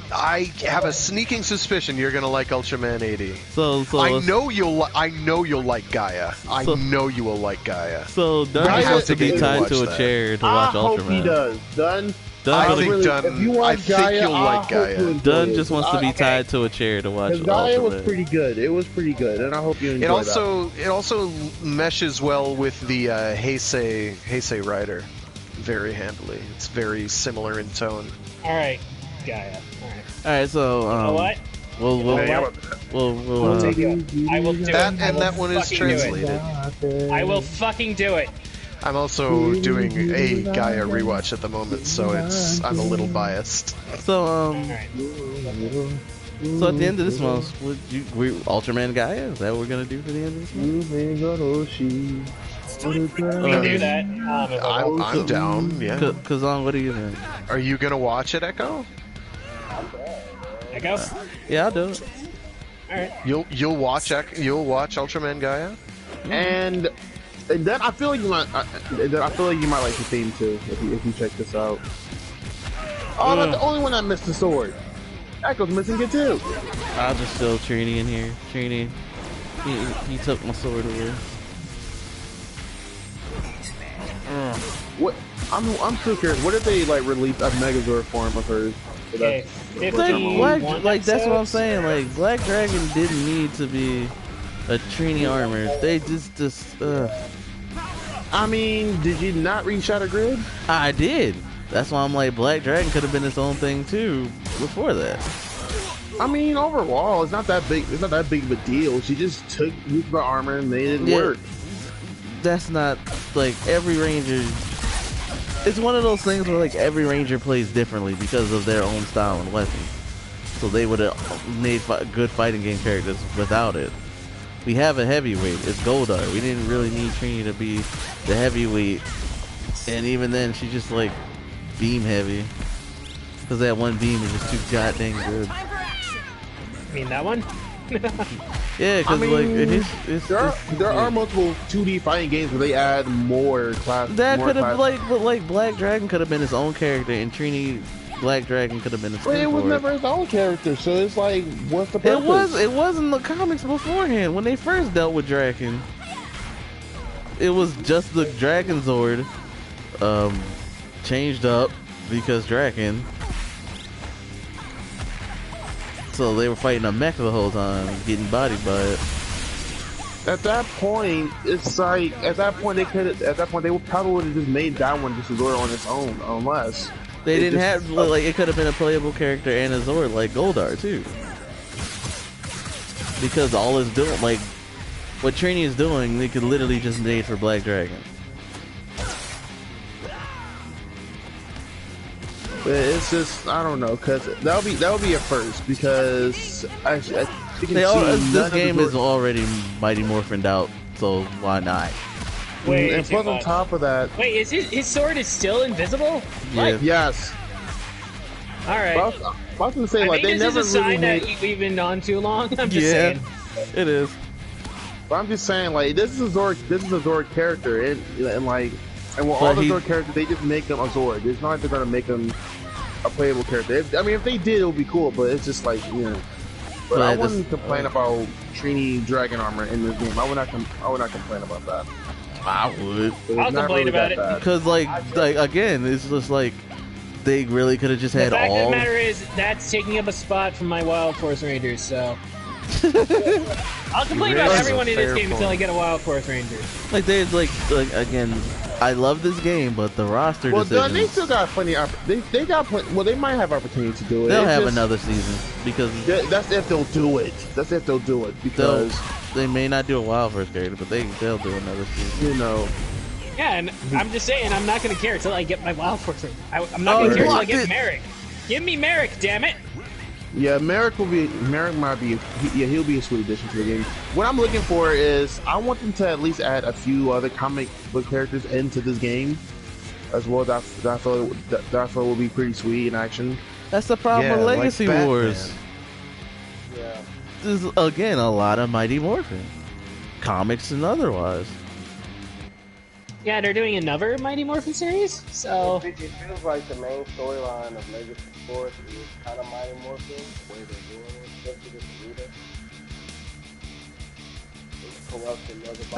have a sneaking suspicion you're gonna like Ultraman 80. So I know you'll like Gaia. I know you will like Gaia. So Dunn I just have wants to to be get you to tied watch to a that. chair to I watch hope Ultraman. he does. Dunn. Dunn, think really- Dunn- If you I watch think Gaia, you'll like hope Gaia. you enjoy Dunn it. just wants to be tied to a chair to watch Because Gaia was Ultraman. pretty good. It was pretty good, and I hope you enjoy It also meshes well with the Heisei Rider very handily. It's very similar in tone. All right, Gaia. All right. All right, so You know what? we'll I'll take it. I will do That it. and that one is fucking do it. translated. I will fucking do it. I'm also doing a Gaia rewatch at the moment, so I'm a little biased. So All right. so at the end of this month, Ultraman Gaia? Is that what we're gonna do for the end of this month? We can do that. I'm down. Yeah. Kazan, what are you doing? Are you gonna watch it, Echo? Echo. Yeah, I'll do it. All right. You'll watch Ultraman Gaia? And then I feel like you might. I feel like you might like the theme too if you check this out. Oh, that's the only one that missed the sword. Echo's missing it too. I'll just throw Trini in here. Trini, he took my sword away. What? I'm so curious. What if they like release a Megazord form of hers? So Okay. That's what I'm saying. Like Black Dragon didn't need to be a Trini armor. They just. I mean, did you not read Shadow Grid? I did. That's why I'm like, Black Dragon could have been its own thing too before that. I mean, overall, it's not that big. It's not that big of a deal. She just took the armor and made it work. That's not like every ranger. It's one of those things where like every ranger plays differently because of their own style and weapons. So they would have made good fighting game characters without it. We have a heavyweight. It's Goldar. We didn't really need Trini to be the heavyweight, and even then, she just like beam heavy because that one beam is just too goddamn good. I mean that one. Yeah, because there are multiple 2D fighting games where they add more class. That could have but Black Dragon could have been his own character, and Trini Black Dragon could have been his. But it was never his own character, so it's like, what's the purpose? It was in the comics beforehand when they first dealt with Draken. It was just the Dragon Zord, changed up because Draken. So they were fighting a mech the whole time, getting bodied by it. At that point, it's like they probably would have just made that one just a Zord on its own, unless they didn't have like it could have been a playable character and a Zord like Goldar too, because all it's doing, like what Trini is doing, they could literally just made for Black Dragon. It's just, I don't know, because that would be a first, because this game is already Mighty Morphin out, so why not? Wait, and plus on top of that, wait, is his sword is still invisible? Yeah. Yes. All right. I was gonna say, like, they never this is a really sign made. that we've been on too long. I'm just saying. It is. But I'm just saying, like, this is a Zord character, and like, and with all the Zord characters, they just make them a Zord. It's not like they're gonna make them a playable character. I mean, if they did, it would be cool. But it's just like, you know. But I wouldn't complain about Trini dragon armor in this game. I would not complain about that. I would. I'll complain about it because, like again, it's just like they really could have just had all. The fact of the matter is that's taking up a spot from my Wild Force Rangers. So I'll complain about everyone in this game until I get a Wild Force Ranger. Like there's like again, I love this game, but the roster. Well, decisions, they still got plenty. They got plenty. Well, they might have opportunity to do it. They'll have another season because that's if they'll do it. That's if they'll do it because they may not do a Wild Force character, but they'll do another season. You know. Yeah, and I'm just saying, I'm not going to care until I get my Wild Force Ranger. I'm not going to care until I get Merrick. Give me Merrick, damn it! Yeah, Merrick might be. He'll be a sweet addition to the game. What I'm looking for is I want them to at least add a few other comic book characters into this game as well. That I thought will be pretty sweet in action. That's the problem with Legacy Wars. Yeah. There's again a lot of Mighty Morphin, comics and otherwise. Yeah, they're doing another Mighty Morphin series, so it feels like the main storyline of Legacy Force is kind of Mighty Morphin, the way they're doing it, especially this Rita.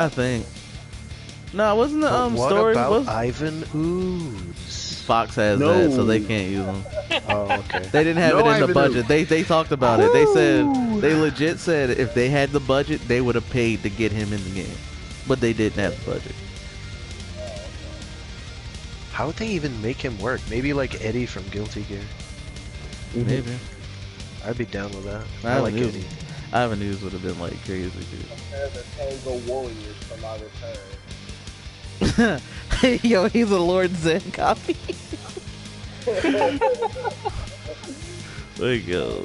I think. No, wasn't the what story? About Ivan Ooze? Fox has that, so they can't use them. Oh, okay. They didn't have it in the budget. They talked about it. They said they legit said if they had the budget, they would have paid to get him in the game, but they didn't have the budget. How would they even make him work? Maybe like Eddie from Guilty Gear. Maybe. I'd be down with that. I like Eddie. Ivan Ooze would have been like crazy dude. The Tango Warriors from my return. Yo, he's a Lord Zen copy. There you go.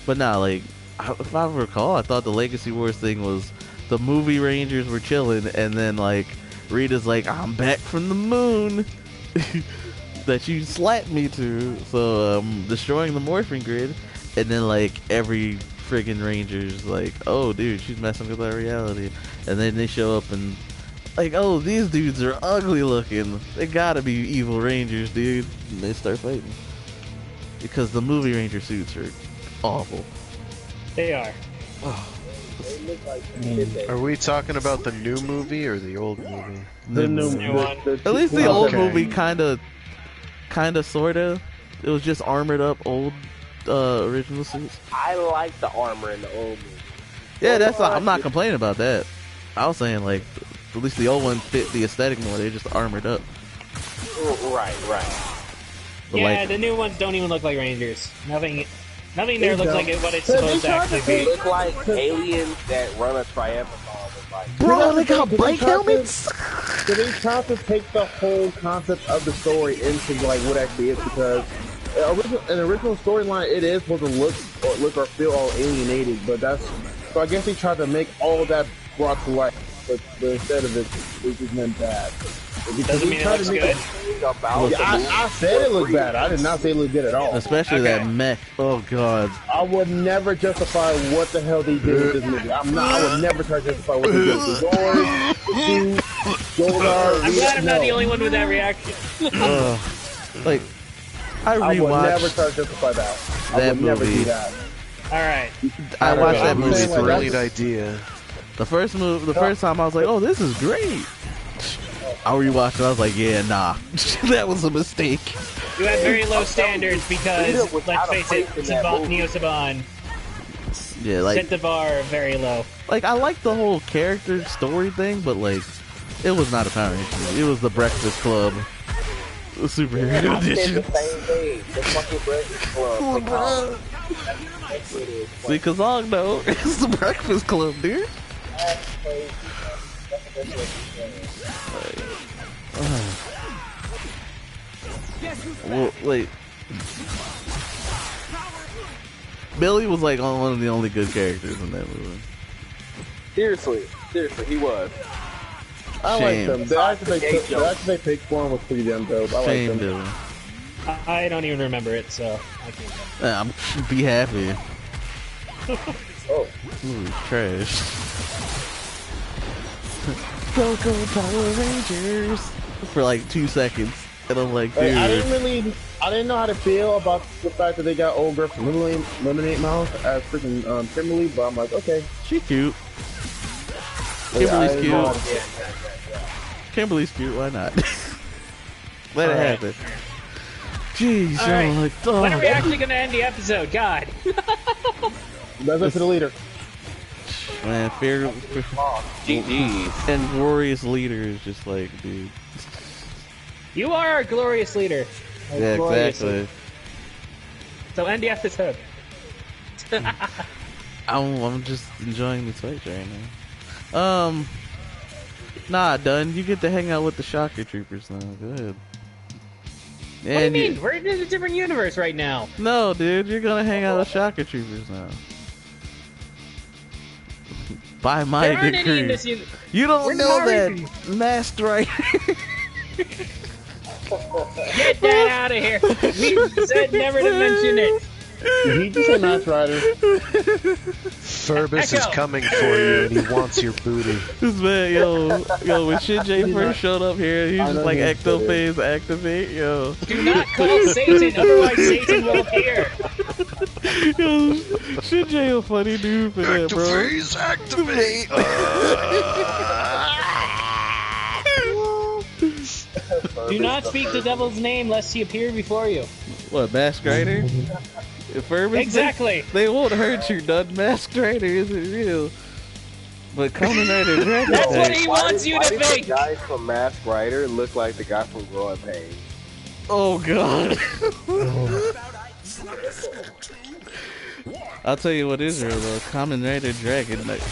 But nah, like if I recall, I thought the Legacy Wars thing was the movie Rangers were chilling, and then like Rita's like, I'm back from the moon that you slapped me to, so destroying the morphing grid, and then like every friggin' Ranger's like, oh dude, she's messing with our reality, and then they show up and like, oh, these dudes are ugly looking, they gotta be evil Rangers, dude, and they start fighting because the movie Ranger suits are awful. They are. Oh. Are we talking about the new movie or the old movie? The new one. At least the old movie kind of, sorta. It was just armored up old original suits. I like the armor in the old movie. Yeah, I'm not complaining about that. I was saying like, at least the old one fit the aesthetic more. They're just armored up. Right. But yeah, like, the new ones don't even look like Rangers. Nothing there looks like what it's supposed to actually be. They look like aliens that run a triathlon. Like, bro, they got bike helmets. So they try to take the whole concept of the story into like what actually is, because an original storyline it is supposed to look or feel all alienated, but so I guess they tried to make all that brought to life, but instead of it just meant bad. Doesn't mean it looks good. I said it looked bad. I did not say it looked good at all. Especially that mech. Oh god. I would never justify what the hell they did with this movie. I would never try to justify what they did with the Goldar. I'm glad I'm not the only one with that reaction. Like, I would never rewatched try to justify that. I that would never movie. do that. Alright. I watched that movie. It's a brilliant idea. The first time I was like, oh, this is great. I rewatched it. I was like, yeah, nah, that was a mistake. You have very low standards because, let's face it, Neo Saban set the bar very low. Like, I like the whole character story thing, but like, it was not a Power Rangers movie. It was the Breakfast Club superhero edition. The same thing. The fucking Breakfast Club. See, cause I know it's the Breakfast Club, dude. Well, wait. Billy was like one of the only good characters in that movie. Seriously, he was. I like them. The action they picked for him was pretty damn dope. I like them. Billy. I don't even remember it, so I can't. I'm be happy. Oh, Ooh, trash. Go Power Rangers for like 2 seconds, and I'm like, dude. I I didn't know how to feel about the fact that they got old girl from Lemonade Mouth as freaking Kimberly, but I'm like, okay. She cute. Kimberly's cute. Kimberly's cute, why not? Let it happen. Jeez, right. like, oh. When are we actually going to end the episode? God. That's up to the leader. Man, fear GG. and glorious leader is just like, dude. You are our glorious leader. Yeah, exactly. Leader. So end the episode. I'm just enjoying this fight right now. Nah, done. You get to hang out with the Shocker Troopers now. Go ahead. What do you mean? We're in a different universe right now. No, dude, you're gonna hang out with Shocker Troopers now. By my decree. You don't know that Masked Rider. Get that out of here. We said never to mention it. He just a Masked Rider. Furbus is coming for you and he wants your booty. This man, yo, when Shinji first showed up here, he was just like Ectophase activate, yo. Do not call Satan, otherwise Satan will appear. Yo, Shinji a funny dude for that, bro. Ectophase activate! Do not speak the devil's name lest he appear before you. What, Masked Rider? Furbus, exactly. They won't hurt you, done. Masked Rider isn't real. But Kamen Rider Dragon That's what he wants you to think. think. The guy from Masked Rider look like the guy from Growing Pains. Oh god. I'll tell you what is real though. Kamen Rider Dragon Knight.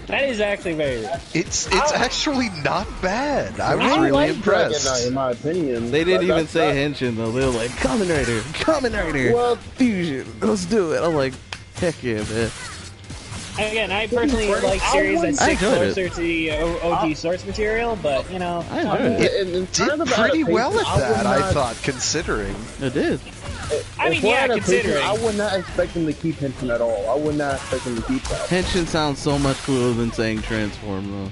That is actually very real. It's actually not bad. I was really like impressed. Dragon Knight, in my opinion. They didn't even say Henshin though. They were like, Kamen Rider, Well, Fusion, let's do it. I'm like, heck yeah, man. Again, I personally like series that stick closer to the OG source material, but you know, I enjoyed it. It did pretty well at that, I thought, considering. It did. I mean, yeah, considering. I would not expect them to keep Henshin at all. I would not expect them to keep that. Henshin sounds so much cooler than saying transform though.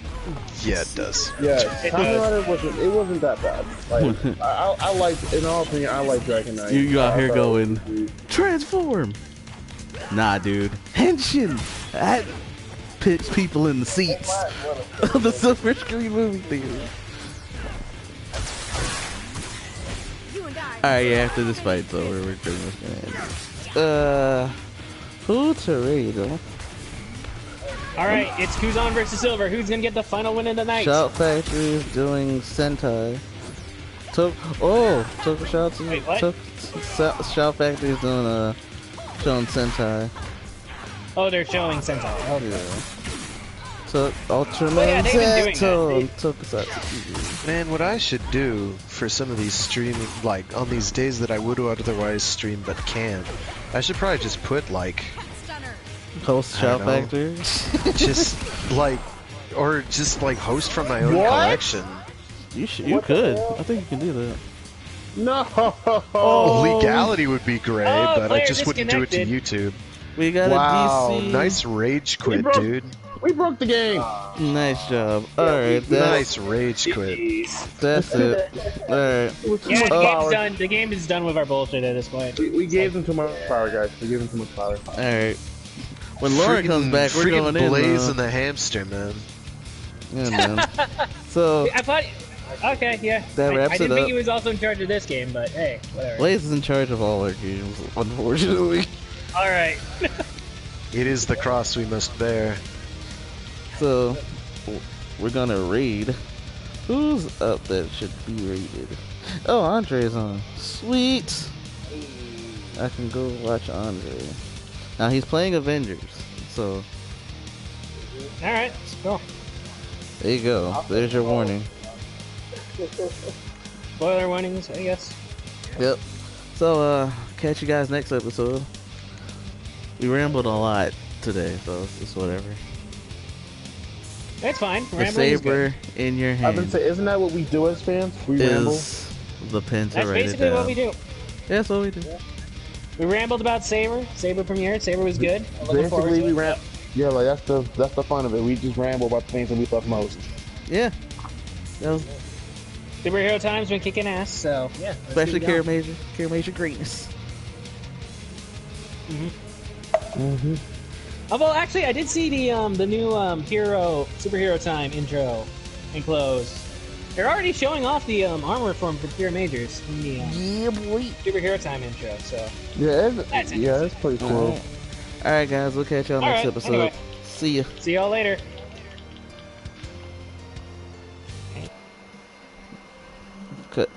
Yeah, it does. Yeah, Kamen Rider wasn't that bad. Like, I like, in all opinion, I like Dragon Knight. You out here going, transform. Nah, dude. Henshin. That puts people in the seats of the silver screen movie theater. Alright, yeah, after this fight's over, we're pretty much gonna end. Who to raid, huh? Alright, it's Kuzan versus Silver. Who's gonna get the final win of the night? Shout Factory is doing Sentai. Tokusatsu. Wait, what? Shout Factory is doing showing Sentai. Oh, they're showing Sentai. Oh, yeah. Ultraman Zeto and Tokusatsu TV. Man, what I should do for some of these streaming, like on these days that I would otherwise stream but can't, I should probably just put like host Shout Factory. Just like, or just like host from my own collection. You could. I think you can do that. No. Oh, legality would be great, but I just wouldn't do it to YouTube. We got a DC. Nice rage quit, dude. We broke the game. Nice job. Alright, nice rage quit. That's it. Alright. Yeah, the game's done. The game is done with our bullshit at this point. We gave them too much power, guys. We gave them too much power. Alright. When Laura comes back, we're going in. Blaze and the hamster, man. Yeah, man. So. I thought. Okay, yeah. That wraps I didn't it up. think he was also in charge of this game, but hey, whatever. Blaze is in charge of all our games, unfortunately. Alright. It is the cross we must bear. So, we're gonna raid. Who's up that should be raided? Oh, Andre's on. Sweet! I can go watch Andre. Now, he's playing Avengers, so... Alright, go. There you go. There's your warning. Spoiler warnings, I guess. Yep. So, catch you guys next episode. We rambled a lot today, so it's whatever. It's fine. The Saber in your hand. I've been saying, isn't that what we do as fans? We ramble. The pen to That's write basically it down. what we do. Yeah, that's what we do. We rambled about Saber. Saber premiered. Saber was good. I'm looking forward to it. Yeah, like that's the fun of it. We just ramble about the things that we love most. Yeah. That was Superhero Time's been kicking ass, so yeah. Especially Care Major Greatness. Although actually, I did see the new Superhero Time intro and close. They're already showing off the armor form for Cure Majors in the Superhero Time intro. So that's pretty cool. All right, guys, we'll catch y'all next episode. Anyway. See ya. See y'all later. Cut.